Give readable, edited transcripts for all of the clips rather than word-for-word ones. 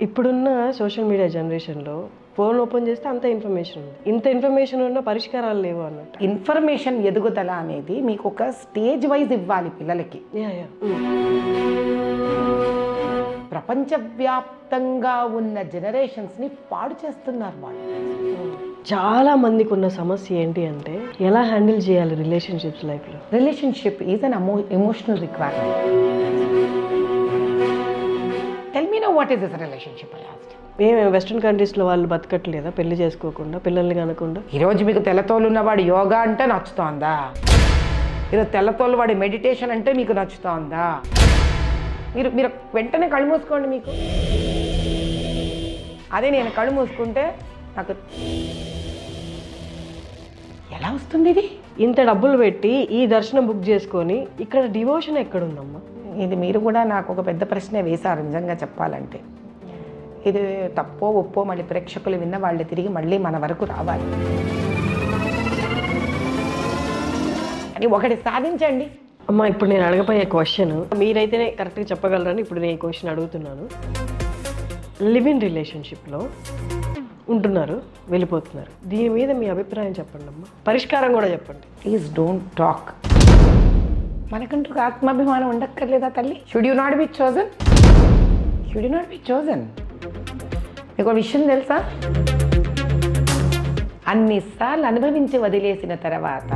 ఇప్పుడున్న social media జనరేషన్లో phone open చేస్తే అంత ఇన్ఫర్మేషన్ ఉంది. ఇంత ఇన్ఫర్మేషన్ ఉన్న పరిష్కారాలు లేవు అన్నట్టు. ఇన్ఫర్మేషన్ ఎదుగుదల అనేది మీకు ఒక స్టేజ్ వైజ్ ఇవ్వాలి పిల్లలకి. ప్రపంచవ్యాప్తంగా ఉన్న జనరేషన్స్ని పాడు చేస్తున్నారు వాళ్ళు. చాలా మందికి ఉన్న సమస్య ఏంటి అంటే ఎలా హ్యాండిల్ చేయాలి రిలేషన్షిప్స్ లైఫ్లో. Relationship is an emotional requirement. Tell me no what is this relationship. మేము వెస్ట్రన్ కంట్రీస్లో వాళ్ళు బతకట్లేదా పెళ్లి చేసుకోకుండా, పిల్లల్ని కనకుండా? ఈరోజు మీకు తెల్లతోలు ఉన్నవాడు యోగా అంటే నచ్చుతోందా? ఈరోజు తెల్లతోలు వాడి మెడిటేషన్ అంటే మీకు నచ్చుతోందా? మీరు మీరు వెంటనే కళ్ళు మూసుకోండి. మీకు అదే నేను కళ్ళు మూసుకుంటే నాకు ఎలా వస్తుంది ఇది? ఇంత డబ్బులు పెట్టి ఈ దర్శనం బుక్ చేసుకొని ఇక్కడ డివోషన్ ఎక్కడుందమ్మా? ఇది మీరు కూడా నాకు ఒక పెద్ద ప్రశ్నే వేశారు నిజంగా చెప్పాలంటే. ఇది తప్పో ఒప్పో మళ్ళీ ప్రేక్షకులు విన్న వాళ్ళు తిరిగి మళ్ళీ మన వరకు రావాలి. అని ఒకటి సాధించండి అమ్మా. ఇప్పుడు నేను అడగబోయే క్వశ్చన్ మీరైతేనే కరెక్ట్గా చెప్పగలరని ఇప్పుడు నేను ఈ క్వశ్చన్ అడుగుతున్నాను. లివ్ ఇన్ రిలేషన్షిప్లో ఉంటున్నారు, వెళ్ళిపోతున్నారు, దీని మీద మీ అభిప్రాయం చెప్పండి అమ్మా. పరిష్కారం కూడా చెప్పండి. Please don't talk. మనకంటూ ఆత్మాభిమానం ఉండక్కర్లేదా తల్లి? Should you not be chosen? Should you not be chosen? మీకు విషయం తెలుసా? అన్నిసార్లు అనుభవించి వదిలేసిన తర్వాత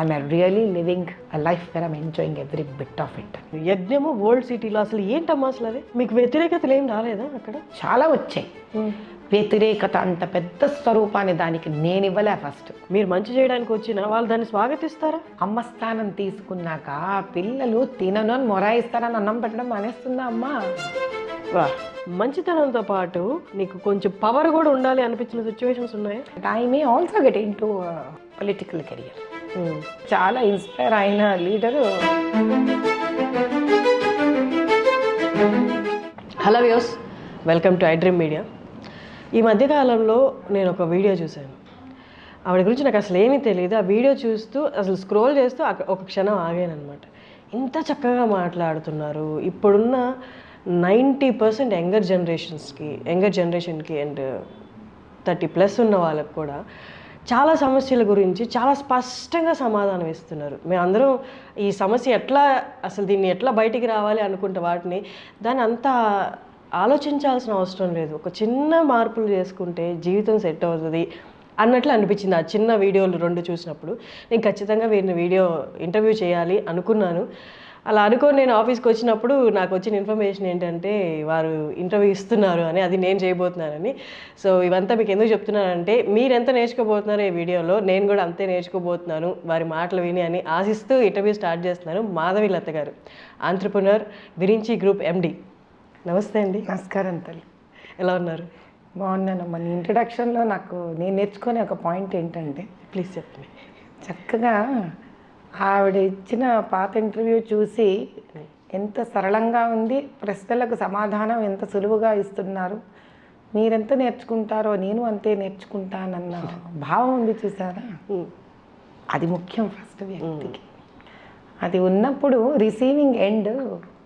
I'm really living a life where I'm enjoying every bit of it. యజ్ఞము వరల్డ్ సిటీలో అసలు ఏంటమ్మా అసలు అది? మీకు వ్యతిరేకతలు ఏం రాలేదా అక్కడ? చాలా వచ్చాయి. వ్యతిరేకత అంత పెద్ద స్వరూపాన్ని దానికి నేను ఇవ్వలే. ఫస్ట్ మీరు మంచి చేయడానికి వచ్చినా వాళ్ళు దాన్ని స్వాగతిస్తారా? అమ్మ స్థానం తీసుకున్నాక పిల్లలు తినను అని మొరాయిస్తారని అన్నం పెట్టడం మానేస్తుందా అమ్మ? వా, మంచితనంతో పాటు నీకు కొంచెం పవర్ కూడా ఉండాలి అనిపించిన సిచ్యువేషన్స్ ఉన్నాయా? I may also get in to political career. చాలా ఇన్స్పైర్ అయిన leader. Hello views, welcome to iDream media. ఈ మధ్యకాలంలో నేను ఒక వీడియో చూశాను. ఆవిడ గురించి నాకు అసలు ఏమీ తెలియదు. ఆ వీడియో చూస్తూ అసలు స్క్రోల్ చేస్తూ ఒక క్షణం ఆగాను అనమాట. ఇంత చక్కగా మాట్లాడుతున్నారు. ఇప్పుడున్న 90% యంగర్ జనరేషన్కి అండ్ 30+ ఉన్న వాళ్ళకు కూడా చాలా సమస్యల గురించి చాలా స్పష్టంగా సమాధానం ఇస్తున్నారు. మేమందరం ఈ సమస్య అసలు దీన్ని ఎట్లా బయటికి రావాలి అనుకుంటే వాటిని దాన్ని అంతా ఆలోచించాల్సిన అవసరం లేదు. ఒక చిన్న మార్పులు చేసుకుంటే జీవితం సెట్ అవుతుంది అన్నట్లు అనిపించింది. ఆ చిన్న వీడియోలు 2 చూసినప్పుడు నేను ఖచ్చితంగా వీరిని ఇంటర్వ్యూ చేయాలి అనుకున్నాను. అలా అనుకొని నేను ఆఫీస్కి వచ్చినప్పుడు నాకు వచ్చిన ఇన్ఫర్మేషన్ ఏంటంటే వారు ఇంటర్వ్యూ ఇస్తున్నారు అని, అది నేను చేయబోతున్నానని. సో ఇవంతా మీకు ఎందుకు చెప్తున్నానంటే మీరు ఎంత నేర్చుకోబోతున్నారో ఈ వీడియోలో నేను కూడా అంతే నేర్చుకోబోతున్నాను వారి మాటలు విని అని ఆశిస్తూ ఇంటర్వ్యూ స్టార్ట్ చేస్తున్నాను. మాధవి లత గారు, ఆంట్రప్రెన్యూర్, విరించి గ్రూప్ MD. నమస్తే అండి. నమస్కారం తల్లి. ఎలా ఉన్నారు? బాగున్నాను. మన ఇంట్రడక్షన్లో నేను నేర్చుకునే ఒక పాయింట్ ఏంటంటే, ప్లీజ్ చెప్పండి. చక్కగా ఆవిడ ఇచ్చిన పాత ఇంటర్వ్యూ చూసి ఎంత సరళంగా ఉంది, ప్రశ్నలకు సమాధానం ఎంత సులువుగా ఇస్తున్నారు, మీరెంత నేర్చుకుంటారో నేను అంతే నేర్చుకుంటానన్న భావం ఉంది చూసారా? అది ముఖ్యం ఫస్ట్ వ్యక్తికి. అది ఉన్నప్పుడు రిసీవింగ్ ఎండ్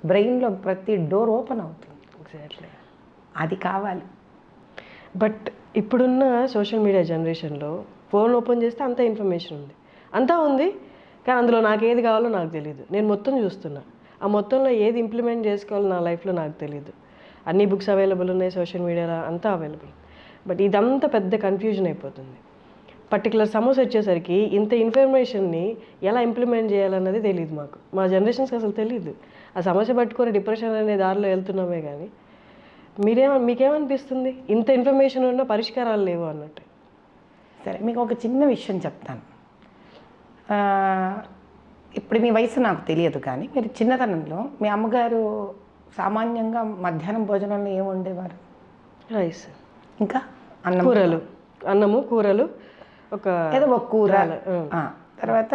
బ్రెయిన్లో ప్రతి డోర్ ఓపెన్ అవుతుంది. ఎగ్జాక్ట్లీ అది కావాలి. బట్ ఇప్పుడున్న సోషల్ మీడియా జనరేషన్లో ఫోన్ ఓపెన్ చేస్తే అంత ఇన్ఫర్మేషన్ ఉంది, అంతా ఉంది, కానీ అందులో నాకు ఏది కావాలో నాకు తెలియదు. నేను మొత్తం చూస్తున్నా, ఆ మొత్తంలో ఏది ఇంప్లిమెంట్ చేసుకోవాలో నా లైఫ్లో నాకు తెలియదు. అన్ని బుక్స్ అవైలబుల్ ఉన్నాయి, సోషల్ మీడియాలో అంతా అవైలబుల్. బట్ ఇదంతా పెద్ద కన్ఫ్యూజన్ అయిపోతుంది. పర్టికులర్ సమస్య వచ్చేసరికి ఇంత ఇన్ఫర్మేషన్ని ఎలా ఇంప్లిమెంట్ చేయాలన్నది తెలియదు మాకు. మా జనరేషన్స్కి అసలు తెలియదు. ఆ సమస్య పట్టుకొని డిప్రెషన్ అనే దారిలో వెళ్తున్నామే. కానీ మీకేమనిపిస్తుంది ఇంత ఇన్ఫర్మేషన్ ఉన్న పరిష్కారాలు లేవు అన్నట్టు? సరే, మీకు ఒక చిన్న విషయం చెప్తాను. ఇప్పుడు మీ వయసు నాకు తెలియదు, కానీ మీరు చిన్నతనంలో మీ అమ్మగారు సామాన్యంగా మధ్యాహ్నం భోజనంలో ఏమి వండేవారు? రైస్, ఇంకా అన్నము కూరలు, ఏదో ఒక కూర, తర్వాత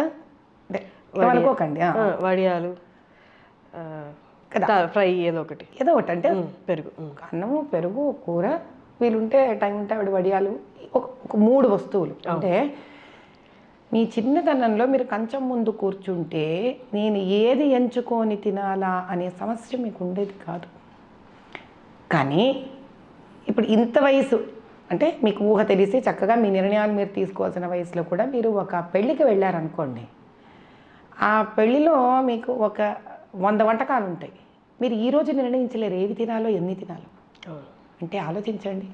అనుకోకండి వడియాలు, ఫ్రై, ఏదో ఒకటి అంటే పెరుగు, అన్నము, పెరుగు, కూర, వీలుంటే టైం ఉంటే ఆవిడ వడియాలు, ఒక 3 వస్తువులు. అంటే మీ చిన్నతనంలో మీరు కంచం ముందు కూర్చుంటే నేను ఏది ఎంచుకొని తినాలా అనే సమస్య మీకు ఉండేది కాదు. కానీ ఇప్పుడు ఇంత వయసు అంటే మీకు ఊహ తెలిసి చక్కగా మీ నిర్ణయాలు మీరు తీసుకోవాల్సిన వయసులో కూడా మీరు ఒక పెళ్ళికి వెళ్ళారనుకోండి, ఆ పెళ్ళిలో మీకు ఒక 100 వంటకాలు ఉంటాయి. మీరు ఈరోజు నిర్ణయించలేరు ఏవి తినాలో ఎన్ని తినాలో. అంటే ఆలోచించండి,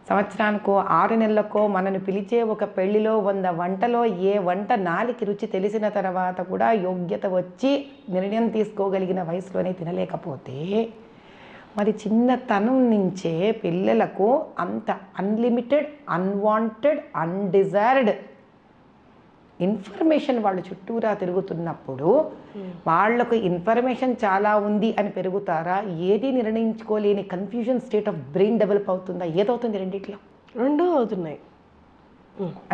సంవత్సరానికో 6 నెలలకో మనను పిలిచే ఒక పెళ్లిలో 100 వంటలో ఏ వంట నాలికి రుచి తెలిసిన తర్వాత కూడా యోగ్యత వచ్చి నిర్ణయం తీసుకోగలిగిన వయసులోనే తినలేకపోతే మరి చిన్నతనం నుంచే పిల్లలకు అంత అన్లిమిటెడ్, అన్వాంటెడ్, అన్డిజైర్డ్ ఇన్ఫర్మేషన్ వాళ్ళు చుట్టూరా తిరుగుతున్నప్పుడు వాళ్లకు ఇన్ఫర్మేషన్ చాలా ఉంది అని పెరుగుతారా? ఏది నిర్ణయించుకోలేని confusion state of brain develop అవుతుందా? ఏదవుతుంది? రెండిట్లో రెండూ అవుతున్నాయి.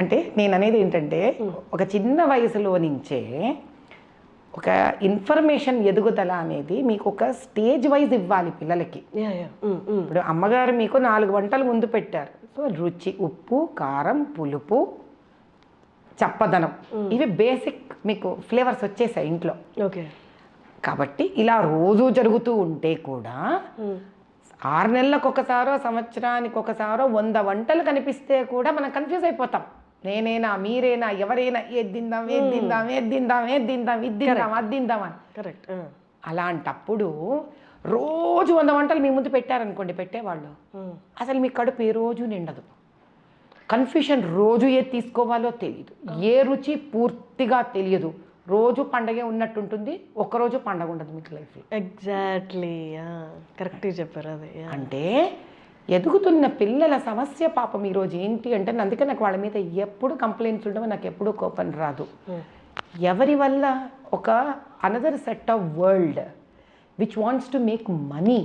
అంటే నేను అనేది ఏంటంటే ఒక చిన్న వయసులో నుంచే ఒక ఇన్ఫర్మేషన్ ఎదుగుదల అనేది మీకు ఒక స్టేజ్ వైజ్ ఇవ్వాలి పిల్లలకి. ఇప్పుడు అమ్మగారు మీకు 4 వంటలు ముందు పెట్టారు. సో రుచి, ఉప్పు, కారం, పులుపు, చప్పదనం, ఇవి బేసిక్ మీకు ఫ్లేవర్స్ వచ్చేసాయి ఇంట్లో. ఓకే. కాబట్టి ఇలా రోజు జరుగుతూ ఉంటే కూడా 6 నెలలకు ఒకసారో సంవత్సరానికి ఒకసారో 100 వంటలు కనిపిస్తే కూడా మనం కన్ఫ్యూజ్ అయిపోతాం. నేనేనా, మీరేనా, ఎవరైనా, ఏది తిందాం, ఏది తిందాం, ఏది తిందాం, ఏది తిందాం, ఇది తిందాం, అది తిందాం అని. కరెక్ట్. అలాంటప్పుడు రోజు 100 వంటలు మీ ముందు పెట్టారనుకోండి, పెట్టేవాళ్ళు అసలు మీ కడుపు ఏ రోజు నిండదు. కన్ఫ్యూషన్, రోజు ఏది తీసుకోవాలో తెలియదు, ఏ రుచి పూర్తిగా తెలియదు. రోజు పండగే ఉన్నట్టుంటుంది, ఒక్కరోజు పండగ ఉండదు మీకు లైఫ్లో. ఎగ్జాక్ట్లీ, కరెక్ట్గా చెప్పారు. అదే అంటే ఎదుగుతున్న పిల్లల సమస్య పాపం ఈరోజు ఏంటి అంటే, అందుకే నాకు వాళ్ళ మీద ఎప్పుడు కంప్లైంట్స్ ఉండవు, నాకు ఎప్పుడూ కోపం రాదు. ఎవరి వల్ల ఒక another set of world which wants to make money,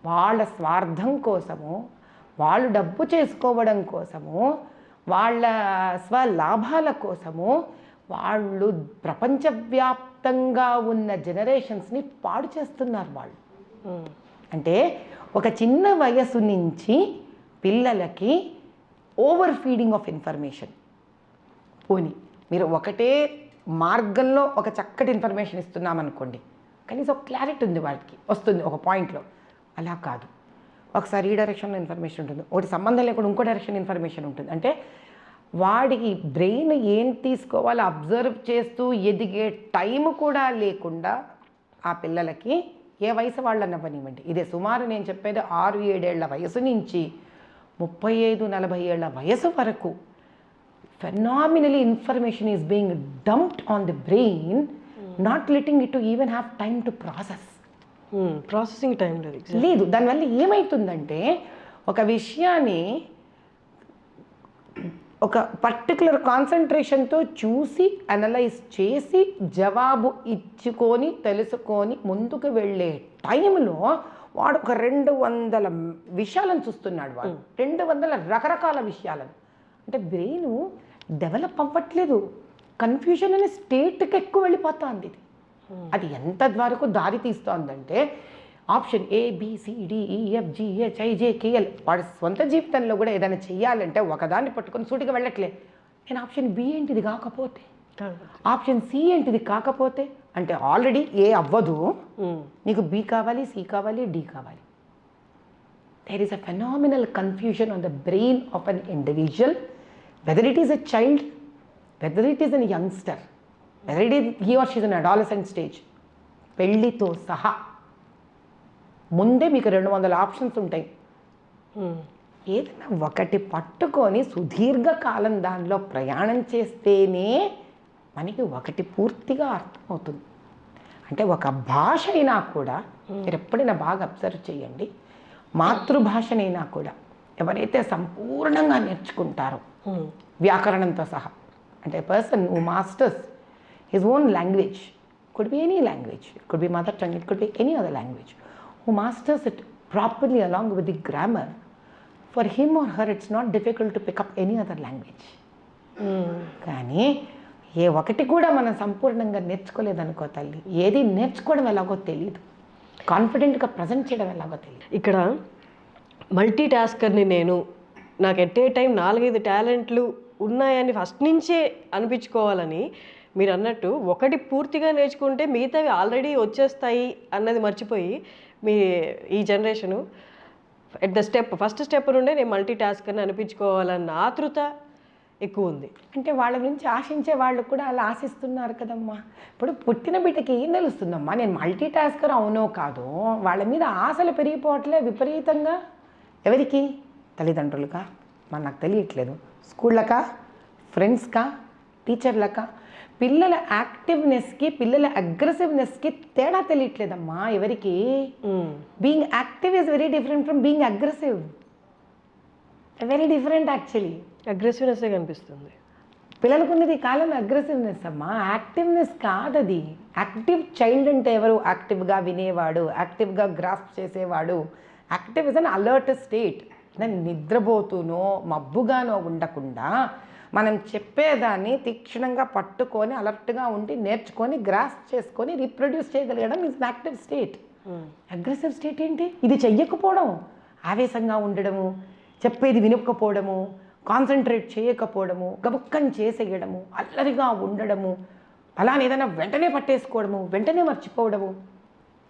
వాళ్ళ స్వార్థం కోసము, వాళ్ళు డబ్బు చేసుకోవడం కోసము, వాళ్ళ స్వలాభాల కోసము వాళ్ళు ప్రపంచవ్యాప్తంగా ఉన్న జనరేషన్స్ని పాడు చేస్తున్నారు వాళ్ళు. అంటే ఒక చిన్న వయసు నుంచి పిల్లలకి ఓవర్ ఫీడింగ్ ఆఫ్ ఇన్ఫర్మేషన్. పోనీ మీరు ఒకటే మార్గంలో ఒక చక్కటి ఇన్ఫర్మేషన్ ఇస్తున్నామనుకోండి, కనీసం ఒక క్లారిటీ ఉంది వాటికి, వస్తుంది ఒక పాయింట్లో. అలా కాదు, ఒకసారి ఈ డైరెక్షన్లో ఇన్ఫర్మేషన్ ఉంటుంది, ఒకటి సంబంధం లేకుండా ఇంకో డైరెక్షన్ ఇన్ఫర్మేషన్ ఉంటుంది. అంటే వాడికి బ్రెయిన్ ఏం తీసుకోవాలో అబ్జర్వ్ చేస్తూ ఎదిగే టైం కూడా లేకుండా ఆ పిల్లలకి ఏ వయసు వాళ్ళని అవ్వనివ్వండి, ఇదే సుమారు నేను చెప్పేది 6-7 ఏళ్ల వయసు నుంచి 35-40 ఏళ్ల వయసు వరకు phenomenally information is being dumped on the brain, not letting it to even have time to process. Processing time లేదు. దానివల్ల ఏమవుతుందంటే ఒక విషయాన్ని ఒక పర్టికులర్ కాన్సన్ట్రేషన్తో చూసి అనలైజ్ చేసి జవాబు ఇచ్చుకొని తెలుసుకొని ముందుకు వెళ్ళే టైంలో వాడు ఒక 200 విషయాలను చూస్తున్నాడు. వాడు 200 రకరకాల విషయాలను. అంటే బ్రెయిన్ డెవలప్ అవ్వట్లేదు, కన్ఫ్యూజన్ అనే స్టేట్కి ఎక్కువ వెళ్ళిపోతుంది. ఇది అది ఎంత వరకు దారి తీస్తోందంటే ఆప్షన్ ABCDEFGHIJKL వాడి సొంత జీవితంలో కూడా ఏదైనా చెయ్యాలంటే ఒకదాన్ని పట్టుకొని సూటిగా వెళ్ళట్లే. నేను ఆప్షన్ బి ఏంటిది కాకపోతే, ఆప్షన్ సి ఏంటిది కాకపోతే, అంటే ఆల్రెడీ ఏ అవ్వదు, నీకు బి కావాలి, సి కావాలి, డి కావాలి. there is a phenomenal confusion on the brain of an individual, whether it is a child, whether it is a youngster, whether it is he or she is in adolescent stage. పెళ్ళితో సహా ముందే మీకు 200 options ఉంటాయి. ఏదైనా ఒకటి పట్టుకొని సుదీర్ఘకాలం దానిలో ప్రయాణం చేస్తేనే మనకి ఒకటి పూర్తిగా అర్థమవుతుంది. అంటే ఒక భాష అయినా కూడా మీరు ఎప్పుడైనా బాగా అబ్జర్వ్ చేయండి, మాతృభాషనైనా కూడా ఎవరైతే సంపూర్ణంగా నేర్చుకుంటారో వ్యాకరణంతో సహా, అంటే person who masters his own language, could be any language, it could be mother tongue, it could be any other language, who masters it properly along with the grammar, for him or her it's not difficult to pick up any other language. కానీ ఏ ఒకటి కూడా మనం సంపూర్ణంగా నేర్చుకోలేదనుకో తల్లి, ఏది నేర్చుకోవడం ఎలాగో తెలియదు, కాన్ఫిడెంట్గా ప్రజెంట్ చేయడం ఎలాగో తెలియదు. ఇక్కడ మల్టీ టాస్కర్ని నేను, నాకు ఎట్ ఏ టైం 4-5 టాలెంట్లు ఉన్నాయని ఫస్ట్ నుంచే అనిపించుకోవాలని మీరు అన్నట్టు ఒకటి పూర్తిగా నేర్చుకుంటే మిగతావి ఆల్రెడీ వచ్చేస్తాయి అన్నది మర్చిపోయి మీ ఈ generation at the first step నుండే నేను మల్టీ టాస్క్ అని అనిపించుకోవాలన్న ఆతృత ఎక్కువ ఉంది. అంటే వాళ్ళ గురించి ఆశించే వాళ్ళు కూడా అలా ఆశిస్తున్నారు కదమ్మా. ఇప్పుడు పుట్టిన బిడ్డకి ఏం తెలుస్తుందమ్మా, నేను మల్టీ టాస్కర్ అవునో కాదో. వాళ్ళ మీద ఆశలు పెరిగిపోవట్లే విపరీతంగా. ఎవరికి? తల్లిదండ్రులకా? మరి నాకు తెలియట్లేదు. స్కూళ్ళకా, ఫ్రెండ్స్కా, టీచర్లకా? పిల్లల యాక్టివ్నెస్కి పిల్లల అగ్రెసివ్నెస్కి తేడా తెలియట్లేదమ్మా ఎవరికి. Being active is very different from being aggressive. Very different actually. అగ్రెసివ్నెస్సే కనిపిస్తుంది పిల్లలకు ఉన్నది ఈ కాలంలో అగ్రెసివ్నెస్ అమ్మా, యాక్టివ్నెస్ కాదది. యాక్టివ్ చైల్డ్ అంటే ఎవరు? యాక్టివ్గా వినేవాడు, యాక్టివ్గా గ్రాస్ప్ చేసేవాడు. Active is an alert state. నేను నిద్రపోతూనో మబ్బుగానో ఉండకుండా మనం చెప్పేదాన్ని తీక్షణంగా పట్టుకొని అలర్ట్గా ఉండి నేర్చుకొని గ్రాస్ప్ చేసుకొని రీప్రొడ్యూస్ చేయగలగడం is active state. Aggressive state ఏంటి? ఇది చెయ్యకపోవడం, ఆవేశంగా ఉండడము, చెప్పేది వినకపోవడము, కాన్సన్ట్రేట్ చేయకపోవడము, గబుక్కని చేసేయడము, అల్లరిగా ఉండడము, అలానే ఏదైనా వెంటనే పట్టేసుకోవడము, వెంటనే మర్చిపోవడము.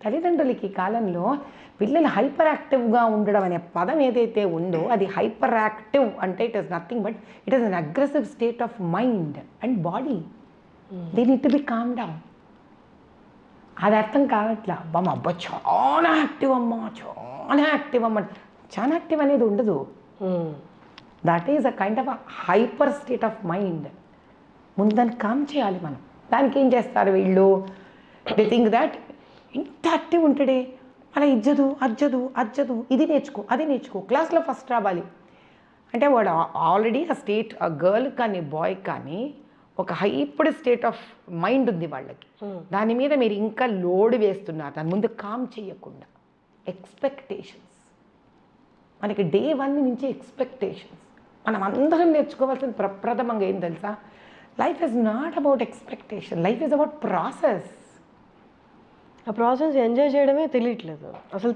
తల్లిదండ్రులకి ఈ కాలంలో పిల్లలు హైపర్ యాక్టివ్గా ఉండడం అనే పదం ఏదైతే ఉందో అది హైపర్ యాక్టివ్ అంటే it is nothing but it is an aggressive state of mind and body. They need to be calm down. అది అర్థం కావట్లా. మా అబ్బా చాలా యాక్టివ్ అమ్మా, చాలా యాక్టివ్ అమ్మ. చాలా యాక్టివ్ అనేది ఉండదు. That is a kind of a hyper state of mind. ముందు దాన్ని కామ్ చేయాలి మనం. దానికి ఏం చేస్తారు వీళ్ళు? దే థింక్ దట్ ఇంత యాక్టివ్ ఉంటాడే, అలా ఇజ్జదు అజ్జదు అజ్జదు, ఇది నేర్చుకో అది నేర్చుకో, క్లాస్లో ఫస్ట్ రావాలి అంటే వాడు ఆల్రెడీ ఆ స్టేట్, ఆ గర్ల్ కానీ బాయ్ కానీ ఒక హైపర్ స్టేట్ ఆఫ్ మైండ్ ఉంది వాళ్ళకి. దాని మీద మీరు ఇంకా లోడ్ వేస్తున్నారు, దాని ముందు కామ్ చేయకుండా. ఎక్స్పెక్టేషన్స్ మనకి డే 1 నుంచి ఎక్స్పెక్టేషన్స్. మనం అందరం నేర్చుకోవాల్సిన ప్రప్రథమంగా ఏం తెలుసా? Life is not about expectation, life is about process. ఆ ప్రాసెస్ ఎంజాయ్ చేయడమే తెలియట్లేదు. అసలు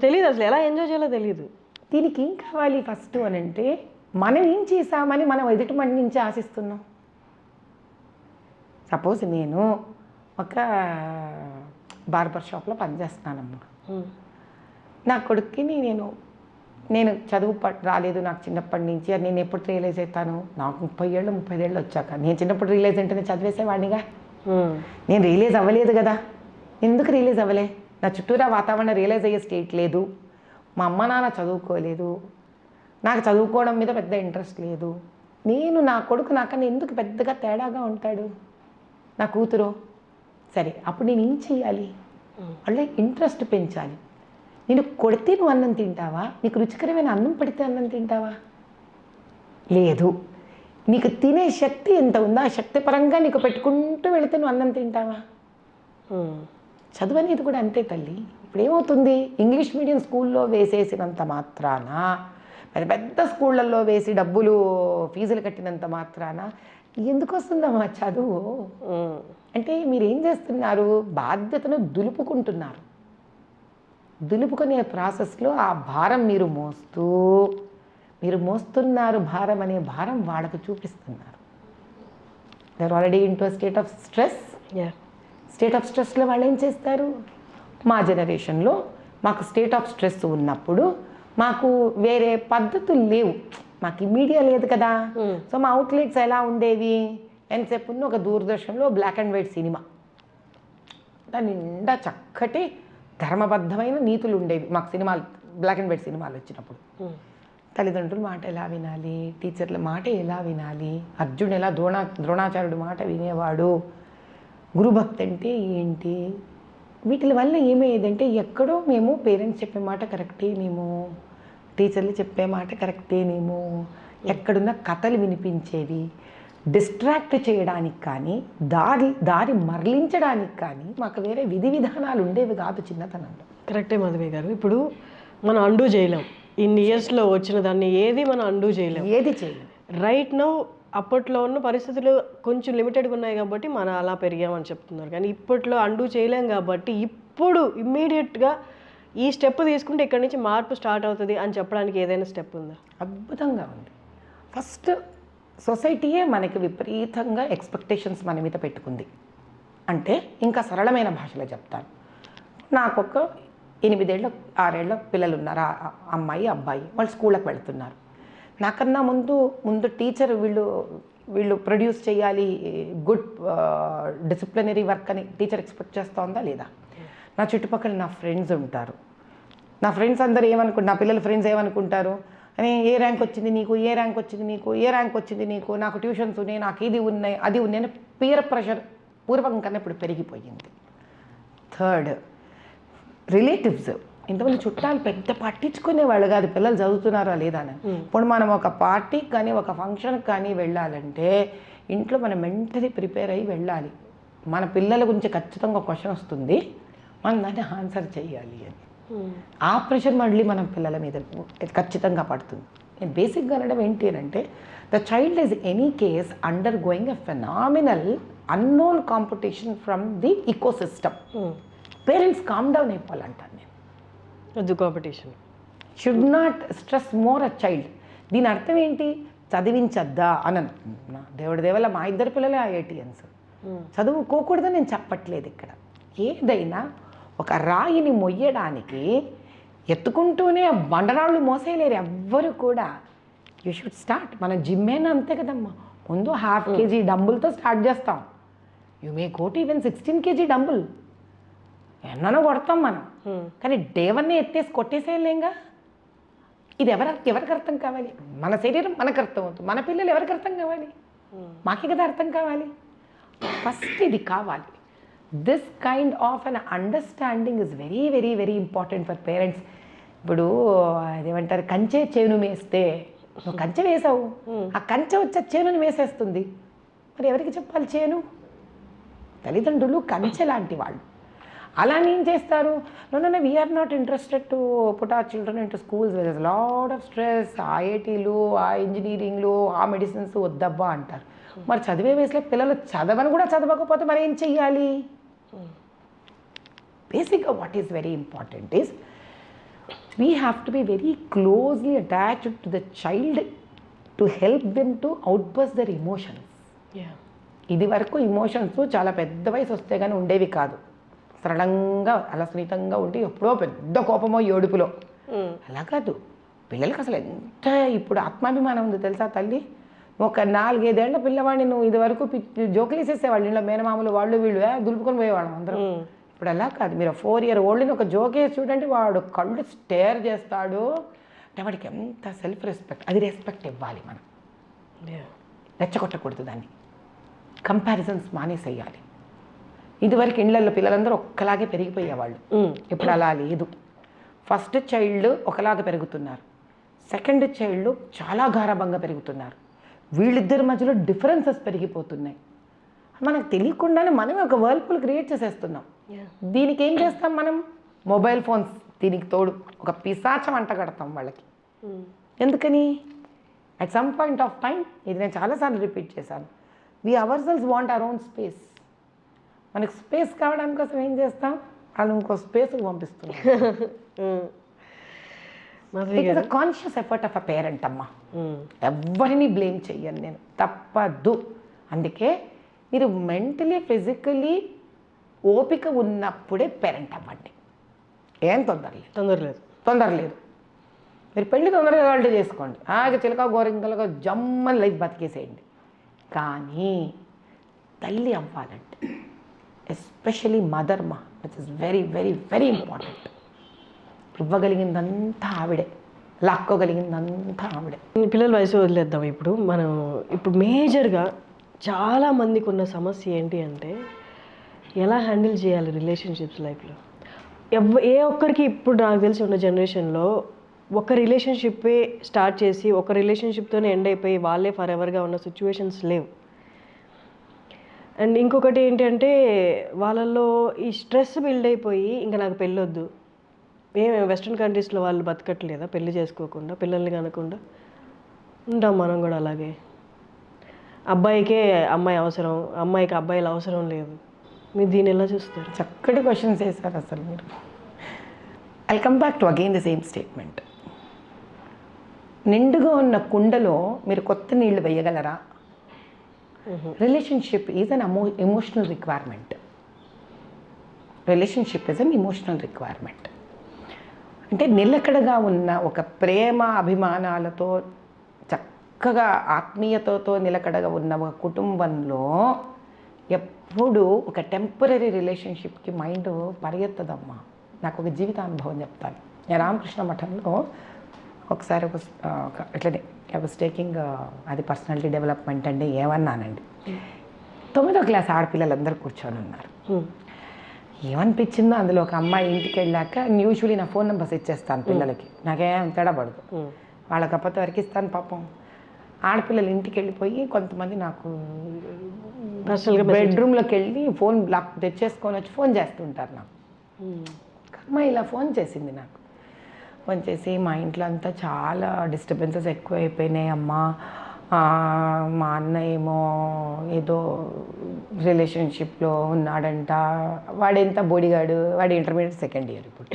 ఎలా ఎంజాయ్ చేయాలో తెలియదు. దీనికి ఏం కావాలి ఫస్ట్ అని అంటే, మనం ఏం చేసామని మనం ఎదుటి మంది నుంచి ఆశిస్తున్నాం. సపోజ్ నేను ఒక బార్బర్ షాప్లో పనిచేస్తున్నానమ్మా. నా కొడుక్కి నేను చదువు రాలేదు నాకు చిన్నప్పటి నుంచి. అది నేను ఎప్పుడు రియలైజ్ అవుతాను? నాకు 35 ఏళ్ళు వచ్చాక. నేను చిన్నప్పుడు రియలైజ్ అంటే నేను చదివేసేవాడినిగా. నేను రియలైజ్ అవ్వలేదు కదా. ఎందుకు రిలీజ్ అవ్వలే? నా చుట్టూరా వాతావరణం రియలైజ్ అయ్యే స్టేట్ లేదు. మా అమ్మ నాన్న చదువుకోలేదు, నాకు చదువుకోవడం మీద పెద్ద ఇంట్రెస్ట్ లేదు. నా కొడుకు నాకన్నా ఎందుకు పెద్దగా తేడాగా ఉంటాడు? నా కూతురు సరే, అప్పుడు నేను ఏం చెయ్యాలి? వాళ్ళ ఇంట్రెస్ట్ పెంచాలి. నేను కొడితే నువ్వు అన్నం తింటావా? నీకు రుచికరమైన అన్నం పడితే అన్నం తింటావా? లేదు. నీకు తినే శక్తి ఎంత ఉందో ఆ శక్తి పరంగా నీకు పెట్టుకుంటూ వెళితే నువ్వు అన్నం తింటావా? చదువు అనేది కూడా అంతే తల్లి. ఇప్పుడు ఏమవుతుంది? ఇంగ్లీష్ మీడియం స్కూల్లో వేసేసినంత మాత్రాన, పెద్ద పెద్ద స్కూళ్ళల్లో వేసి డబ్బులు ఫీజులు కట్టినంత మాత్రాన ఎందుకు వస్తుందమ్మా చదువు? అంటే మీరు ఏం చేస్తున్నారు? బాధ్యతను దులుపుకుంటున్నారు. దులుపుకునే ప్రాసెస్లో ఆ భారం మీరు మోస్తున్నారు. భారం అనే భారం వాళ్ళకు చూపిస్తున్నారు. They are already into state of stress. State of స్ట్రెస్లో వాళ్ళు ఏం చేస్తారు? మా జనరేషన్లో మాకు స్టేట్ ఆఫ్ స్ట్రెస్ ఉన్నప్పుడు మాకు వేరే పద్ధతులు లేవు, మాకు మీడియా లేదు కదా. సో మా అవుట్లెట్స్ ఎలా ఉండేవి? ఎంతసేపు ఉన్న ఒక దూరదర్శన్లో బ్లాక్ అండ్ వైట్ సినిమా, దాని నిండా చక్కటి ధర్మబద్ధమైన నీతులు ఉండేవి మాకు. సినిమాలు, బ్లాక్ అండ్ వైట్ సినిమాలు వచ్చినప్పుడు తల్లిదండ్రుల మాట ఎలా వినాలి, టీచర్ల మాట ఎలా వినాలి, అర్జునుడు ఎలా ద్రోణాచార్యుడు మాట వినేవాడు, గురుభక్తి అంటే ఏంటి, వీటి వల్ల ఏమయ్యేదంటే ఎక్కడో మేము పేరెంట్స్ చెప్పే మాట కరెక్టేనేమో, టీచర్లు చెప్పే మాట కరెక్టేనేమో, ఎక్కడున్న కథలు వినిపించేవి, డిస్ట్రాక్ట్ చేయడానికి కానీ దారి మరలించడానికి కానీ మాకు వేరే విధి విధానాలు ఉండేవి కాదు చిన్నతనంలో. కరెక్టే మాధవి గారు. ఇప్పుడు మనం అండూ చేయలేం, ఇన్ని ఇయర్స్లో వచ్చిన దాన్ని ఏది మనం అండూ చేయలేం. రైట్ నౌ అప్పట్లో ఉన్న పరిస్థితులు కొంచెం లిమిటెడ్గా ఉన్నాయి కాబట్టి మనం అలా పెరిగామని చెప్తున్నారు. కానీ ఇప్పట్లో అండూ చేయలేం కాబట్టి ఇప్పుడు ఇమ్మీడియట్గా ఈ స్టెప్ తీసుకుంటే ఇక్కడి నుంచి మార్పు స్టార్ట్ అవుతుంది అని చెప్పడానికి ఏదైనా స్టెప్ ఉందా? అద్భుతంగా ఉంది. ఫస్ట్ సొసైటీయే మనకి విపరీతంగా ఎక్స్పెక్టేషన్స్ మన మీద పెట్టుకుంది. అంటే ఇంకా సరళమైన భాషలో చెప్తాను. నాకు ఒక 8 ఏళ్ళ 6 ఏళ్ళ పిల్లలు ఉన్నారు, అమ్మాయి అబ్బాయి. వాళ్ళు స్కూళ్ళకి వెళ్తున్నారు. నాకన్నా ముందు టీచర్ వీళ్ళు ప్రొడ్యూస్ చేయాలి గుడ్ డిసిప్లినరీ వర్క్ అని టీచర్ ఎక్స్పెక్ట్ చేస్తోందా లేదా? నా చుట్టుపక్కల నా ఫ్రెండ్స్ ఉంటారు. నా ఫ్రెండ్స్ అందరూ నా పిల్లల ఫ్రెండ్స్ ఏమనుకుంటారు అని, ఏ ర్యాంక్ వచ్చింది నీకు, ఏ ర్యాంక్ వచ్చింది నీకు, ఏ ర్యాంక్ వచ్చింది నీకు, నాకు ట్యూషన్స్ ఉన్నాయి, నాకు ఇది ఉన్నాయి, అది ఉన్నాయి. పీర్ ప్రెషర్ పూర్వకం కన్నా ఇప్పుడు పెరిగిపోయింది. Third, relatives. ఇంతమంది చుట్టాలు పెద్ద పట్టించుకునేవాళ్ళు కాదు పిల్లలు చదువుతున్నారా లేదా అని. ఇప్పుడు మనం ఒక పార్టీకి కానీ ఒక ఫంక్షన్కి కానీ వెళ్ళాలంటే ఇంట్లో మనం మెంటలీ ప్రిపేర్ అయ్యి వెళ్ళాలి. మన పిల్లల గురించి ఖచ్చితంగా ఒక క్వశ్చన్ వస్తుంది, మనం దాన్ని ఆన్సర్ చేయాలి అని. ఆ ప్రెషర్ మళ్ళీ మనం పిల్లల మీద ఖచ్చితంగా పడుతుంది. నేను బేసిక్గా అనడం ఏంటి అని అంటే, the child is any case undergoing a phenomenal unknown competition from the ecosystem. Parents calm down అయిపోవాలంటాను నేను. వద్దు competition, should not stress more a child. దీని అర్థం ఏంటి, చదివించద్దా అనను. దేవుడి దేవల్ల మా 2 పిల్లలే IITians. చదువుకోకూడదని నేను చెప్పట్లేదు. ఇక్కడ ఏదైనా ఒక రాయిని మొయ్యడానికి ఎత్తుకుంటూనే బండరాళ్ళు మోసేయలేరు ఎవ్వరు కూడా. You should start. మన జిమ్మేనా అంతే కదమ్మా, ముందు 1/2 kg డంబుల్తో స్టార్ట్ చేస్తాం. You may go to even 16 kg dumbbell, ఎన్ననో కొడతాం మనం. కానీ డేవన్నే ఎత్తేసి కొట్టేసేయలేంగా. ఇది ఎవరికి అర్థం కావాలి? మన శరీరం మనకు అర్థం అవుతుంది, మన పిల్లలు ఎవరికి అర్థం కావాలి? మాకే కదా అర్థం కావాలి. ఫస్ట్ ఇది కావాలి. This kind of an understanding is very very very important for parents. ఇప్పుడు అదేమంటారు, కంచె చేను మేస్తే, నువ్వు కంచె వేసావు, ఆ కంచె వచ్చే చేనుని వేసేస్తుంది. మరి ఎవరికి చెప్పాలి చేను? తల్లిదండ్రులు కంచె లాంటి వాళ్ళు. అలానే ఏం చేస్తారు, no we're not interested to put our children into schools, there is lot of stress, IITలు, ఆ ఇంజనీరింగ్లు, ఆ మెడిసిన్స్ వద్దబ్బా అంటారు. మరి చదివే వయసులో పిల్లలు చదవని కూడా చదవకపోతే మరి ఏం చెయ్యాలి? బేసిక్గా what is very important is we have to be very closely attached to the child to help them to outburst their emotions. ఇది వరకు ఇమోషన్స్ చాలా పెద్ద వయసు వస్తే కానీ ఉండేవి కాదు. సరళంగా అలా సున్నితంగా ఉండి ఎప్పుడో పెద్ద కోపమో ఏడుపులో. అలా కాదు, పిల్లలకి అసలు ఎంత ఇప్పుడు ఆత్మాభిమానం ఉంది తెలుసా తల్లి. ఒక 4-5 ఏళ్ల పిల్లవాడిని నువ్వు ఇది వరకు జోకులు వేసేసేవాళ్ళు, ఇంట్లో మేనమామలు వాళ్ళు వీళ్ళు దులుపుకొని పోయేవాళ్ళం అందరూ. ఇప్పుడు అలా కాదు. మీరు 4 year oldని ఒక జోక్ వేసి చూడండి, వాడు కళ్ళు స్టేర్ చేస్తాడు. అంటే వాడికి ఎంత సెల్ఫ్ రెస్పెక్ట్. అది రెస్పెక్ట్ ఇవ్వాలి మనం, రెచ్చగొట్టకూడదు దాన్ని. కంపారిజన్స్ మానేసేయాలి. ఇదివరకు ఇళ్లలో పిల్లలందరూ ఒక్కలాగే పెరిగిపోయేవాళ్ళు, ఇప్పుడు అలా లేదు. ఫస్ట్ చైల్డ్ ఒకలాగా పెరుగుతున్నారు, సెకండ్ చైల్డ్ చాలా గారాబంగా పెరుగుతున్నారు. వీళ్ళిద్దరి మధ్యలో డిఫరెన్సెస్ పెరిగిపోతున్నాయి. మనకు తెలియకుండానే మనమే ఒక వర్ల్పూల్ క్రియేట్ చేసేస్తున్నాం. దీనికి ఏం చేస్తాం మనం? మొబైల్ ఫోన్స్ దీనికి తోడు ఒక పిశాచం అంట కడతాం వాళ్ళకి. ఎందుకని? At some point of time, ఇది నేను చాలాసార్లు రిపీట్ చేశాను, we ourselves want our own space. మనకు స్పేస్ కావడానికి కోసం ఏం చేస్తాం? వాళ్ళు ఇంకో స్పేస్కి పంపిస్తున్నాం. It is a conscious effort of a parent అమ్మా. ఎవరిని బ్లేమ్ చెయ్యను నేను, తప్పదు. అందుకే మీరు మెంటలీ ఫిజికలీ ఓపిక ఉన్నప్పుడే పేరెంట్ అవ్వండి. ఏం తొందరలేదు. మీరు పెళ్ళి తొందరగా కావాలంటే చేసుకోండి, చిలక గోరింకలుగా జమ్మని లైఫ్ బతికేసేయండి. కానీ తల్లి అవ్వాలంటే, ఎస్పెషలీ మదర్ మా, which is very very very important. ఇవ్వగలిగిందంతా ఆవిడే, లాక్కోగలిగిందంతా ఆవిడే. పిల్లల వయసు వదిలేద్దాం. ఇప్పుడు మేజర్గా చాలామందికి ఉన్న సమస్య ఏంటి అంటే, ఎలా హ్యాండిల్ చేయాలి రిలేషన్షిప్స్ లైఫ్లో. ఏ ఒక్కరికి ఇప్పుడు నాకు తెలిసి ఉన్న జనరేషన్లో ఒక రిలేషన్షిప్పే స్టార్ట్ చేసి ఒక రిలేషన్షిప్తోనే ఎండ్ అయిపోయి వాళ్ళే ఫర్ ఎవర్గా ఉన్న సిచ్యువేషన్స్ లేవు. అండ్ ఇంకొకటి ఏంటంటే, వాళ్ళల్లో ఈ స్ట్రెస్ బిల్డ్ అయిపోయి ఇంకా నాకు పెళ్ళొద్దు. వెస్ట్రన్ కంట్రీస్లో వాళ్ళు బతకట్లేదా పెళ్లి చేసుకోకుండా, పిల్లల్ని కనకుండా? ఉంటాం మనం కూడా అలాగే. అబ్బాయికే అమ్మాయి అవసరం, అమ్మాయికి అబ్బాయిలు అవసరం లేదు. మీరు దీన్ని ఎలా చూస్తారు? చక్కటి క్వశ్చన్స్ వేశారు అసలు మీరు. I come back to again the same statement. నిండుగా ఉన్న కుండలో మీరు కొత్త నీళ్లు వేయగలరా? Relationship is an emotional requirement. Relationship is an emotional requirement. అంటే నిలకడగా ఉన్న ఒక ప్రేమ అభిమానాలతో చక్కగా ఆత్మీయతతో నిలకడగా ఉన్న ఒక కుటుంబంలో ఎప్పుడు ఒక టెంపరీ రిలేషన్షిప్కి మైండ్ పరిగెత్తదమ్మా. నాకు ఒక జీవితానుభవం చెప్తాను. నేను రామకృష్ణ మఠంలో ఒకసారి ఇట్లనే ఐ వాజ్ టేకింగ్ అది పర్సనాలిటీ డెవలప్మెంట్ అండి ఏమన్నానండి. 9వ క్లాస్ ఆడపిల్లలందరూ కూర్చొని ఉన్నారు. ఏమనిపించిందో అందులో ఒక అమ్మాయి ఇంటికి వెళ్ళాక యూజువలీ నా ఫోన్ నెంబర్స్ ఇచ్చేస్తాను పిల్లలకి, నాకేం తేడాపడదు, వాళ్ళకి అప్పటి వరకు ఇస్తాను. పాపం ఆడపిల్లలు ఇంటికి వెళ్ళిపోయి కొంతమంది నాకు బెడ్రూమ్లోకి వెళ్ళి ఫోన్ లాక్ తెచ్చేసుకొని వచ్చి ఫోన్ చేస్తుంటారు నాకు. అమ్మాయి ఇలా ఫోన్ చేసింది నాకు. ఫోన్ చేసి మా ఇంట్లో అంతా చాలా డిస్టర్బెన్సెస్ ఎక్కువ అయిపోయినాయి అమ్మా, మా అన్న ఏమో ఏదో రిలేషన్షిప్లో ఉన్నాడంట, వాడెంత బోడిగాడు, వాడు ఇంటర్మీడియట్ సెకండ్ ఇయర్, ఇప్పుడు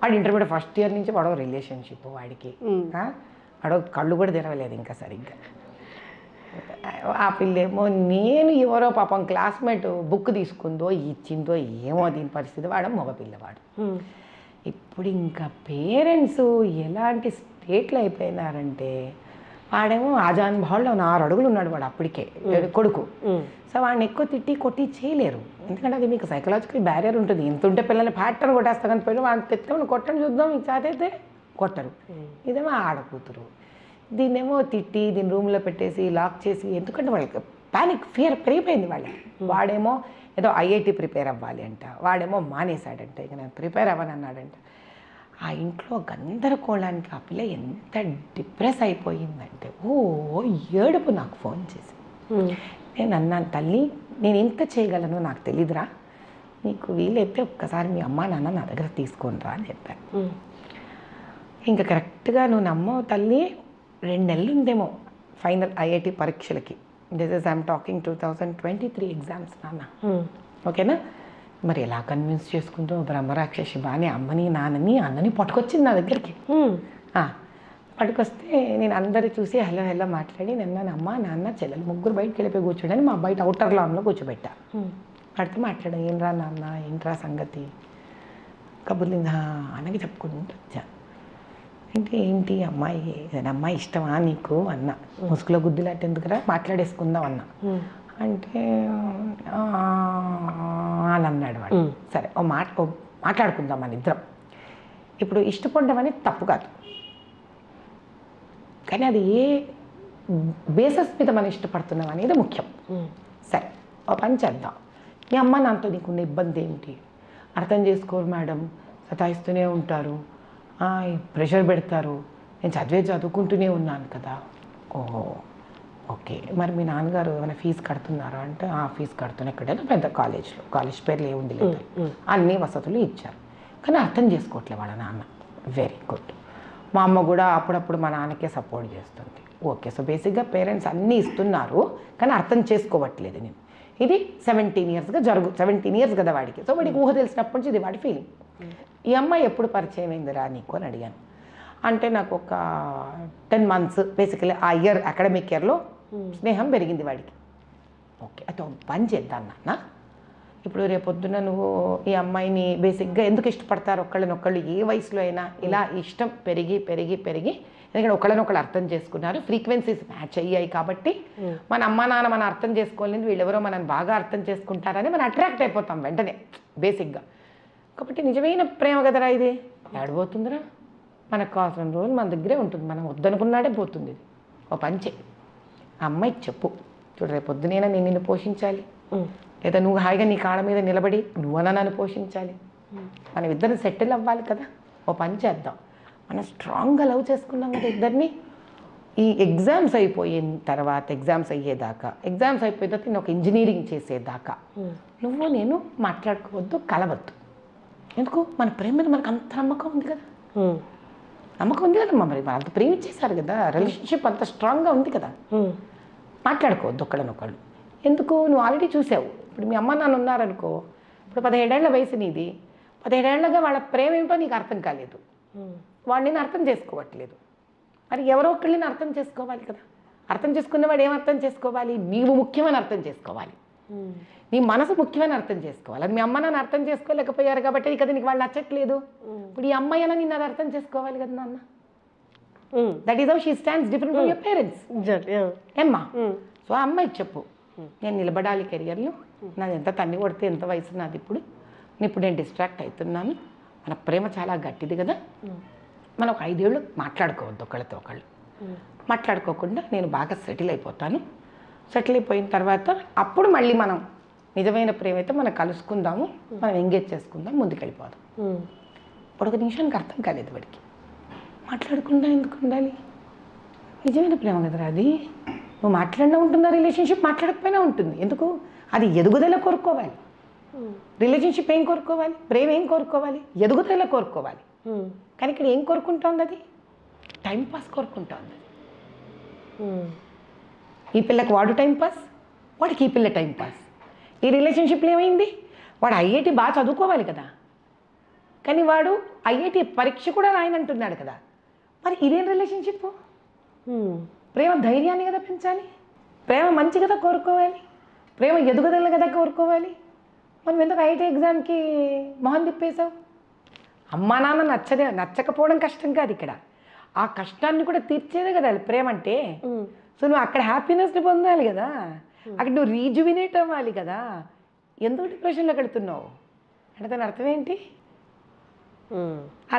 వాడు ఇంటర్మీడియట్ ఫస్ట్ ఇయర్ నుంచి వాడో రిలేషన్షిప్, వాడికి వాడో కళ్ళు కూడా తెరవలేదు ఇంకా సరిగ్గా. ఆ పిల్లేమో నేను ఎవరో పాపం క్లాస్మేట్ బుక్ తీసుకుందో ఇచ్చిందో ఏమో దీని పరిస్థితి, వాడు మగపిల్లవాడు. ఇప్పుడు ఇంకా పేరెంట్స్ ఎలాంటి స్టేట్లో అయిపోయినారంటే, వాడేమో ఆజాన్ భావుల్లో 6 అడుగులు ఉన్నాడు వాడు అప్పటికే కొడుకు. సో వాడిని ఎక్కువ తిట్టి కొట్టి చేయలేరు, ఎందుకంటే అది మీకు సైకలాజికల్ బ్యారియర్ ఉంటుంది. ఇంత ఉంటే పిల్లల్ని ప్యాటర్న్ కొట్టేస్తా కానీ పిల్లలు వాడిని తెచ్చామని కొట్టని చూద్దాం, మీకు చేతైతే కొట్టరు. ఇదేమో ఆడకూతురు, దీన్నేమో తిట్టి దీని రూమ్లో పెట్టేసి లాక్ చేసి, ఎందుకంటే వాళ్ళకి ప్యానిక్ ఫియర్ పెరిగిపోయింది వాళ్ళకి. వాడేమో ఏదో ఐఐటి ప్రిపేర్ అవ్వాలి అంట, వాడేమో మానేశాడంట, ఇక నేను ప్రిపేర్ అవ్వను అన్నాడంట. ఆ ఇంట్లో గందరగోళానికి ఆ పిల్ల ఎంత డిప్రెస్ అయిపోయిందంటే ఏడుపు నాకు ఫోన్ చేసి. నేను అన్నాను, తల్లి నేను ఎంత చేయగలను నాకు తెలీదురా, నీకు వీలైతే ఒక్కసారి మీ అమ్మ నాన్న నా దగ్గర తీసుకొని రా అని చెప్పాను. ఇంకా కరెక్ట్గా నువ్వు నమ్మవు తల్లి, 2 నెలలు ఉందేమో ఫైనల్ ఐఐటి పరీక్షలకి. This is I'm talking 2023 exams నాన్న, ఓకేనా. మరి ఎలా కన్విన్స్ చేసుకుంటూ బ్రహ్మరాక్షసి బాగానే అమ్మని నాన్నని అన్నని పట్టుకొచ్చింది నా దగ్గరికి. పట్టుకొస్తే నేను అందరు చూసి హలో మాట్లాడి నిన్న అమ్మ నాన్న చెల్లెలు ముగ్గురు బయటకు వెళ్ళిపోయి కూర్చోడని మా బయట అవుటర్ లాన్లో కూర్చోబెట్టా. పడితే మాట్లాడా, ఏంట్రా నాన్న ఏంట్రా సంగతి కబుర్లు అన్నకి చెప్పుకుంటూ వచ్చా. అంటే ఏంటి అమ్మాయి ఏదైనా అమ్మాయి ఇష్టమా నీకు అన్న, ముసుగులో గుద్దులాంటి ఎందుకురా మాట్లాడేసుకుందాం అన్న. అంటే అని అన్నాడు వాడు. సరే మాట్లాడుకుందాం మన ఇద్దరం. ఇప్పుడు ఇష్టపడడం అనేది తప్పు కాదు, కానీ అది ఏ బేసస్ మీద మనం ఇష్టపడుతున్నాం అనేది ముఖ్యం. సరే ఓ పని చేద్దాం, మీ అమ్మ నాన్నతో నీకున్న ఇబ్బంది ఏంటి, అర్థం చేసుకోరు మేడం, సతాయిస్తూనే ఉంటారు, ప్రెషర్ పెడతారు, నేను చదువుకుంటూనే ఉన్నాను కదా. ఓహో ఓకే, మరి మీ నాన్నగారు ఏమైనా ఫీజు కడుతున్నారా అంటే ఫీజు కడుతున్నా, ఎక్కడైనా పెద్ద కాలేజ్లో, కాలేజ్ పేర్లు ఏముంది లేదు, అన్ని వసతులు ఇచ్చారు, కానీ అర్థం చేసుకోవట్లే వాళ్ళ నాన్న. Very good. మా అమ్మ కూడా అప్పుడప్పుడు మా నాన్నకే సపోర్ట్ చేస్తుంది. ఓకే, సో బేసిక్గా పేరెంట్స్ అన్నీ ఇస్తున్నారు కానీ అర్థం చేసుకోవట్లేదు నేను. ఇది 17 ఇయర్స్ కదా వాడికి. సో వాడికి ఊహ తెలిసినప్పటి నుంచి ఇది వాడి ఫీలింగ్. ఈ అమ్మాయి ఎప్పుడు పరిచయం అయిందిరా నీకు అని అడిగాను. అంటే నాకు ఒక 10 months బేసికలీ ఆ ఇయర్ అకాడమిక్ ఇయర్లో స్నేహం పెరిగింది వాడికి. ఓకే, అయితే పని చేద్దాం నాన్న, ఇప్పుడు రేపొద్దున నువ్వు ఈ అమ్మాయిని బేసిక్గా ఎందుకు ఇష్టపడతారు ఒకళ్ళనొక్కళ్ళు ఏ వయసులో అయినా, ఇలా ఇష్టం పెరిగి పెరిగి పెరిగి, ఎందుకంటే ఒకళ్ళనొకళ్ళు అర్థం చేసుకున్నారు, ఫ్రీక్వెన్సీస్ మ్యాచ్ అయ్యాయి కాబట్టి మన అమ్మ నాన్న మనం అర్థం చేసుకోలేదు, వీళ్ళెవరో మనం బాగా అర్థం చేసుకుంటారని మనం అట్రాక్ట్ అయిపోతాం వెంటనే బేసిక్గా. కాబట్టి నిజమైన ప్రేమ కదరా ఇది, ఏడబోతుందిరా, మనకు కావాల్సిన రోజులు మన దగ్గరే ఉంటుంది, మనం వద్దనుకున్నాడే పోతుంది. ఇది ఓ పంచే ఆ అమ్మాయికి చెప్పు, చూడు రేపు పొద్దునైనా నేను నిన్ను పోషించాలి, లేదా నువ్వు హాయిగా నీ కాళ్ళ మీద నిలబడి నువ్వన్నా నన్ను పోషించాలి, మనం ఇద్దరు సెటిల్ అవ్వాలి కదా. ఓ పని చేద్దాం, మనం స్ట్రాంగ్గా లవ్ చేసుకున్నాం కదా ఇద్దరిని, ఈ ఎగ్జామ్స్ అయిపోయిన తర్వాత ఎగ్జామ్స్ అయ్యేదాకా, ఎగ్జామ్స్ అయిపోయిన తర్వాత నేను ఒక ఇంజనీరింగ్ చేసేదాకా నువ్వు నేను మాట్లాడుకోవద్దు, కలవద్దు. ఎందుకు, మన ప్రేమ మీద మనకు అంత నమ్మకం ఉంది కదా, నమ్మకం ఉంది కదమ్మా, మరి అంత ప్రేమించేశారు కదా, రిలేషన్షిప్ అంత స్ట్రాంగ్గా ఉంది కదా, మాట్లాడుకోవద్దు ఒకళ్ళనొకళ్ళు. ఎందుకు, నువ్వు ఆల్రెడీ చూసావు. ఇప్పుడు మీ అమ్మ నాన్న ఉన్నారనుకో, ఇప్పుడు 17 ఏళ్ల వయసు నీది, 17 ఏళ్ళగా వాళ్ళ ప్రేమ ఏమిటో నీకు అర్థం కాలేదు, వాడు నేను అర్థం చేసుకోవట్లేదు, మరి ఎవరో ఒకళ్ళని అర్థం చేసుకోవాలి కదా. అర్థం చేసుకున్నవాడు ఏం అర్థం చేసుకోవాలి, నీవు ముఖ్యమని అర్థం చేసుకోవాలి. నీ మనసు ముఖ్యమని అర్థం చేసుకోవాలి. అది మీ అమ్మ నాన్న అర్థం చేసుకోలేకపోయారు కాబట్టి కదా నీకు వాళ్ళు నచ్చట్లేదు. ఇప్పుడు ఈ అమ్మాయి అయినా నిన్ను అది అర్థం చేసుకోవాలి కదా నాన్న. That is how she stands different from your parents. ఏమ్మా, సో ఆ అమ్మాయికి చెప్పు, నేను నిలబడాలి కెరియర్లో, నాది ఎంత తన్ని కొడితే ఎంత వయసు నాది ఇప్పుడు నేను డిస్ట్రాక్ట్ అవుతున్నాను, మన ప్రేమ చాలా గట్టిది కదా, మనం ఒక 5 ఏళ్ళు మాట్లాడుకోవద్దు ఒకళ్ళతో ఒకళ్ళు. మాట్లాడుకోకుండా నేను బాగా సెటిల్ అయిపోతాను, సెటిల్ అయిపోయిన తర్వాత అప్పుడు మళ్ళీ మనం నిజమైన ప్రేమ అయితే మనం కలుసుకుందాము, మనం ఎంగేజ్ చేసుకుందాం, ముందుకెళ్ళిపోదాం. ఇప్పుడు ఒక నిమిషానికి అర్థం కాలేదు వాడికి. మాట్లాడకుండా ఎందుకు ఉండాలి? నిజమైన ప్రేమ కదరా అది. నువ్వు మాట్లాడినా ఉంటుందా రిలేషన్షిప్, మాట్లాడకపోయినా ఉంటుంది. ఎందుకు? అది ఎదుగుదల కోరుకోవాలి. రిలేషన్షిప్ ఏం కోరుకోవాలి? ప్రేమ ఏం కోరుకోవాలి? ఎదుగుదల కోరుకోవాలి. కానీ ఇక్కడ ఏం కోరుకుంటోంది? అది టైంపాస్ కోరుకుంటోంది. ఈ పిల్లకి వాడు టైంపాస్, వాడికి ఈ పిల్ల టైంపాస్. ఈ రిలేషన్షిప్లో ఏమైంది? వాడు ఐఐటి బాగా చదువుకోవాలి కదా, కానీ వాడు ఐఐటి పరీక్ష కూడా రాయనంటున్నాడు కదా. మరి ఇదేం రిలేషన్షిప్? ప్రేమ ధైర్యాన్ని కదా పెంచాలి, ప్రేమ మంచి కదా కోరుకోవాలి, ప్రేమ ఎదుగుదల కదా కోరుకోవాలి. మనం ఎందుకు ఐఐటి ఎగ్జామ్కి మొహం తిప్పేశావు? అమ్మా నాన్న నచ్చకపోవడం కష్టం కాదు, ఇక్కడ ఆ కష్టాన్ని కూడా తీర్చేదే కదా ప్రేమ అంటే. సో నువ్వు అక్కడ హ్యాపీనెస్ని పొందాలి కదా, అక్కడ నువ్వు రీజువినేట్ అవ్వాలి కదా. ఎందుకు డిప్రెషన్లో కడుతున్నావు అంటే దాని అర్థం ఏంటి?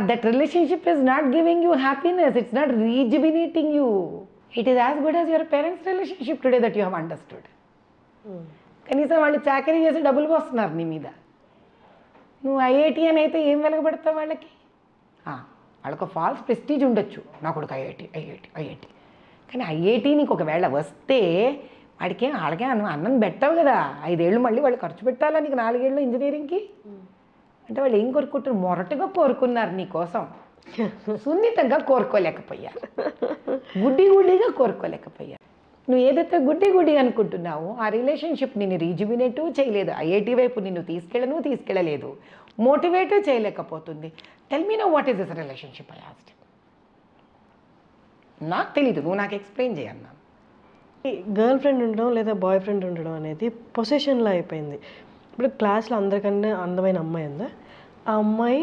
That relationship is not giving you happiness, it's not rejuvenating you. It is as good as your parents relationship today that you have understood. కనీసం వాళ్ళు చాకరీ చేసి డబ్బులు పోస్తున్నారు నీ మీద. నువ్వు ఐఐటి అని అయితే ఏం వెలగబడతావు వాళ్ళకి? వాళ్ళకు ఫాల్స్ ప్రెస్టీజ్ ఉండొచ్చు, నా కొడుకు ఐఐటి. కానీ ఐఐటి నీకు ఒకవేళ వస్తే వాడికి వాళ్ళకే అన్నం పెట్టావు కదా. 5 ఏళ్ళు మళ్ళీ వాళ్ళు ఖర్చు పెట్టాలా నీకు 4 ఏళ్ళు ఇంజనీరింగ్కి? అంటే వాళ్ళు ఏం కోరుకుంటారు? మొరటుగా కోరుకున్నారు నీ కోసం, సున్నితంగా కోరుకోలేకపోయారు, గుడ్డిగా కోరుకోలేకపోయారు. నువ్వు ఏదైతే గుడ్డి అనుకుంటున్నావో ఆ రిలేషన్షిప్ నిన్ను రీజువినేట్ చేయలేదు, ఐఐటి వైపు నిన్ను తీసుకెళ్ళలేదు, మోటివేట్ చేయలేకపోతుంది. Tell me no what is this relationship? I asked. నాకు తెలీదు, నువ్వు నాకు ఎక్స్ప్లెయిన్ చేయన్నా. గర్ల్ ఫ్రెండ్ ఉండడం లేదా బాయ్ ఫ్రెండ్ ఉండడం అనేది పొసెషన్లో అయిపోయింది. ఇప్పుడు క్లాస్లో అందరికన్నా అందమైన అమ్మాయి ఉందా, ఆ అమ్మాయి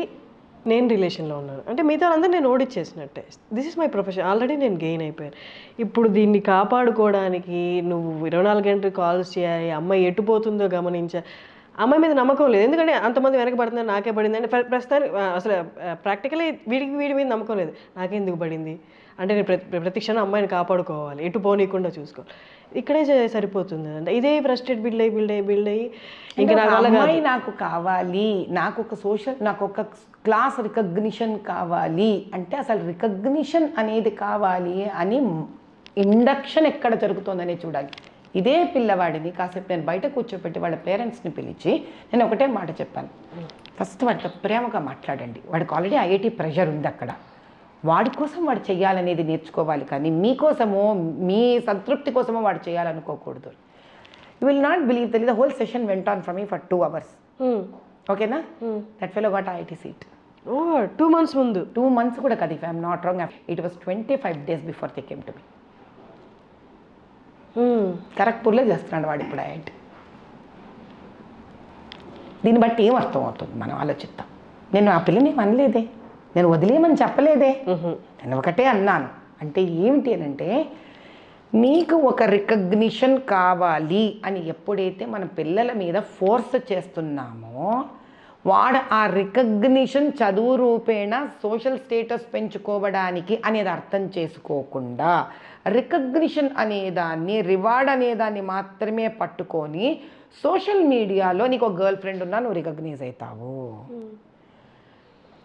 నేను రిలేషన్లో ఉన్నాను అంటే మిగతా వాళ్ళందరూ నేను ఓడిచ్చేసినట్టే. This is my profession, already నేను గెయిన్ అయిపోయాను. ఇప్పుడు దీన్ని కాపాడుకోవడానికి నువ్వు 24 గంటలు కాల్స్ చేయాలి, అమ్మాయి ఎటుపోతుందో గమనించా. అమ్మాయి మీద నమ్మకం లేదు, ఎందుకంటే అంతమంది వెనక పడుతుంది, నాకే పడింది అంటే ప్రస్తుతానికి అసలు ప్రాక్టికలీ వీడి మీద నమ్మకం లేదు. నాకెందుకు పడింది అంటే నేను ప్రతి క్షణం అమ్మాయిని కాపాడుకోవాలి, ఎటు పోనీయకుండా చూసుకోవాలి. ఇక్కడే సరిపోతుంది అంటే ఇదే ఫ్రస్ట్రేట్ బిల్డ్ అయ్యి ఇంకా నాకు కావాలి, నాకు ఒక క్లాస్ రికగ్నిషన్ కావాలి అంటే అసలు రికగ్నిషన్ అనేది కావాలి అని ఇండక్షన్ ఎక్కడ జరుగుతుందనే చూడాలి. ఇదే పిల్లవాడిని కాసేపు నేను బయట కూర్చోపెట్టి వాళ్ళ పేరెంట్స్ని పిలిచి నేను ఒకటే మాట చెప్పాను, ఫస్ట్ వాడితో ప్రేమగా మాట్లాడండి. వాడికి ఆల్రెడీ ఐఐటి ప్రెషర్ ఉంది అక్కడ, వాడి కోసం వాడు చేయాలనేది నేర్చుకోవాలి, కానీ మీకోసమో మీ సంతృప్తి కోసమో వాడు చేయాలనుకోకూడదు. You will not believe the whole session went on from me for 2 hours. ఓకేనా? That fellow got IIT seat. 2 months ముందు? 2 months కూడా కదా, if I'm not wrong it was 25 days before they came to me. ఖరగ్పూర్లో చేస్తున్నాడు వాడు ఇప్పుడు IIT. దీన్ని బట్టి ఏం అర్థం అవుతుంది మనం ఆలోచిద్దాం. నేను ఆ పిల్లని అనలేదే, నేను వదిలేయమని చెప్పలేదే, నేను ఒకటే అన్నాను. అంటే ఏమిటి అని అంటే, నీకు ఒక రికగ్నిషన్ కావాలి అని ఎప్పుడైతే మన పిల్లల మీద ఫోర్స్ చేస్తున్నామో వాడు ఆ రికగ్నిషన్ చదువు రూపేణ సోషల్ స్టేటస్ పెంచుకోవడానికి అనేది అర్థం చేసుకోకుండా రికగ్నిషన్ అనేదాన్ని, రివార్డ్ అనేదాన్ని మాత్రమే పట్టుకొని సోషల్ మీడియాలో నీకు ఒక గర్ల్ ఫ్రెండ్ ఉన్నా నువ్వు రికగ్నైజ్ అవుతావు,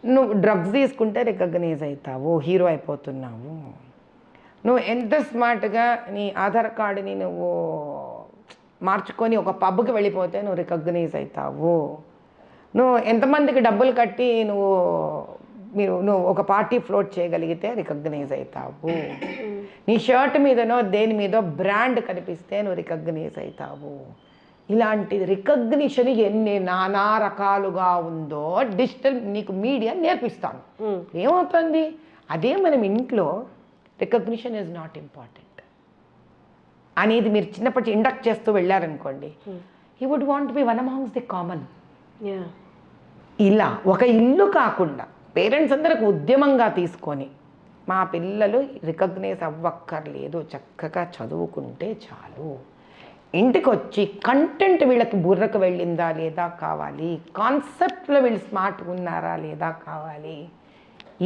నువ్వు డ్రగ్స్ తీసుకుంటే రికగ్నైజ్ అవుతావు, హీరో అయిపోతున్నావు, నువ్వు ఎంత స్మార్ట్గా నీ ఆధార్ కార్డుని నువ్వు మార్చుకొని ఒక పబ్కి వెళ్ళిపోతే నువ్వు రికగ్నైజ్ అవుతావు, నువ్వు ఎంతమందికి డబ్బులు కట్టి నువ్వు ఒక పార్టీ ఫ్లోట్ చేయగలిగితే రికగ్నైజ్ అవుతావు, నీ షర్ట్ మీదనో దేని మీదో బ్రాండ్ కనిపిస్తే నువ్వు రికగ్నైజ్ అవుతావు. ఇలాంటి రికగ్నిషన్ ఎన్ని నానా రకాలుగా ఉందో డిజిటల్ నీకు మీడియా నేర్పిస్తాను. ఏమవుతుంది? అదే మనం ఇంట్లో రికగ్నిషన్ ఈజ్ నాట్ ఇంపార్టెంట్ అనేది మీరు చిన్నప్పటి ఇండక్ట్ చేస్తూ వెళ్ళారనుకోండి, he would want be one amongst the common. Yeah. ఇలా ఒక ఇల్లు కాకుండా పేరెంట్స్ అందరికి ఉద్యమంగా తీసుకొని మా పిల్లలు రికగ్నైజ్ అవ్వక్కర్లేదు, చక్కగా చదువుకుంటే చాలు, ఇంటికి వచ్చి కంటెంట్ వీళ్ళకి బుర్రకు వెళ్ళిందా లేదా కావాలి, కాన్సెప్ట్లో వీళ్ళు స్మార్ట్గా ఉన్నారా లేదా కావాలి,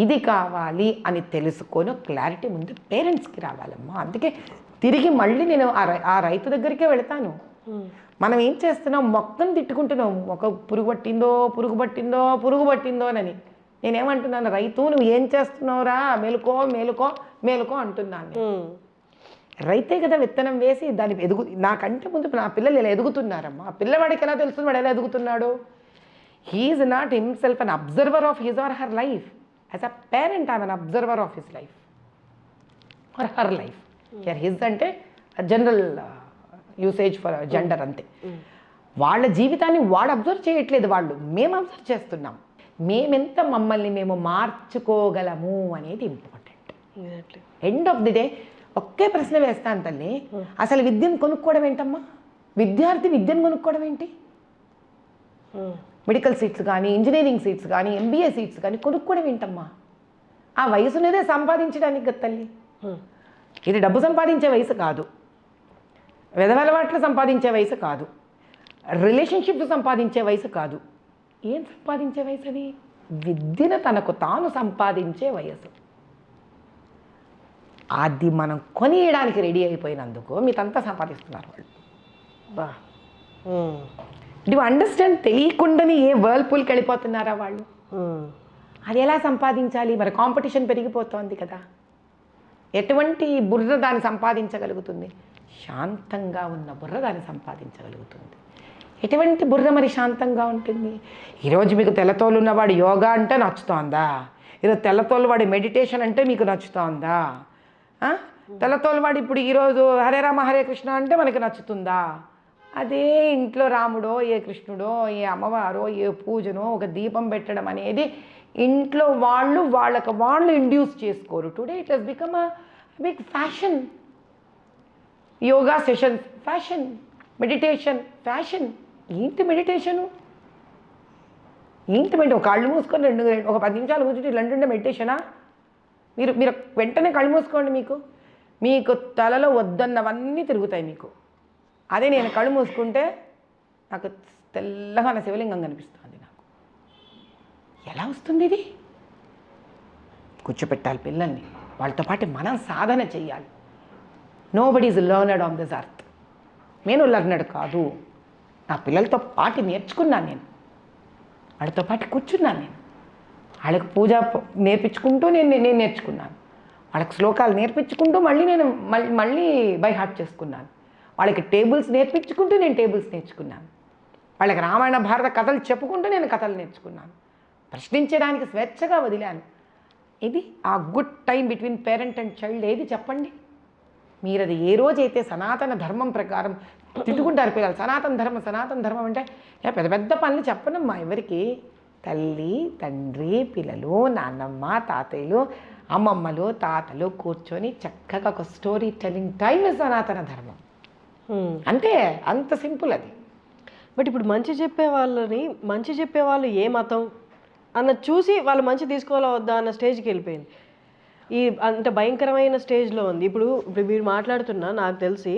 ఇది కావాలి అని తెలుసుకొని క్లారిటీ ముందు పేరెంట్స్కి రావాలమ్మా. అందుకే తిరిగి మళ్ళీ నేను ఆ రైతు దగ్గరికే వెళతాను. మనం ఏం చేస్తున్నాం, మొక్కను తిట్టుకుంటున్నాం, ఒక పురుగు పట్టిందో అని. నేనేమంటున్నాను, రైతు నువ్వు ఏం చేస్తున్నావురా, మేలుకో మేలుకో మేలుకో అంటున్నాను. రైతే కదా విత్తనం వేసి దాని నాకంటే ముందు నా పిల్లలు ఇలా ఎదుగుతున్నారమ్మా. పిల్లవాడికి ఎలా తెలుస్తుంది వాడు ఎలా ఎదుగుతున్నాడు? He is not himself an observer of his or her life. As a parent I'm an observer of his life or her life. His అంటే జనరల్ యూసేజ్ ఫర్ జెండర్ అంతే. వాళ్ళ జీవితాన్ని వాడు అబ్జర్వ్ చేయట్లేదు, మేము అబ్జర్వ్ చేస్తున్నాం. మేమెంత మమ్మల్ని మేము మార్చుకోగలము అనేది important. End of the day ఒకే ప్రశ్న వేస్తాను తల్లి, అసలు విద్యను కొనుక్కోవడం ఏంటమ్మా? విద్యార్థి విద్యను కొనుక్కోవడం ఏంటి? మెడికల్ సీట్స్ కానీ, ఇంజనీరింగ్ సీట్స్ కానీ, ఎంబీఏ సీట్స్ కానీ కొనుక్కోవడం ఏంటమ్మా? ఆ వయసునేదే సంపాదించడానికి కదా తల్లి. ఇది డబ్బు సంపాదించే వయసు కాదు, వెధవలవాట్లు సంపాదించే వయసు కాదు, రిలేషన్షిప్ సంపాదించే వయసు కాదు. ఏం సంపాదించే వయసు అది? విద్యను తనకు తాను సంపాదించే వయసు. అది మనం కొనియడానికి రెడీ అయిపోయినందుకు మీతంతా సంపాదిస్తున్నారు వాళ్ళు. బా డూ అండర్స్టాండ్? తెలియకుండానే ఏ వర్ల్పూల్కి వెళ్ళిపోతున్నారా వాళ్ళు? అది ఎలా సంపాదించాలి? మరి కాంపిటీషన్ పెరిగిపోతోంది కదా. ఎటువంటి బుర్ర దాన్ని సంపాదించగలుగుతుంది? శాంతంగా ఉన్న బుర్ర దాన్ని సంపాదించగలుగుతుంది. ఎటువంటి బుర్ర మరి శాంతంగా ఉంటుంది? ఈరోజు మీకు తెల్లతోలు ఉన్నవాడు యోగా అంటే నచ్చుతోందా? ఈరోజు తెల్లతోలు వాడి మెడిటేషన్ అంటే మీకు నచ్చుతోందా? తెల్లతోలు వాడు ఇప్పుడు ఈరోజు హరే రామ హరే కృష్ణ అంటే మనకి నచ్చుతుందా? అదే ఇంట్లో రాముడో ఏ కృష్ణుడో ఏ అమ్మవారో ఏ పూజనో ఒక దీపం పెట్టడం అనేది ఇంట్లో వాళ్ళు ఇండ్యూస్ చేసుకోరు. Today it has become a big fashion. Yoga sessions fashion, meditation fashion. ఏంటి మెడిటేషను? ఒక కళ్ళు మూసుకొని ఒక 10 నిమిషాలు కూర్చుంటే ఇలాంటి మెడిటేషనా? మీరు వెంటనే కళ్ళు మూసుకోండి, మీకు తలలో వద్దన్నవన్నీ తిరుగుతాయి మీకు. అదే నేను కళ్ళు మూసుకుంటే నాకు తెల్లగా నా శివలింగం కనిపిస్తుంది. నాకు ఎలా వస్తుంది ఇది? కూర్చోపెట్టాలి పిల్లల్ని, వాళ్ళతో పాటు మనం సాధన చెయ్యాలి. Nobody is learned on this earth. నేను లర్నర్డ్ కాదు, నా పిల్లలతో పాటు నేర్చుకున్నాను. నేను వాళ్ళతో పాటు కూర్చున్నాను. నేను వాళ్ళకి పూజ నేర్పించుకుంటూ నేను నేర్చుకున్నాను. వాళ్ళకి శ్లోకాలు నేర్పించుకుంటూ మళ్ళీ బై హార్ట్ చేసుకున్నాను. వాళ్ళకి టేబుల్స్ నేర్పించుకుంటూ నేను టేబుల్స్ నేర్చుకున్నాను. వాళ్ళకి రామాయణ భారత కథలు చెప్పుకుంటూ నేను కథలు నేర్చుకున్నాను. ప్రశ్నించడానికి స్వేచ్ఛగా వదిలాను. ఇది ఆ good time between parent and child. ఏది చెప్పండి మీరు? అది ఏ రోజైతే సనాతన ధర్మం ప్రకారం తిట్టుకుంటారు పిల్లలు, సనాతన ధర్మం అంటే పెద్ద పెద్ద పనులు చెప్పనమ్మా ఎవరికి. తల్లి తండ్రి పిల్లలు నాన్నమ్మ తాతయ్యలు అమ్మమ్మలు తాతలు కూర్చొని చక్కగా ఒక స్టోరీ టెల్లింగ్ టైం సనాతన ధర్మం. అంటే అంత సింపుల్ అది. బట్ ఇప్పుడు మంచి చెప్పేవాళ్ళు ఏ మతం అన్న చూసి వాళ్ళు మంచి తీసుకోవాలా వద్దా అన్న స్టేజ్కి వెళ్ళిపోయింది. ఈ అంత భయంకరమైన స్టేజ్లో ఉంది. ఇప్పుడు మీరు మాట్లాడుతున్నా నాకు తెలిసి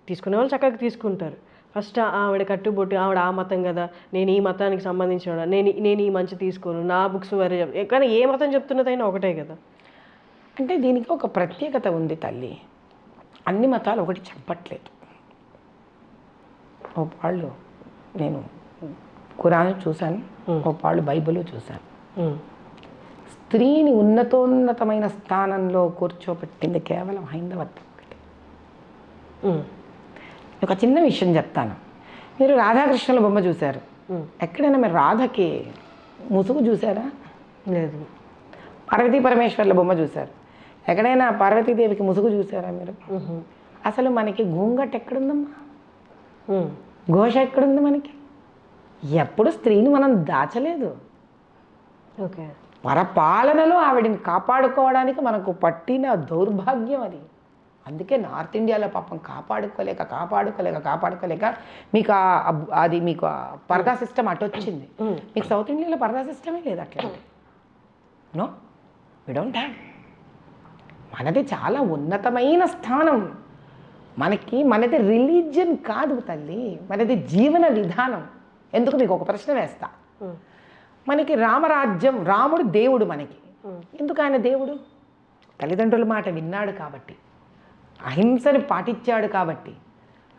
తీసుకునే వాళ్ళు చక్కగా తీసుకుంటారు. ఫస్ట్ ఆవిడ కట్టుబొట్టు, ఆవిడ ఆ మతం కదా, నేను ఈ మతానికి సంబంధించిన నేను ఈ మంచి తీసుకోను, నా బుక్స్ వేరే కానీ ఏ మతం చెప్తున్నదైనా ఒకటే కదా. అంటే దీనికి ఒక ప్రత్యేకత ఉంది తల్లి. అన్ని మతాలు ఒకటి చెప్పట్లేదు. ఓ వాళ్ళు నేను ఖురాన్ చూశాను, ఓ వాళ్ళు బైబిల్ చూశాను. స్త్రీని ఉన్నతోన్నతమైన స్థానంలో కూర్చోబెట్టింది కేవలం హైందవత్వం ఒకటి. ఒక చిన్న విషయం చెప్తాను. మీరు రాధాకృష్ణుల బొమ్మ చూశారు, ఎక్కడైనా మీరు రాధకి ముసుగు చూసారా? లేదు. పార్వతీ పరమేశ్వర్ల బొమ్మ చూశారు, ఎక్కడైనా పార్వతీదేవికి ముసుగు చూసారా మీరు? అసలు మనకి గూంగట్ ఎక్కడుందమ్మా? ఘోష ఎక్కడుంది మనకి? ఎప్పుడు స్త్రీని మనం దాచలేదు. ఓకే. పరపాలనలో ఆవిడని కాపాడుకోవడానికి మనకు పట్టిన దౌర్భాగ్యం అది. అందుకే నార్త్ ఇండియాలో పాపం కాపాడుకోలేక మీకు పరదా సిస్టమ్ అటు వచ్చింది. మీకు సౌత్ ఇండియాలో పరదా సిస్టమే లేదు అట్లా. No, we don't have. మనది చాలా ఉన్నతమైన స్థానం. మనది రిలీజియన్ కాదు తల్లి, మనది జీవన విధానం. ఎందుకు మీకు ఒక ప్రశ్న వేస్తా. మనకి రామరాజ్యం, రాముడు దేవుడు మనకి. ఎందుకు ఆయన దేవుడు? తల్లిదండ్రుల మాట విన్నాడు కాబట్టి, అహింసను పాటించాడు కాబట్టి,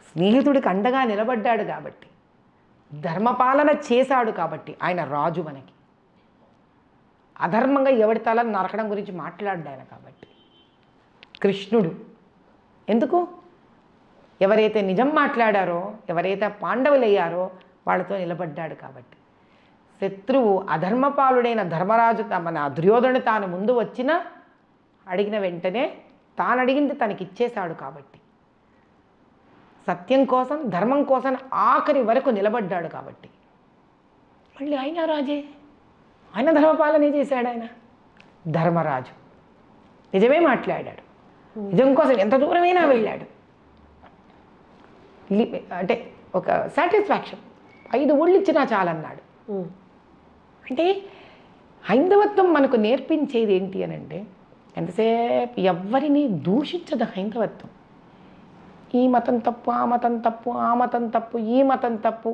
స్నేహితుడికి అండగా నిలబడ్డాడు కాబట్టి, ధర్మపాలన చేశాడు కాబట్టి ఆయన రాజు మనకి. అధర్మంగా ఎవడి తలని నరకడం గురించి మాట్లాడాడు ఆయన కాబట్టి. కృష్ణుడు ఎందుకు? ఎవరైతే నిజం మాట్లాడారో, ఎవరైతే పాండవులయ్యారో వాళ్ళతో నిలబడ్డాడు కాబట్టి. శత్రువు అధర్మపాలుడైన ధర్మరాజు మన దుర్యోధను తాను ముందు వచ్చినా అడిగిన వెంటనే తాను అడిగింది తనకిచ్చేశాడు కాబట్టి. సత్యం కోసం, ధర్మం కోసం ఆఖరి వరకు నిలబడ్డాడు కాబట్టి. మళ్ళీ ఆయన రాజే, ఆయన ధర్మపాలనే చేశాడు. ఆయన ధర్మరాజు నిజమే మాట్లాడాడు, నిజం కోసం ఎంత దూరమైనా వెళ్ళాడు. అంటే ఒక సాటిస్ఫాక్షన్, 5 ఊళ్ళు ఇచ్చినా చాలన్నాడు. అంటే హైందవత్వం మనకు నేర్పించేది ఏంటి అని అంటే, ఎంతసేపు ఎవరిని దూషించదు హైందవత్వం. ఈ మతం తప్పు, ఆ మతం తప్పు, ఆ మతం తప్పు, ఈ మతం తప్పు,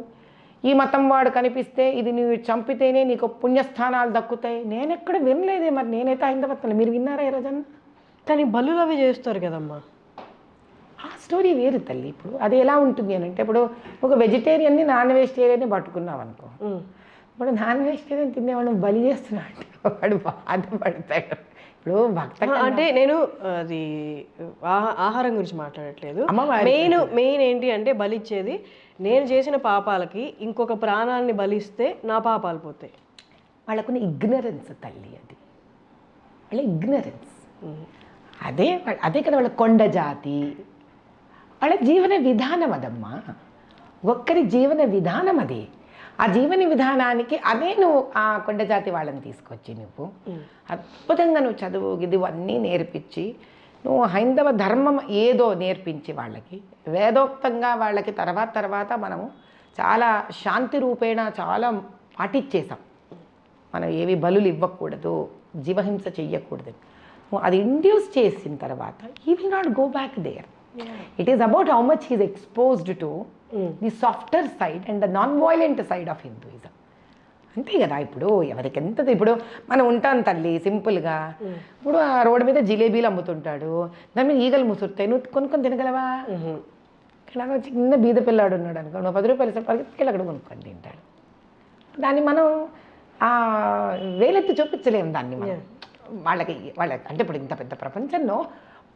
ఈ మతం వాడు కనిపిస్తే ఇది నువ్వు చంపితేనే నీకు పుణ్యస్థానాలు దక్కుతాయి. నేను ఎక్కడ వినలేదే. మరి నేనైతే హైందవత్వం, మీరు విన్నారా ఈ రోజన్నా? కానీ బలులు అవి చేస్తారు కదమ్మా. ఆ స్టోరీ వేరు తల్లి. ఇప్పుడు అది ఎలా ఉంటుంది అని అంటే, ఇప్పుడు ఒక వెజిటేరియన్ని నాన్ వెజిటేరియన్ని పట్టుకున్నావు అనుకో, ఇప్పుడు నాన్ వెజిటేరియన్ తినేవాడు బలి చేస్తున్నాడు, వాడు బాధపడతాడు. ఇప్పుడు భక్త అంటే నేను అది ఆహారం గురించి మాట్లాడట్లేదు. మెయిన్ ఏంటి అంటే, బలిచ్చేది నేను చేసిన పాపాలకి ఇంకొక ప్రాణాన్ని బలిస్తే నా పాపాలు పోతాయి. వాళ్ళకున్న ఇగ్నరెన్స్ తల్లి, అది వాళ్ళ ఇగ్నరెన్స్. అదే కదా వాళ్ళ కొండ జాతి, వాళ్ళ జీవన విధానం అదమ్మా. ఒక్కరి జీవన విధానం అది. ఆ జీవన విధానానికి అదే నువ్వు ఆ కొండ జాతి వాళ్ళని తీసుకొచ్చి నువ్వు అద్భుతంగా నువ్వు చదువు ఇవన్నీ నేర్పించి, నువ్వు హైందవ ధర్మం ఏదో నేర్పించి వాళ్ళకి వేదోక్తంగా వాళ్ళకి తర్వాత మనము చాలా శాంతి రూపేణ చాలా పాటించేసాం. మనం ఏవి బలులు ఇవ్వకూడదు, జీవహింస చెయ్యకూడదు. అది ఇండ్యూస్ చేసిన తర్వాత he will not go back there. It is about how much he is exposed to the softer side and the non-violent side of Hinduism. అంతే కదా. ఇప్పుడు ఎవరికి ఎంత, ఇప్పుడు మనం ఉంటాం తల్లి సింపుల్గా. ఇప్పుడు ఆ రోడ్డు మీద జిలేబీలు అమ్ముతుంటాడు, దాని మీద ఈగలు ముసురుతాయి, నువ్వు కొనుక్కొని తినగలవా? ఇక్కడ చిన్న బీద పిల్లాడు ఉన్నాడు అనుకో, నువ్వు 10 రూపాయలు పరిగెత్తుకెళ్ళి అక్కడ కొనుక్కొని తింటాడు. దాన్ని మనం వేలెత్తి చూపించలేము దాన్ని మనం వాళ్ళకి అంటే ఇప్పుడు ఇంత పెద్ద ప్రపంచంలో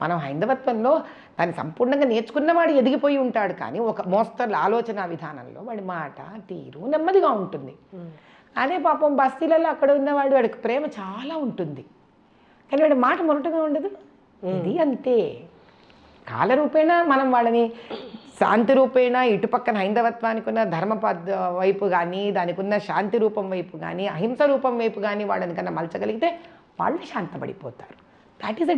మనం హైందవత్వంలో దాన్ని సంపూర్ణంగా నేర్చుకున్నవాడు ఎదిగిపోయి ఉంటాడు. కానీ ఒక మోస్తరు ఆలోచన విధానంలో వాడి మాట తీరు నెమ్మదిగా ఉంటుంది. అదే పాపం బస్తీలలో అక్కడ ఉన్నవాడు, వాడికి ప్రేమ చాలా ఉంటుంది కానీ వాడి మాట మొరటుగా ఉండదు. ఇది అంతే. కాలరూపేణ మనం వాళ్ళని శాంతి రూపేణ ఇటుపక్కన హైందవత్వానికి ఉన్న ధర్మ వైపు కానీ, దానికి ఉన్న శాంతి రూపం వైపు కానీ, అహింస రూపం వైపు కానీ వాళ్ళని కన్నా మలచగలిగితే వాళ్ళు శాంతపడిపోతారు. That is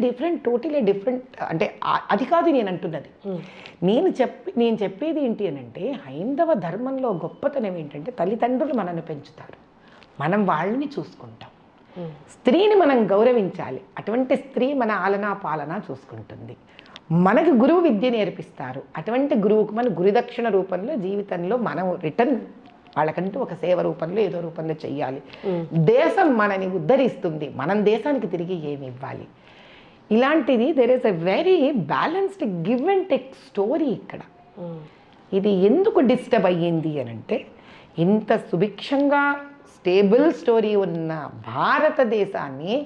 totally different. అంటే అది కాదు నేను అంటున్నది. నేను చెప్పేది ఏంటి అని అంటే, హైందవ ధర్మంలో గొప్పతనం ఏంటంటే, తల్లిదండ్రులు మనల్ని పెంచుతారు, మనం వాళ్ళని చూసుకుంటాం. స్త్రీని మనం గౌరవించాలి, అటువంటి స్త్రీ మన ఆలనా పాలన చూసుకుంటుంది. మనకు గురువు విద్య నేర్పిస్తారు, అటువంటి గురువుకు మన గురుదక్షిణ రూపంలో జీవితంలో మనం రిటర్న్ వాళ్ళకంటూ ఒక సేవ రూపంలో ఏదో రూపంలో చెయ్యాలి. దేశం మనని ఉద్ధరిస్తుంది, మనం దేశానికి తిరిగి ఏమి ఇవ్వాలి. ఇలాంటిది there is a very balanced give and take story ఇక్కడ. ఇది ఎందుకు డిస్టర్బ్ అయ్యింది అని అంటే, ఇంత సుభిక్షంగా స్టేబుల్ స్టోరీ ఉన్న భారతదేశాన్ని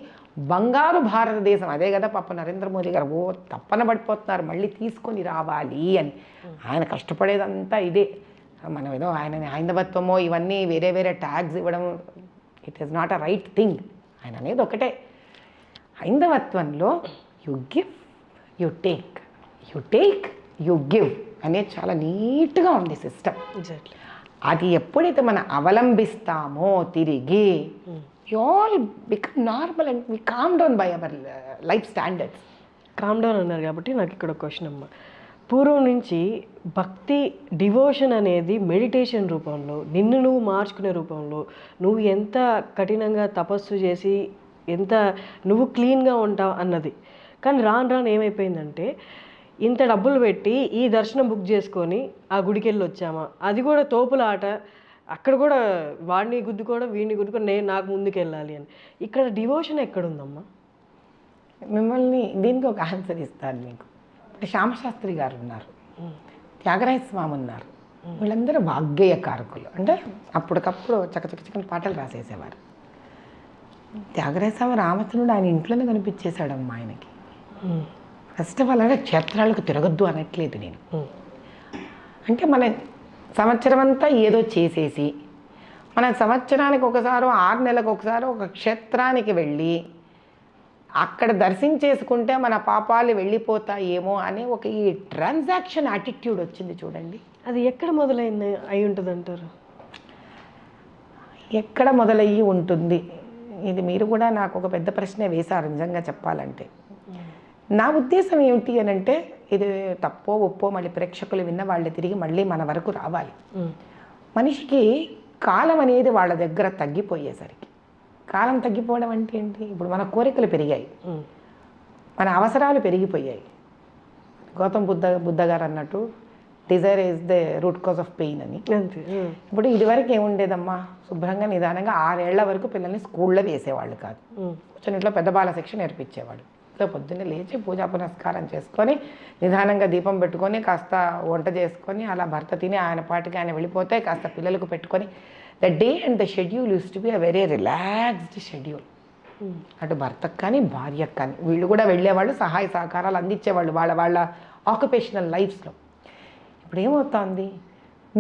బంగారు భారతదేశం, అదే కదా పాప నరేంద్ర మోదీ గారు తప్పన పడిపోతున్నారు మళ్ళీ తీసుకొని రావాలి అని. ఆయన కష్టపడేదంతా ఇదే. మనం ఏదో ఆయన హైందవత్వమో ఇవన్నీ వేరే ట్యాగ్స్ ఇవ్వడం, it is not a right thing. ఆయన అనేది ఒకటే, హైందవత్వంలో you give you take, you give అనేది చాలా నీట్గా ఉంది సిస్టమ్. అది ఎప్పుడైతే మనం అవలంబిస్తామో తిరిగి, you all become normal and we calm down by our life standards. Calm down అన్నారు కాబట్టి నాకు ఇక్కడ ఒక క్వశ్చన్ అమ్మ. పూర్వం నుంచి భక్తి డివోషన్ అనేది మెడిటేషన్ రూపంలో, నిన్ను నువ్వు మార్చుకునే రూపంలో, నువ్వు ఎంత కఠినంగా తపస్సు చేసి ఎంత నువ్వు క్లీన్గా ఉంటావు అన్నది. కానీ రాను రాను ఏమైపోయిందంటే, ఇంత డబ్బులు పెట్టి ఈ దర్శనం బుక్ చేసుకొని ఆ గుడికి వెళ్ళి వచ్చామా, అది కూడా తోపుల ఆట, అక్కడ కూడా వాడిని గుద్దుకోవడం వీడిని గుద్దుకోవడం, నేను నాకు ముందుకు వెళ్ళాలి అని. ఇక్కడ డివోషన్ ఎక్కడుందమ్మా? మిమ్మల్ని దీనికి ఒక ఆన్సర్ ఇస్తాను మీకు. ఇప్పుడు శ్యామశాస్త్రి గారు ఉన్నారు, త్యాగరాయ స్వామి ఉన్నారు, వీళ్ళందరూ వాగ్గేయకారకులు. అంటే అప్పటికప్పుడు చకచకచకని పాటలు రాసేసేవారు. త్యాగరాయ స్వామి రామచంద్రుడు ఆయన ఇంట్లోనే కనిపించేశాడమ్మా ఆయనకి. ఫస్ట్ ఆఫ్ ఆల్ అంటే క్షేత్రాలకు తిరగద్దు అనట్లేదు నేను. అంటే మన సంవత్సరం అంతా ఏదో చేసేసి మన సంవత్సరానికి ఒకసారి 6 నెలలకు ఒకసారి ఒక క్షేత్రానికి వెళ్ళి అక్కడ దర్శించేసుకుంటే మన పాపాలు వెళ్ళిపోతాయేమో అనే ఒక ఈ ట్రాన్సాక్షన్ యాటిట్యూడ్ వచ్చింది చూడండి. అది ఎక్కడ మొదలైంది అయి ఉంటుంది అంటారు? ఎక్కడ మొదలయ్యి ఉంటుంది, ఇది మీరు కూడా నాకు ఒక పెద్ద ప్రశ్నే వేశారు నిజంగా చెప్పాలంటే. నా ఉద్దేశం ఏమిటి అని అంటే, ఇది తప్పో ఒప్పో మళ్ళీ ప్రేక్షకులు విన్న వాళ్ళు తిరిగి మళ్ళీ మన వరకు రావాలి. మనిషికి కాలం అనేది వాళ్ళ దగ్గర తగ్గిపోయేసరికి, కాలం తగ్గిపోవడం అంటే ఏంటి, ఇప్పుడు మన కోరికలు పెరిగాయి, మన అవసరాలు పెరిగిపోయాయి. గౌతమ్ బుద్ధ గారు అన్నట్టు Dzire is the root cause of pain అని. ఇప్పుడు ఇదివరకు ఏముండేదమ్మా, శుభ్రంగా నిదానంగా 6 ఏళ్ల వరకు పిల్లల్ని స్కూల్లో వేసేవాళ్ళు కాదు, కొంచెం ఇంట్లో పెద్ద బాల శిక్ష నేర్పించేవాడు. సో పొద్దున్నే లేచి పూజా పునస్కారం చేసుకొని నిదానంగా దీపం పెట్టుకొని కాస్త వంట చేసుకొని అలా భర్త తిని ఆయన పాటికి ఆయన వెళ్ళిపోతే కాస్త పిల్లలకు పెట్టుకొని the day and the schedule use to be a very relaxed schedule. అటు భర్తకు కానీ భార్యకు కానీ వీళ్ళు కూడా వెళ్ళేవాళ్ళు, సహాయ సహకారాలు అందించేవాళ్ళు వాళ్ళ ఆక్యుపేషనల్ లైఫ్స్లో. ఇప్పుడు ఏమవుతుంది,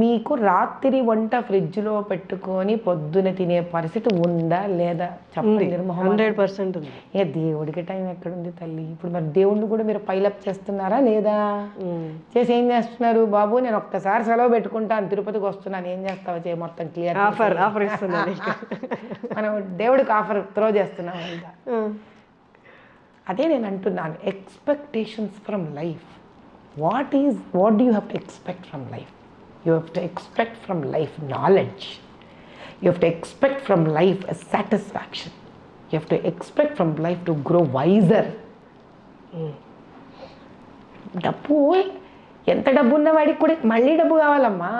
మీకు రాత్రి వంట ఫ్రిడ్జ్లో పెట్టుకొని పొద్దున తినే పరిస్థితి ఉందా లేదా చెప్పండి? 100% ఉంది. ఇక దేవుడికి టైం ఎక్కడుంది తల్లి? ఇప్పుడు మరి దేవుడిని కూడా మీరు పైలప్ చేస్తున్నారా లేదా? చేసి ఏం చేస్తున్నారు, బాబు నేను ఒక్కసారి సెలవు పెట్టుకుంటాను, తిరుపతికి వస్తున్నాను, ఏం చేస్తావో చేయ, మొత్తం క్లియర్ ఆఫర్ ఇస్తున్నారు. మనం దేవుడికి ఆఫర్ త్రో చేస్తున్నాం. అదే నేను అంటున్నాను, expectations from life. what do you have to expect from life? You have to expect from life knowledge. You have to expect from life a satisfaction. You have to expect from life to grow wiser. డబ్బు, ఎంత డబ్బు ఉన్నవాడికి కూడా మళ్ళీ డబ్బు కావాలమ్మా.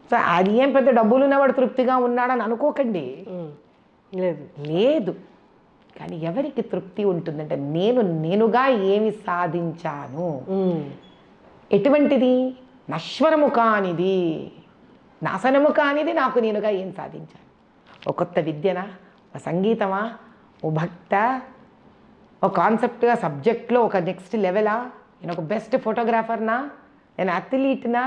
So అది ఏం పెద్ద డబ్బులు ఉన్నవాడు తృప్తిగా ఉన్నాడని అనుకోకండి, లేదు. కానీ ఎవరికి తృప్తి ఉంటుందంటే, నేనుగా ఏమి సాధించాను, ఎటువంటిది, నశ్వరము కానిది, నాశనము కానిది, నాకు నేనుగా ఏం సాధించాను. ఒక కొత్త విద్యనా, ఒక సంగీతమా, ఓ భక్త, ఒక కాన్సెప్ట్గా సబ్జెక్ట్లో ఒక నెక్స్ట్ లెవెలా, నేను ఒక బెస్ట్ ఫోటోగ్రాఫర్నా, నేను అథ్లీట్నా,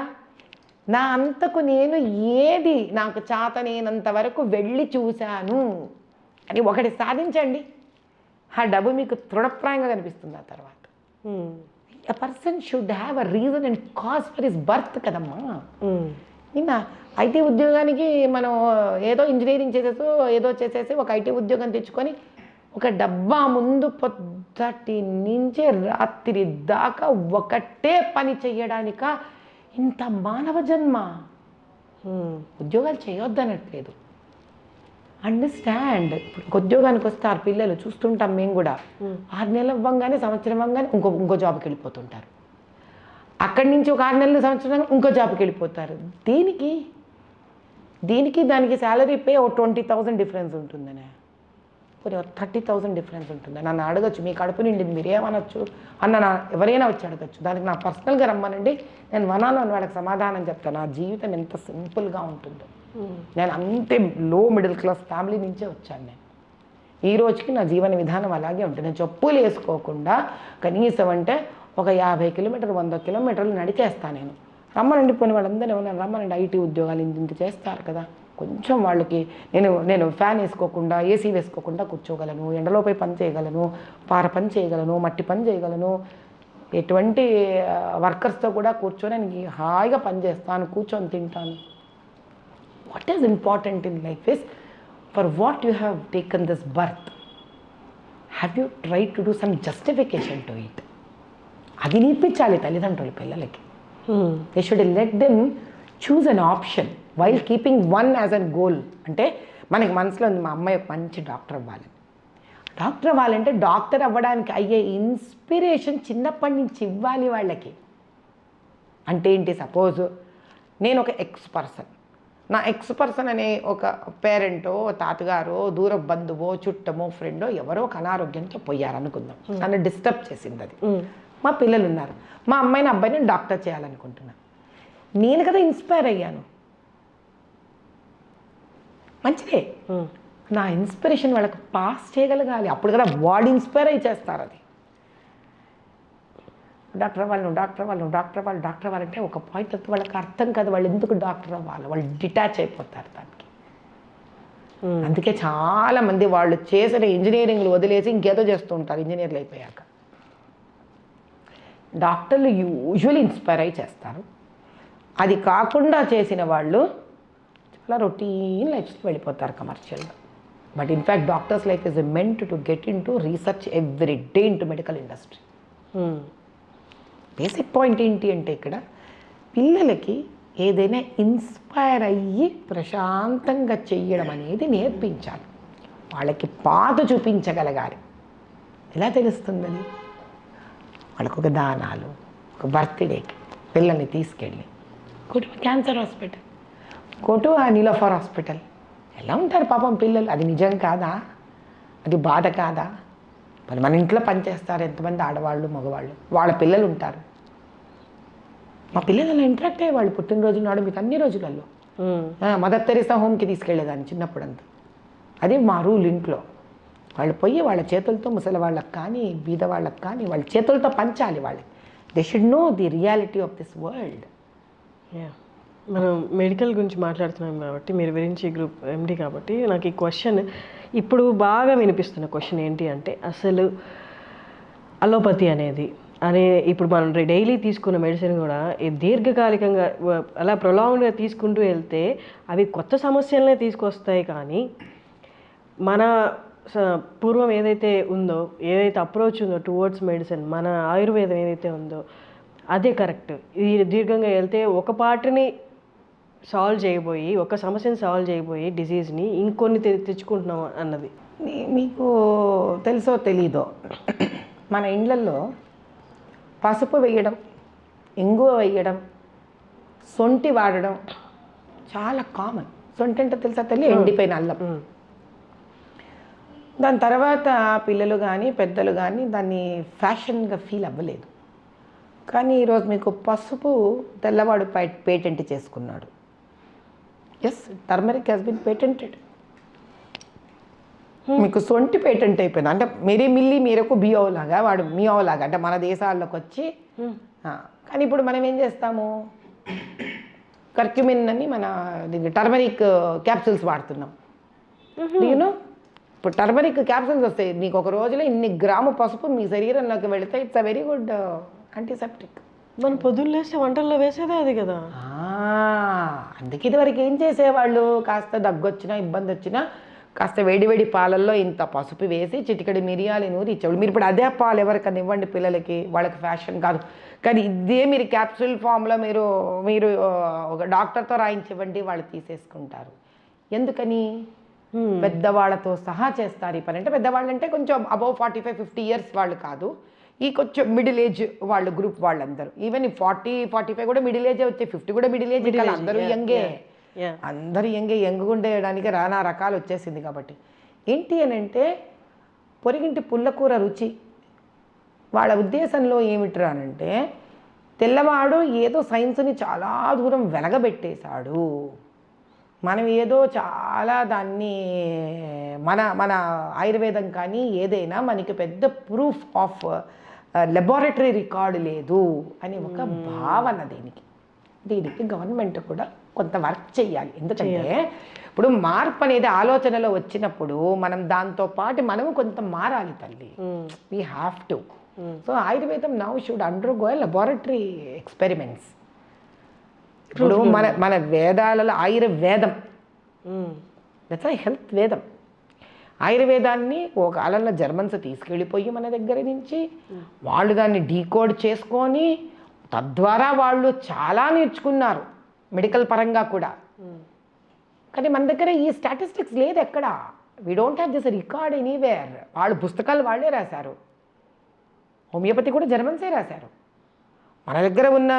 నా అంతకు నేను ఏది నాకు చేతనేనంత వరకు వెళ్ళి చూశాను అని ఒకటి సాధించండి. ఆ డబ్బు మీకు తృణప్రాయంగా కనిపిస్తుంది. ఆ తర్వాత a person should have a reason and cause for his birth కదమ్మా. నిన్న ఐటీ ఉద్యోగానికి మనం ఏదో ఇంజనీరింగ్ చేసేసి ఒక ఐటీ ఉద్యోగం తెచ్చుకొని ఒక డబ్బా ముందు పొద్దుటి నుంచి రాత్రి దాకా ఒకటే పని చెయ్యడానిక ఇంత మానవ జన్మ. ఉద్యోగాలు చేయొద్దనట్లేదు, అండర్స్టాండ్. ఇప్పుడు ఉద్యోగానికి వస్తారు పిల్లలు, చూస్తుంటాం మేము కూడా, 6 నెలలు అవ్వగానే సంవత్సరం అవ్వగానే ఇంకో జాబ్కి వెళ్ళిపోతుంటారు. అక్కడి నుంచి ఒక 6 నెలలు సంవత్సరం ఇంకో జాబ్కి వెళ్ళిపోతారు. దీనికి దానికి శాలరీ పే ఒక 20,000 డిఫరెన్స్ ఉంటుందనే, కొన్ని 30,000 డిఫరెన్స్ ఉంటుంది. నన్ను అడగచ్చు, మీ కడుపు నిండింది మీరేమనొచ్చు అన్న, ఎవరైనా వచ్చి అడగచ్చు. దానికి నా పర్సనల్గా రమ్మనండి, నేను వనాను వాళ్ళకి సమాధానం చెప్తాను. నా జీవితం ఎంత సింపుల్గా ఉంటుందో. నేను అంతే లో మిడిల్ క్లాస్ ఫ్యామిలీ నుంచే వచ్చాను. నేను ఈ రోజుకి నా జీవన విధానం అలాగే ఉంటుంది. నేను చెప్పులు వేసుకోకుండా కనీసం అంటే ఒక 50 కిలోమీటర్లు 100 కిలోమీటర్లు నడిచేస్తాను నేను. రమ్మనండి, పోనీ వాళ్ళందరూ ఏమన్నా రమ్మనండి, ఐటీ ఉద్యోగాలు ఇంత చేస్తారు కదా, కొంచెం వాళ్ళకి నేను ఫ్యాన్ వేసుకోకుండా ఏసీ వేసుకోకుండా కూర్చోగలను, ఎండలో పోయి పని చేయగలను, పార పని చేయగలను, మట్టి పని చేయగలను, ఎటువంటి వర్కర్స్తో కూడా కూర్చొని నేను హాయిగా పని చేస్తాను, కూర్చొని తింటాను. What is important in life is, for what you have taken this birth, have you tried to do some justification to it? అది నేర్పించాలి తల్లిదండ్రులు పిల్లలకి. They should let them choose an option while keeping one as an goal. అంటే మనకి మనసులో ఉంది మా అమ్మాయి ఒక మంచి డాక్టర్ అవ్వాలి. డాక్టర్ అవ్వాలంటే డాక్టర్ అవ్వడానికి అయ్యే ఇన్స్పిరేషన్ చిన్నప్పటి నుంచి ఇవ్వాలి వాళ్ళకి. అంటే ఏంటి, సపోజ్ నేను ఒక ఎక్స్ పర్సన్, నా ఎక్స్ పర్సన్ అనే ఒక పేరెంటో తాతగారో దూర బంధువో చుట్టమో ఫ్రెండో ఎవరో ఒక అనారోగ్యంతో పోయారనుకుందాం, నన్ను డిస్టర్బ్ చేసింది అది. మా పిల్లలు ఉన్నారు, మా అమ్మాయిని అబ్బాయిని డాక్టర్ చేయాలనుకుంటున్నాను. నేను కదా ఇన్స్పైర్ అయ్యాను, మంచిదే. నా ఇన్స్పిరేషన్ వాళ్ళకి పాస్ చేయగలగాలి, అప్పుడు కదా వాడు ఇన్స్పైర్ అయ్యి చేస్తారు. అది డాక్టర్ అవ్వాలి, డాక్టర్ అవ్వాలంటే ఒక పాయింట్ వస్తే వాళ్ళకి అర్థం కాదు వాళ్ళు ఎందుకు డాక్టర్ అవ్వాలి, వాళ్ళు డిటాచ్ అయిపోతారు దానికి. అందుకే చాలామంది వాళ్ళు చేసిన ఇంజనీరింగ్లు వదిలేసి ఇంకేదో చేస్తూ ఉంటారు ఇంజనీర్లు అయిపోయాక. డాక్టర్లు యూజువల్లీ ఇన్స్పైర్ అయ్యి చేస్తారు. అది కాకుండా చేసిన వాళ్ళు చాలా రొటీన్ లైఫ్స్లో వెళ్ళిపోతారు కమర్షియల్గా. But in fact doctors life is meant to get in to research every day in to medical industry. Basic point ఏంటి అంటే ఇక్కడ పిల్లలకి ఏదైనా ఇన్స్పైర్ అయ్యి ప్రశాంతంగా చెయ్యడం అనేది నేర్పించాలి, వాళ్ళకి పాత చూపించగలగాలి. ఎలా తెలుస్తుందని, వాళ్ళకు ఒక దానాలు, ఒక బర్త్డేకి పిల్లల్ని తీసుకెళ్ళి కొట్టు క్యాన్సర్ హాస్పిటల్, కొట్టు నీలోఫర్ హాస్పిటల్, ఎలా ఉంటారు పాపం పిల్లలు. అది నిజం కాదా, అది బాధ కాదా? మరి మన ఇంట్లో పనిచేస్తారు ఎంతమంది ఆడవాళ్ళు మగవాళ్ళు, వాళ్ళ పిల్లలు ఉంటారు. మా పిల్లలు అలా ఇంటరాక్ట్ అయ్యేవాళ్ళు పుట్టినరోజు నాడు మీకు అన్ని రోజులలో. మదర్ తెరీసా హోమ్కి తీసుకెళ్ళేదాన్ని చిన్నప్పుడంతా. అది మా రూల్ ఇంట్లో. వాళ్ళు పోయి వాళ్ళ చేతులతో ముసలి వాళ్ళకి కానీ బీద వాళ్ళకి కానీ వాళ్ళ చేతులతో పంచాలి వాళ్ళకి. They should know the reality of this world. మనం మెడికల్ గురించి మాట్లాడుతున్నాం కాబట్టి, మీరు విరించి గ్రూప్ ఎండి కాబట్టి నాకు ఈ క్వశ్చన్ ఇప్పుడు బాగా వినిపిస్తున్న క్వశ్చన్ ఏంటి అంటే, అసలు అలోపతి అనేది ఇప్పుడు మనం డైలీ తీసుకున్న మెడిసిన్ కూడా దీర్ఘకాలికంగా అలా ప్రొలాంగ్గా తీసుకుంటూ వెళ్తే అవి కొత్త సమస్యలనే తీసుకొస్తాయి. కానీ మన పూర్వం ఏదైతే ఉందో, ఏదైతే అప్రోచ్ ఉందో టువర్డ్స్ మెడిసిన్, మన ఆయుర్వేదం ఏదైతే ఉందో అదే కరెక్ట్. ఇది దీర్ఘంగా వెళ్తే ఒక పార్ట్ని సాల్వ్ చేయబోయి, ఒక సమస్యని సాల్వ్ చేయబోయి డిసీజ్ని ఇంకొన్ని తెచ్చుకుంటున్నాం అన్నది. మీకు తెలుసో తెలీదో, మన ఇండ్లల్లో పసుపు వేయడం, ఇంగువ వేయడం, సొంటి వాడడం చాలా కామన్. సొంటి అంటే తెలుసా తల్లి, ఎండిపోయిన అల్లం. దాని తర్వాత పిల్లలు కానీ పెద్దలు కానీ దాన్ని ఫ్యాషన్గా ఫీల్ అవ్వలేదు. కానీ ఈరోజు మీకు పసుపు తెల్లవాడు పేటెంట్ చేసుకున్నాడు. Yes, turmeric has been patented. మీకు సొంటి పేటెంట్ అయిపోయింది. అంటే మీరే మిల్లి మీరకు బియోలాగా, వాడు మియోలాగా, అంటే మన దేశాల్లోకి వచ్చి. కానీ ఇప్పుడు మనం ఏం చేస్తాము, కర్క్యూమిన్ అని మన దీనికి టర్మరిక్ క్యాప్సూల్స్ వాడుతున్నాం. నేను ఇప్పుడు టర్మరిక్ క్యాప్సూల్స్ వస్తాయి, మీకు ఒక రోజులో ఇన్ని గ్రాము పసుపు మీ శరీరంలోకి వెళితే it's a very good antiseptic. మనం పొద్దున్న వేస్తే వంటల్లో వేసేదే అది కదా. అందుకే ఇదివరకు ఏం చేసేవాళ్ళు, కాస్త దగ్గొచ్చినా ఇబ్బంది వచ్చినా కాస్త వేడి పాలల్లో ఇంత పసుపు వేసి చిటికడి మిరియాలు నూరి ఇచ్చేవాళ్ళు. మీరు ఇప్పుడు అదే పాలు ఎవరికైనా ఇవ్వండి పిల్లలకి, వాళ్ళకి ఫ్యాషన్ కాదు. కానీ ఇదే మీరు క్యాప్సూల్ ఫామ్లో మీరు ఒక డాక్టర్తో రాయించివ్వండి, వాళ్ళు తీసేసుకుంటారు. ఎందుకని? పెద్దవాళ్ళతో సహా చేస్తారు ఈ పని. అంటే పెద్దవాళ్ళు అంటే కొంచెం అబౌవ్ 45-50 ఇయర్స్ వాళ్ళు కాదు, ఈ కొంచెం మిడిల్ ఏజ్ వాళ్ళు గ్రూప్ వాళ్ళందరూ. ఈవెన్ ఈ 40-45 కూడా మిడిల్ ఏజే వచ్చాయి, 50 కూడా మిడిల్ ఏజ్. అందరూ యంగే, అందరూ యంగ్ ఉండేయడానికి రానా రకాలు వచ్చేసింది. కాబట్టి ఏంటి అని అంటే పొరిగింటి పుల్లకూర రుచి. వాళ్ళ ఉద్దేశంలో ఏమిట్రా అనంటే తెల్లవాడు ఏదో సైన్స్ని చాలా దూరం వెలగబెట్టేశాడు, మనం ఏదో చాలా దాన్ని మన ఆయుర్వేదం కానీ ఏదైనా మనకి పెద్ద ప్రూఫ్ ఆఫ్ లెబారెటరీ రికార్డు లేదు అని ఒక భావన. దీనికి గవర్నమెంట్ కూడా కొంత వర్క్ చేయాలి. ఎందుకంటే ఇప్పుడు మార్పు అనేది ఆలోచనలో వచ్చినప్పుడు మనం దాంతోపాటు మనము కొంత మారాలి తల్లి. We have to. సో ఆయుర్వేదం now should undergo laboratory experiments. ఇప్పుడు మన వేదాలలో ఆయుర్వేదం, దట్స్ హెల్త్ వేదం. ఆయుర్వేదాన్ని ఒక కాలంలో జర్మన్స్ తీసుకెళ్ళిపోయి మన దగ్గర నుంచి వాళ్ళు దాన్ని డీకోడ్ చేసుకొని తద్వారా వాళ్ళు చాలా నేర్చుకున్నారు మెడికల్ పరంగా కూడా. కానీ మన దగ్గర ఈ స్టాటిస్టిక్స్ లేదు ఎక్కడ. We don't have this record anywhere. వాళ్ళు పుస్తకాలు వాళ్ళే రాశారు. హోమియోపతి కూడా జర్మన్సే రాశారు. మన దగ్గర ఉన్న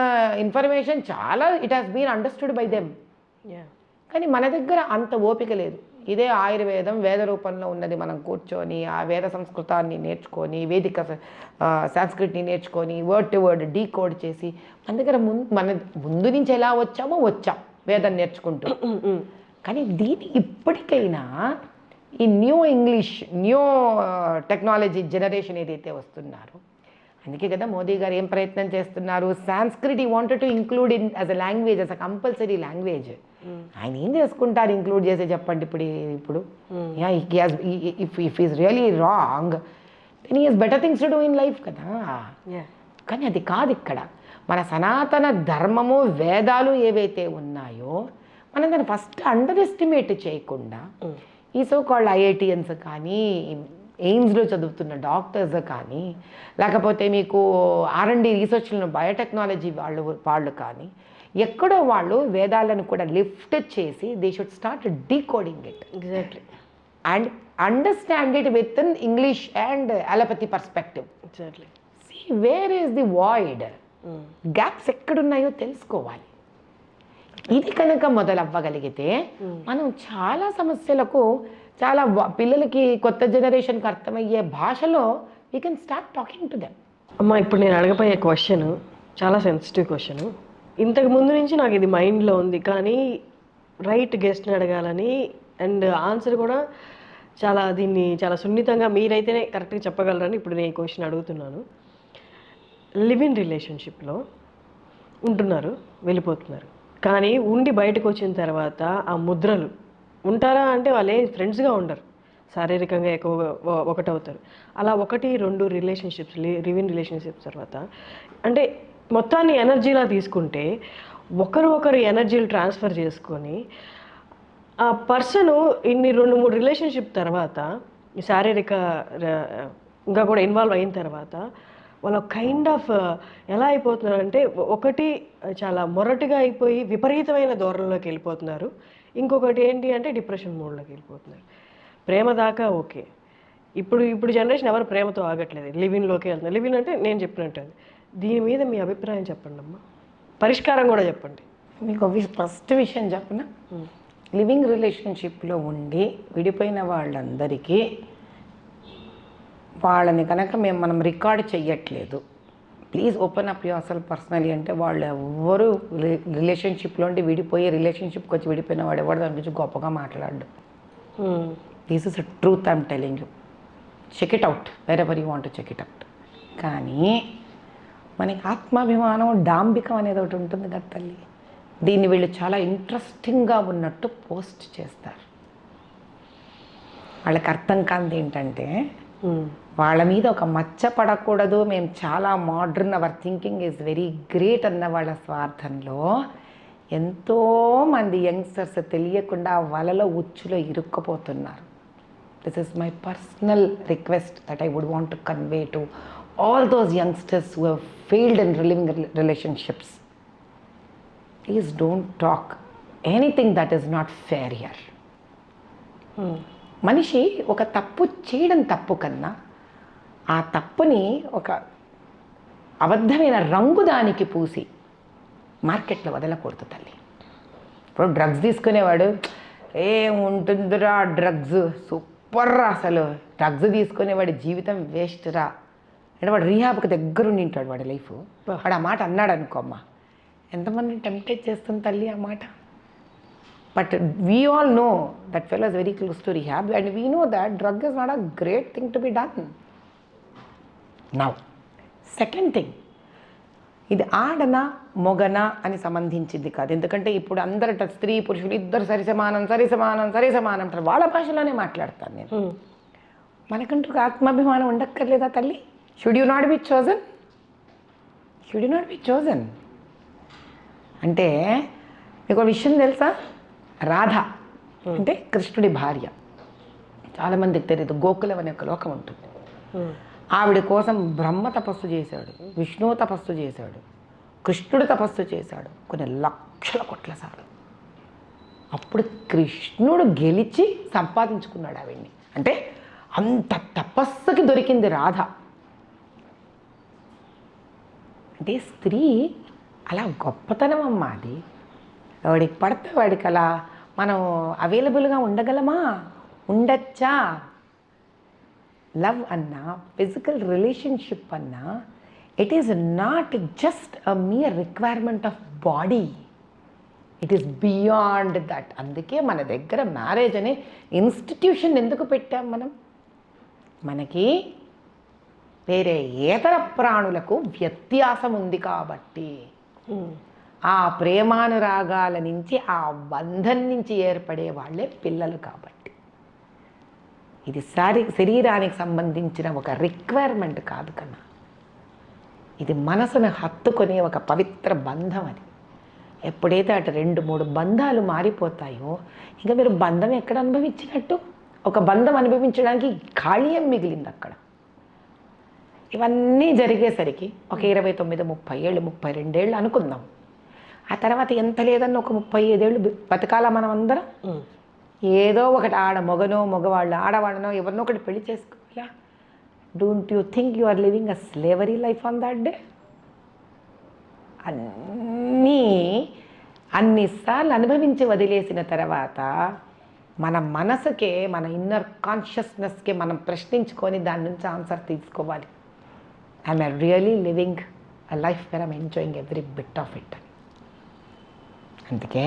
ఇన్ఫర్మేషన్ చాలా it has been understood by them. కానీ మన దగ్గర అంత ఓపిక లేదు. ఇదే ఆయుర్వేదం వేద రూపంలో ఉన్నది, మనం కూర్చొని ఆ వేద సంస్కృతాన్ని నేర్చుకొని వేదిక సాంస్క్రిట్ని నేర్చుకొని వర్డ్ టు వర్డ్ డీకోడ్ చేసి మన దగ్గర మన ముందు నుంచి ఎలా వచ్చామో వచ్చాం వేదం నేర్చుకుంటూ. కానీ దీన్ని ఇప్పటికైనా ఈ new English new technology generation ఏదైతే వస్తున్నారో, అందుకే కదా మోదీ గారు ఏం ప్రయత్నం చేస్తున్నారు, Sanskrit he wanted to include in as a language, as a compulsory language. ఆయన ఏం చేసుకుంటారు ఇంక్లూడ్ చేసి చెప్పండి ఇప్పుడు. If is really wrong then he has better things to do in life కదా. కానీ అది కాదు ఇక్కడ. మన సనాతన ధర్మము వేదాలు ఏవైతే ఉన్నాయో మనం దాన్ని ఫస్ట్ అండర్ ఎస్టిమేట్ చేయకుండా ఈ సో కాల్డ్ ఐఐటియన్స్ కానీ ఎయిమ్స్లో చదువుతున్న డాక్టర్స్ కానీ లేకపోతే మీకు R&D రీసెర్చ్లను బయోటెక్నాలజీ వాళ్ళు కానీ ఎక్కడో వాళ్ళు వేదాలను కూడా లిఫ్ట్ చేసి they should start decoding it exactly and understand it within English and allopathy perspective. Exactly see where is the void, gaps ఎక్కడున్నాయో తెలుసుకోవాలి. ఇది కనుక మొదలవ్వగలిగితే మనం చాలా సమస్యలకు చాలా పిల్లలకి కొత్త జనరేషన్కి అర్థమయ్యే భాషలో we can start talking to them. అమ్మ, ఇప్పుడు నేను అడగబోయే క్వశ్చన్ చాలా సెన్సిటివ్ క్వశ్చన్. ఇంతకు ముందు నుంచి నాకు ఇది మైండ్లో ఉంది, కానీ రైట్ గెస్ట్ని అడగాలని అండ్ ఆన్సర్ కూడా దీన్ని చాలా సున్నితంగా మీరైతేనే కరెక్ట్గా చెప్పగలరని ఇప్పుడు నేను ఈ క్వశ్చన్ అడుగుతున్నాను. లివ్ ఇన్ రిలేషన్షిప్లో ఉంటున్నారు, వెళ్ళిపోతున్నారు, కానీ ఉండి బయటకు వచ్చిన తర్వాత ఆ ముద్రలు ఉంటారా అంటే వాళ్ళే ఫ్రెండ్స్గా ఉండరు, శారీరకంగా ఎక్కువగా ఒకటవుతారు. అలా 1-2 రిలేషన్షిప్స్ లివ్ ఇన్ రిలేషన్షిప్స్ తర్వాత అంటే మొత్తాన్ని ఎనర్జీలా తీసుకుంటే ఒకరు ఎనర్జీలు ట్రాన్స్ఫర్ చేసుకొని ఆ పర్సను ఇన్ని 2-3 రిలేషన్షిప్ తర్వాత శారీరక ఇంకా కూడా ఇన్వాల్వ్ అయిన తర్వాత వాళ్ళ కైండ్ ఆఫ్ ఎలా అయిపోతున్నారంటే ఒకటి చాలా మొరటుగా అయిపోయి విపరీతమైన ధోరణిలోకి వెళ్ళిపోతున్నారు, ఇంకొకటి ఏంటి అంటే డిప్రెషన్ మోడ్లోకి వెళ్ళిపోతున్నారు. ప్రేమ దాకా ఓకే, ఇప్పుడు జనరేషన్ ఎవరు ప్రేమతో ఆగట్లేదు, లివిన్లోకి వెళ్తున్నారు. లివిన్ అంటే నేను చెప్పినట్టు అది. దీని మీద మీ అభిప్రాయం చెప్పండి అమ్మా, పరిష్కారం కూడా చెప్పండి. మీకు ఫస్ట్ విషయం చెప్పిన లివింగ్ రిలేషన్షిప్లో ఉండి విడిపోయిన వాళ్ళందరికీ వాళ్ళని కనుక మనం రికార్డ్ చెయ్యట్లేదు, please open up your self personally అంటే వాళ్ళు ఎవరు రిలేషన్షిప్లో ఉండి విడిపోయి రిలేషన్షిప్కి వచ్చి విడిపోయిన వాడు ఎవరు దాని గురించి గొప్పగా మాట్లాడు. This is a truth I'm telling you. Check it out wherever you want to check it out. కానీ మనకి ఆత్మాభిమానం డాంబికం అనేది ఒకటి ఉంటుంది కదా తల్లి, దీన్ని వీళ్ళు చాలా ఇంట్రెస్టింగ్గా ఉన్నట్టు పోస్ట్ చేస్తారు. వాళ్ళకి అర్థం కానిది ఏంటంటే వాళ్ళ మీద ఒక మచ్చ పడకూడదు, మేము చాలా modern, our thinking is very great అన్న వాళ్ళ స్వార్థంలో ఎంతోమంది యంగ్స్టర్స్ తెలియకుండా వలలో ఉచ్చులో ఇరుక్కుపోతున్నారు. This is my personal request that I would want to convey to all those youngsters who have failed in living relationships. Please don't talk anything that is not fair here. మనిషి ఒక తప్పు చేయడం తప్పు కన్నా ఆ తప్పుని ఒక అబద్ధమైన రంగు దానికి పూసి మార్కెట్లో వదలకూడదు తల్లి. ఇప్పుడు డ్రగ్స్ తీసుకునేవాడు ఏముంటుందిరా డ్రగ్స్ సూపర్ రా, అసలు డ్రగ్స్ తీసుకునేవాడి జీవితం వేస్ట్ రా అంటే వాడు రీహాబ్కి దగ్గరుండి ఉంటాడు వాడి లైఫ్. వాడు ఆ మాట అన్నాడు అనుకో అమ్మ, ఎంతమంది టెంప్టేట్ చేస్తుంది తల్లి ఆ మాట. But we all know that fellow is very close to rehab and we know that drug is not a great thing to be done. Now second thing, ఇది ఆడనా మొగనా అని సంబంధించింది కాదు. ఎందుకంటే ఇప్పుడు అందరట స్త్రీ పురుషులు ఇద్దరు సరిసమానం అంటారు, వాళ్ళ భాషలోనే మాట్లాడతాను నేను. మనకంటూ ఒక ఆత్మాభిమానం ఉండక్కర్లేదా తల్లి? Should you not be chosen? Should you not be chosen అంటే మీకు విషయం తెలుసా, రాధ అంటే కృష్ణుడి భార్య, చాలామందికి తెలియదు, గోకులం అనే ఒక లోకం ఉంటుంది. ఆవిడ కోసం బ్రహ్మ తపస్సు చేశాడు, విష్ణువు తపస్సు చేశాడు, కృష్ణుడు తపస్సు చేశాడు కొన్ని లక్షల కోట్ల సార్లు. అప్పుడు కృష్ణుడు గెలిచి సంపాదించుకున్నాడు ఆవిడ్ని. అంటే అంత తపస్సుకి దొరికింది రాధ. అంటే స్త్రీ అలా గొప్పతనం అమ్మా అది. వాడికి పడితే వాడికి అలా మనం అవైలబుల్గా ఉండగలమా? ఉండొచ్చా? లవ్ అన్నా, ఫిజికల్ రిలేషన్షిప్ అన్నా, it is not just a mere requirement of body, it is beyond that. అందుకే మన దగ్గర మ్యారేజ్ అనే ఇన్స్టిట్యూషన్ ఎందుకు పెట్టాం మనం? మనకి వేరే ఏతర ప్రాణులకు వ్యత్యాసం ఉంది కాబట్టి, ఆ ప్రేమానురాగాల నుంచి, ఆ బంధం నుంచి ఏర్పడే వాళ్ళే పిల్లలు కాబట్టి. ఇది శరీరానికి సంబంధించిన ఒక రిక్వైర్మెంట్ కాదు కన్నా, ఇది మనసును హత్తుకునే ఒక పవిత్ర బంధం. అది ఎప్పుడైతే అటు 2-3 బంధాలు మారిపోతాయో ఇంకా మీరు బంధం ఎక్కడ అనుభవించినట్టు? ఒక బంధం అనుభవించడానికి ఖాళీయం మిగిలింది అక్కడ. ఇవన్నీ జరిగేసరికి ఒక 29, 30 ఏళ్ళు, 32 ఏళ్ళు అనుకుందాం. ఆ తర్వాత ఎంత లేదన్న ఒక 35 ఏళ్ళు బతకాల మనం అందరం. ఏదో ఒకటి మగనో మగవాళ్ళు ఆడవాళ్ళనో ఎవరినో ఒకటి పెళ్లి చేసుకోవాలా? Don't you think you are living a slavery life on that day? అన్నిసార్లు అనుభవించి వదిలేసిన తర్వాత మన మనసుకే, మన ఇన్నర్ కాన్షియస్నెస్కే మనం ప్రశ్నించుకొని దాని నుంచి ఆన్సర్ తీసుకోవాలి. I'm really living a life where I'm enjoying every bit of it. అందుకే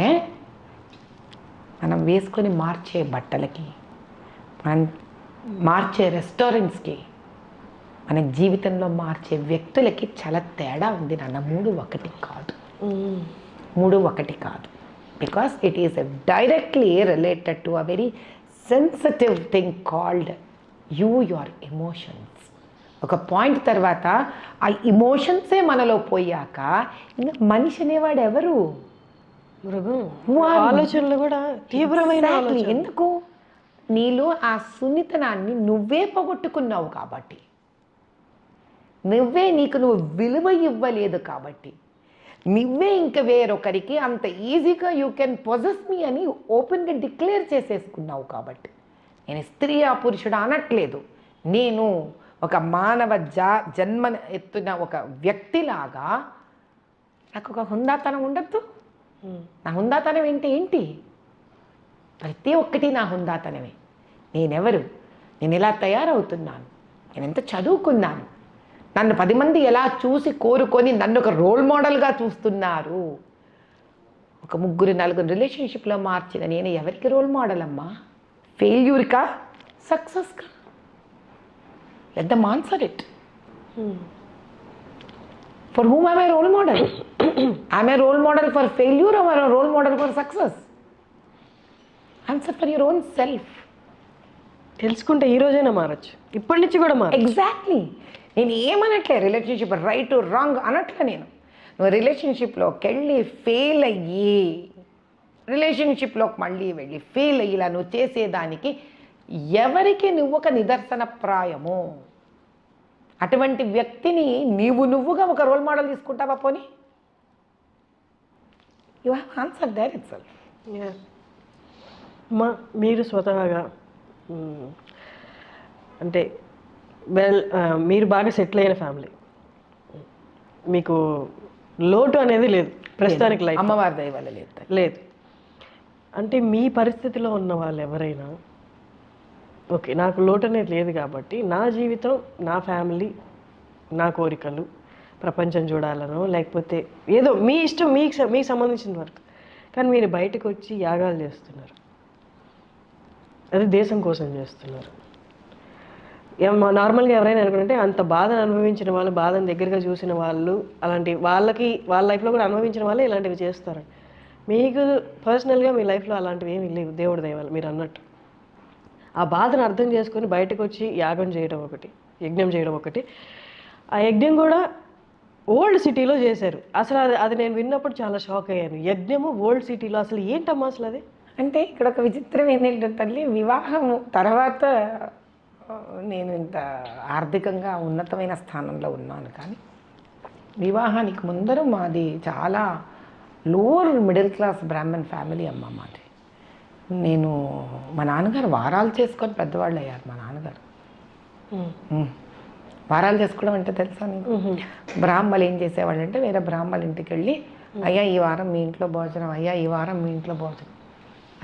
మనం వేసుకొని మార్చే బట్టలకి, మనం మార్చే రెస్టారెంట్స్కి, మన జీవితంలో మార్చే వ్యక్తులకి చాలా తేడా ఉంది నాన్న. 3 ఒకటి కాదు, 3 ఒకటి కాదు. Because it is directly related to a very sensitive thing called your emotions. ఒక పాయింట్ తర్వాత ఆ ఎమోషన్సే మనలో పోయాక ఇంకా మనిషి అనేవాడు ఎవరు? ఆలోచనలు కూడా తీవ్రమైన. ఎందుకు? నీలో ఆ సున్నితనాన్ని నువ్వే పోగొట్టుకున్నావు కాబట్టి, నువ్వు విలువ ఇవ్వలేదు కాబట్టి, నువ్వే ఇంకా వేరొకరికి అంత ఈజీగా యూ కెన్ పొజెస్ మీ అని ఓపెన్గా డిక్లేర్ చేసేసుకున్నావు కాబట్టి. నేను స్త్రీ ఆ పురుషుడు అనట్లేదు. నేను ఒక మానవ జన్మ ఎత్తున ఒక వ్యక్తిలాగా నాకు ఒక హుందాతనం ఉండద్దు? నా హుందాతనం ఏంటి? ప్రతి ఒక్కటి నా హుందాతనమే. నేనెవరు? నేను ఎలా తయారవుతున్నాను? నేను ఎంత చదువుకున్నాను? నన్ను 10 మంది ఎలా చూసి కోరుకొని నన్ను ఒక రోల్ మోడల్గా చూస్తున్నారు? ఒక 3-4 రిలేషన్షిప్లో మార్చిన నేను ఎవరికి రోల్ మోడల్ అమ్మా? ఫెయిల్యూర్కా, సక్సెస్కా? Let them answer it. For whom am I role model? Am I role model for failure or am I a role model for success? Answer for your own self. తెలుసుకుంటే ఈ రోజైనా మారచ్చు, ఇప్పటి నుంచి కూడా మారచ్చు. ఎగ్జాక్ట్లీ. నేను ఏమనట్లే రిలేషన్షిప్ రైట్ రాంగ్ అనట్లే. నువ్వు రిలేషన్షిప్లోకి వెళ్ళి ఫెయిల్ అయ్యి, రిలేషన్షిప్లోకి మళ్ళీ వెళ్ళి ఫెయిల్ అయ్యి ఇలా నువ్వు చేసేదానికి ఎవరికి నువ్వు ఒక నిదర్శన ప్రాయము? అటువంటి వ్యక్తిని నువ్వుగా ఒక రోల్ మోడల్ తీసుకుంటావా? పోనీ you have answer there itself. మీరు స్వతహాగా అంటే మీరు బాగా సెటిల్ అయిన ఫ్యామిలీ, మీకు లోటు అనేది లేదు ప్రస్తుతానికి, లైఫ్ అమ్మవారి దయ వల్ల లేదు. అంటే మీ పరిస్థితిలో ఉన్న వాళ్ళు ఎవరైనా ఓకే నాకు లోటు అనేది లేదు కాబట్టి నా జీవితం, నా ఫ్యామిలీ, నా కోరికలు, ప్రపంచం చూడాలనో లేకపోతే ఏదో మీ ఇష్టం, మీకు సంబంధించిన వరకు, కానీ మీరు బయటకు వచ్చి యాగాలు చేస్తున్నారు, అది దేశం కోసం చేస్తున్నారు. నార్మల్గా ఎవరైనా అనుకుంటే అంత బాధను అనుభవించిన వాళ్ళు, బాధను దగ్గరగా చూసిన వాళ్ళు, అలాంటి వాళ్ళ లైఫ్లో కూడా అనుభవించిన వాళ్ళే ఇలాంటివి చేస్తారు. మీకు పర్సనల్గా మీ లైఫ్లో అలాంటివి ఏమీ లేవు, దేవుడి దయ వల్ల. మీరు అన్నట్టు ఆ బాధను అర్థం చేసుకొని బయటకు వచ్చి యాగం చేయడం ఒకటి, యజ్ఞం చేయడం ఒకటి. ఆ యజ్ఞం కూడా ఓల్డ్ సిటీలో చేశారు. అసలు అది నేను విన్నప్పుడు చాలా షాక్ అయ్యాను. యజ్ఞము ఓల్డ్ సిటీలో, అసలు ఏంటమ్మా అసలు అది? అంటే ఇక్కడ ఒక విచిత్రం ఏంటంటే తల్లి, వివాహం తర్వాత నేను ఇంత ఆర్థికంగా ఉన్నతమైన స్థానంలో ఉన్నాను, కానీ వివాహానికి ముందర మాది చాలా lower middle class Brahmin family అమ్మ మాది. నేను మా నాన్నగారు వారాలు చేసుకొని పెద్దవాళ్ళు అయ్యారు. మా నాన్నగారు వారాలు చేసుకోవడం అంటే తెలుసా నీకు? బ్రాహ్మలు ఏం చేసేవాళ్ళు అంటే వేరే బ్రాహ్మల ఇంటికి వెళ్ళి, అయ్యా ఈ వారం మీ ఇంట్లో భోజనం, అయ్యా ఈ వారం మీ ఇంట్లో భోజనం,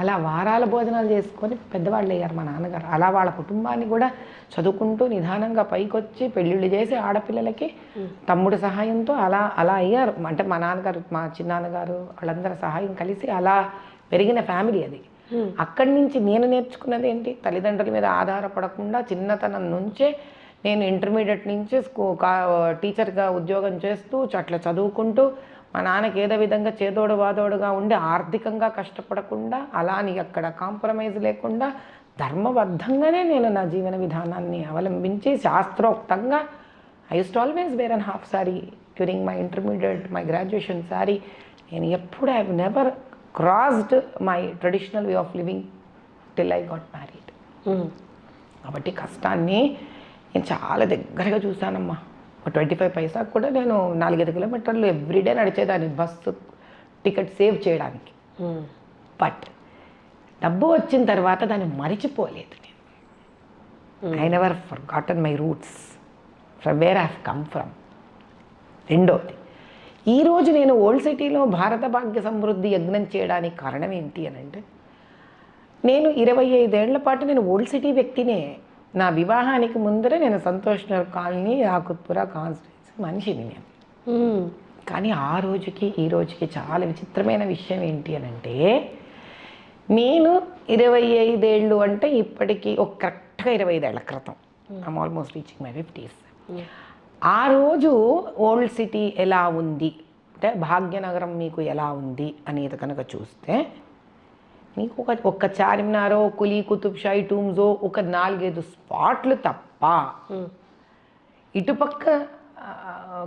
అలా వారాల భోజనాలు చేసుకొని పెద్దవాళ్ళు అయ్యారు మా నాన్నగారు. అలా వాళ్ళ కుటుంబాన్ని కూడా చదువుకుంటూ నిదానంగా పైకొచ్చి పెళ్ళిళ్ళు చేసి ఆడపిల్లలకి తమ్ముడు సహాయంతో అలా అలా అయ్యారు. అంటే మా నాన్నగారు, మా చిన్నాన్నగారు వాళ్ళందరి సహాయం కలిసి అలా పెరిగిన ఫ్యామిలీ అది. అక్కడి నుంచి నేను నేర్చుకున్నది ఏంటి, తల్లిదండ్రుల మీద ఆధారపడకుండా చిన్నతనం నుంచే నేను ఇంటర్మీడియట్ నుంచి టీచర్గా ఉద్యోగం చేస్తూ అట్లా చదువుకుంటూ మా నాన్నకి ఏదో విధంగా చేదోడు వాదోడుగా ఉండి ఆర్థికంగా కష్టపడకుండా అలాని అక్కడ కాంప్రమైజ్ లేకుండా ధర్మబద్ధంగానే నేను నా జీవన విధానాన్ని అవలంబించి శాస్త్రోక్తంగా I used always wear and half sari during my intermediate, my graduation sorry. నేను ఎప్పుడు I have never crossed my traditional way of living till I got married. కాబట్టి కష్టాన్ని నేను చాలా దగ్గరగా చూశానమ్మా. 25 పైసాకు కూడా నేను 4-5 కిలోమీటర్లు ఎవ్రీడే నడిచేదాన్ని బస్సు టికెట్ సేవ్ చేయడానికి. బట్ డబ్బు వచ్చిన తర్వాత దాన్ని మరిచిపోలేదు నేను. I never forgotten my roots from where I have come from. రెండోది, ఈరోజు నేను ఓల్డ్ సిటీలో భారత భాగ్య సమృద్ధి యజ్ఞం చేయడానికి కారణం ఏంటి అని అంటే, నేను 25 ఏళ్ల పాటు నేను ఓల్డ్ సిటీ వ్యక్తినే. నా వివాహానికి ముందరే నేను సంతోష్ నగర్ కాలనీ, ఆకుత్పుర కాన్స్టిట్యున్సీ మనిషిని నేను. కానీ ఆ రోజుకి ఈ రోజుకి చాలా విచిత్రమైన విషయం ఏంటి అని అంటే, నేను 25 ఏళ్ళు అంటే ఇప్పటికీ ఒక కరెక్ట్గా 25 ఏళ్ల క్రితం, I'm almost reaching my 50s. ఆ రోజు ఓల్డ్ సిటీ ఎలా ఉంది అంటే, భాగ్యనగరం మీకు ఎలా ఉంది అనేది కనుక చూస్తే, మీకు ఒక్క చార్మినారో, కులీ కుతుబ్షాహి టూమ్సో, ఒక 4-5 స్పాట్లు తప్ప ఇటుపక్క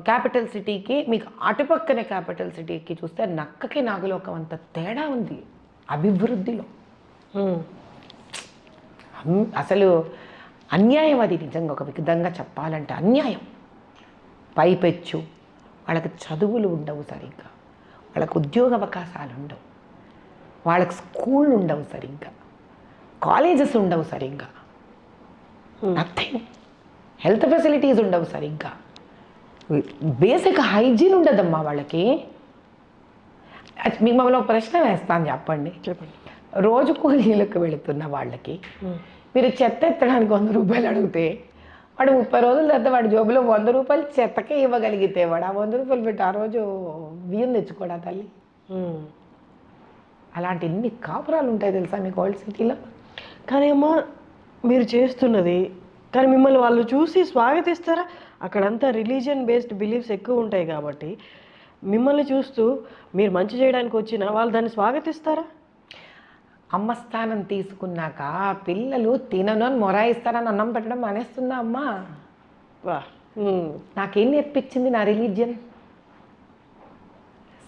క్యాపిటల్ సిటీకి, మీకు అటుపక్కనే క్యాపిటల్ సిటీకి చూస్తే నక్కకి నాగలోకం అంత తేడా ఉంది అభివృద్ధిలో. అసలు అన్యాయం అది, నిజంగా ఒక విధంగా చెప్పాలంటే అన్యాయం. పైపెచ్చు వాళ్ళకి చదువులు ఉండవు సరిగ్గా, వాళ్ళకు ఉద్యోగ అవకాశాలు ఉండవు, వాళ్ళకి స్కూళ్ళు ఉండవు సరిగ్గా, కాలేజెస్ ఉండవు సరిగ్గా, నథింగ్, హెల్త్ ఫెసిలిటీస్ ఉండవు సరిగ్గా, బేసిక్ హైజీన్ ఉండదమ్మా వాళ్ళకి. మిమ్మల్ని ఒక ప్రశ్న వేస్తాను, చెప్పండి. రోజు కూలీలకు వెళుతున్న వాళ్ళకి మీరు చెత్త ఎత్తడానికి 100 రూపాయలు అడిగితే, వాడు 30 రోజుల తర్వాత వాడి జోబులో 100 రూపాయలు చెత్తకే ఇవ్వగలిగితే వాడు ఆ 100 రూపాయలు పెట్టి ఆ రోజు బియ్యం తెచ్చుకోడా తల్లి? అలాంటి ఎన్ని కాపురాలు ఉంటాయి తెలుసా మీకు ఓల్డ్ సిటీలో. కానీ అమ్మా, మీరు చేస్తున్నది, కానీ మిమ్మల్ని వాళ్ళు చూసి స్వాగతిస్తారా? అక్కడంతా రిలీజియన్ బేస్డ్ బిలీఫ్స్ ఎక్కువ ఉంటాయి కాబట్టి మిమ్మల్ని చూస్తూ మీరు మంచి చేయడానికి వచ్చినా వాళ్ళు దాన్ని స్వాగతిస్తారా? అమ్మ స్థానం తీసుకున్నాక పిల్లలు తినను అని మొరాయిస్తారని అన్నం పెట్టడం మానేస్తుందా అమ్మ? వా, నాకేం నేర్పించింది నా రిలీజియన్?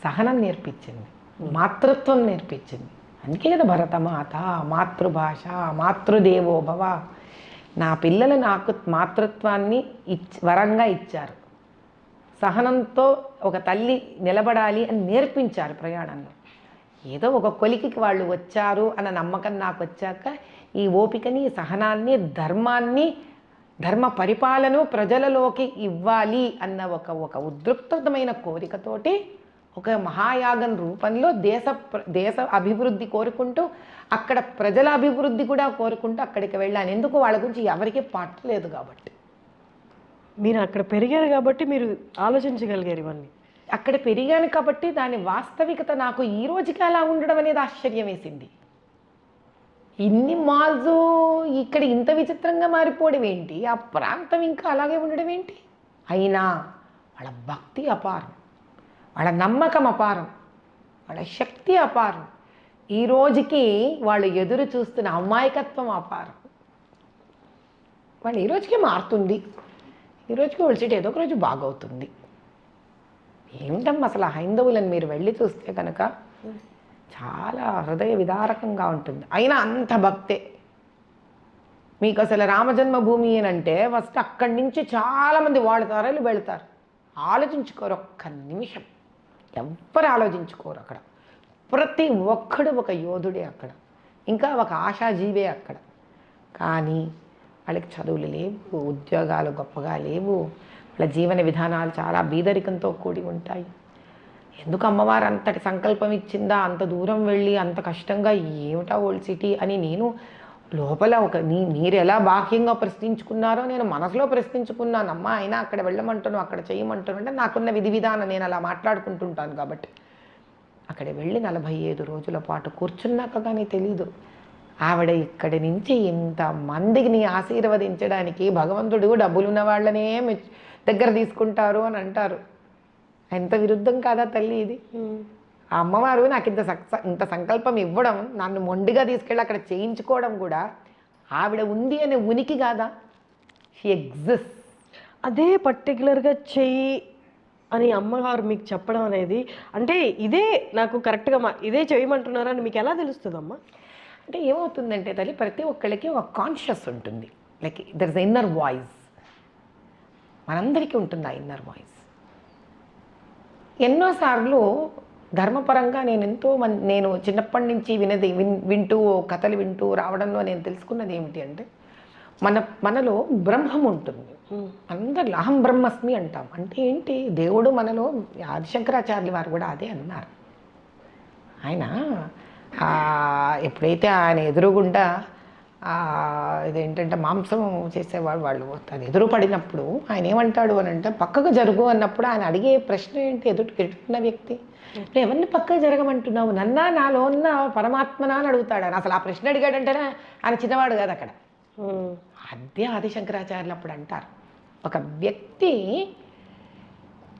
సహనం నేర్పించింది, మాతృత్వం నేర్పించింది. అందుకే కదా భరతమాత, మాతృభాష, మాతృదేవో భవ. నా పిల్లలు నాకు మాతృత్వాన్ని వరంగా ఇచ్చారు. సహనంతో ఒక తల్లి నిలబడాలి అని నేర్పించారు ప్రయాణంలో. ఏదో ఒక కొలికి వాళ్ళు వచ్చారు అన్న నమ్మకం నాకు వచ్చాక ఈ ఓపికని, సహనాన్ని, ధర్మాన్ని, ధర్మ పరిపాలన ప్రజలలోకి ఇవ్వాలి అన్న ఒక ఉద్రిక్తమైన కోరికతోటి ఒక మహాయాగం రూపంలో దేశ అభివృద్ధి కోరుకుంటూ, అక్కడ ప్రజల అభివృద్ధి కూడా కోరుకుంటూ అక్కడికి వెళ్ళాను. ఎందుకు? వాళ్ళ గురించి ఎవరికీ పట్టలేదు కాబట్టి. మీరు అక్కడ పెరిగారు కాబట్టి మీరు ఆలోచించగలిగారు ఇవన్నీ. అక్కడ పెరిగాను కాబట్టి దాని వాస్తవికత నాకు ఈ రోజుకి అలా ఉండడం అనేది ఆశ్చర్యం వేసింది. ఇన్ని మాల్స్ ఇక్కడ ఇంత విచిత్రంగా మారిపోవడం ఏంటి, ఆ ప్రాంతం ఇంకా అలాగే ఉండడం ఏంటి? అయినా వాళ్ళ భక్తి అపారం, వాళ్ళ నమ్మకం అపారం, వాళ్ళ శక్తి అపారం. ఈ రోజుకి వాళ్ళు ఎదురు చూస్తున్న అమాయకత్వం అపారం. వాళ్ళు ఈ రోజుకి మారుతుంది, ఈ రోజుకి ఒలిసిటి ఏదో ఒక రోజు బాగవుతుంది. ఏమిటమ్మా అసలు హైందవులని మీరు వెళ్ళి చూస్తే కనుక చాలా హృదయ విదారకంగా ఉంటుంది. అయినా అంత భక్తే. మీకు అసలు రామజన్మభూమి అని అంటే ఫస్ట్ అక్కడి నుంచి చాలామంది వాళ్ళు తరలి వెళ్తారు. ఆలోచించుకోరు ఒక్క నిమిషం, ఎవ్వరు ఆలోచించుకోరు. అక్కడ ప్రతి ఒక్కడు ఒక యోధుడే అక్కడ, ఇంకా ఒక ఆశాజీవే అక్కడ. కానీ వాళ్ళకి చదువులు లేవు, ఉద్యోగాలు గొప్పగా లేవు, వాళ్ళ జీవన విధానాలు చాలా బీదరికంతో కూడి ఉంటాయి. ఎందుకు అమ్మవారు అంతటి సంకల్పం ఇచ్చిందా, అంత దూరం వెళ్ళి అంత కష్టంగా, ఏమిటా ఓల్డ్ సిటీ అని నేను లోపల మీరు ఎలా బాహ్యంగా ప్రశ్నించుకున్నారో నేను మనసులో ప్రశ్నించుకున్నానమ్మా. అయినా అక్కడ వెళ్ళమంటాను, అక్కడ చేయమంటాను అంటే నాకున్న విధి విధానం నేను అలా మాట్లాడుకుంటుంటాను. కాబట్టి అక్కడ వెళ్ళి 45 రోజుల పాటు కూర్చున్నాక కానీ తెలీదు ఆవిడ ఇక్కడి నుంచి ఇంతమందిని ఆశీర్వదించడానికి భగవంతుడు డబ్బులున్న వాళ్ళనే దగ్గర తీసుకుంటారు అని అంటారు. ఎంత విరుద్ధం కాదా తల్లి ఇది? ఆ అమ్మవారు నాకు ఇంత సంకల్పం ఇవ్వడం, నన్ను మొండిగా తీసుకెళ్ళి అక్కడ చేయించుకోవడం కూడా ఆవిడ ఉంది అనే ఉనికి కాదా? She exist. అదే పర్టికులర్గా చెయ్యి అని అమ్మగారు మీకు చెప్పడం అనేది, అంటే ఇదే నాకు కరెక్ట్గా ఇదే చేయమంటున్నారని మీకు ఎలా తెలుస్తుందమ్మా? అంటే ఏమవుతుందంటే తల్లి, ప్రతి ఒక్కళ్ళకి ఒక కాన్షియస్ ఉంటుంది. Like there is inner voice. మనందరికీ ఉంటుంది ఆ ఇన్నర్ వాయిస్. ఎన్నోసార్లు ధర్మపరంగా నేను చిన్నప్పటి నుంచి వింటూ కథలు వింటూ రావడంలో నేను తెలుసుకున్నది ఏమిటి అంటే, మనలో బ్రహ్మం ఉంటుంది. అందరిలో అహం బ్రహ్మస్మి అంటాం. అంటే ఏంటి? దేవుడు మనలో, ఆదిశంకరాచార్యులు వారు కూడా అదే అన్నారు. ఆయన ఎప్పుడైతే ఆయన ఎదురుగుండా ఇదేంటంటే మాంసం చేసేవాళ్ళు వాళ్ళు అది ఎదురు పడినప్పుడు ఆయన ఏమంటాడు అని అంటే, పక్కకు జరుగు అన్నప్పుడు ఆయన అడిగే ప్రశ్న ఏంటి? ఎదుటిన్న వ్యక్తి, ఎవరిని పక్కకు జరగమంటున్నావు? నన్నా, నాలో ఉన్న పరమాత్మనా అని అడుగుతాడు ఆయన. అసలు ఆ ప్రశ్న అడిగాడంటేనే ఆయన చిన్నవాడు కాదు అక్కడ. అదే ఆదిశంకరాచార్యులు అప్పుడు అంటారు, ఒక వ్యక్తి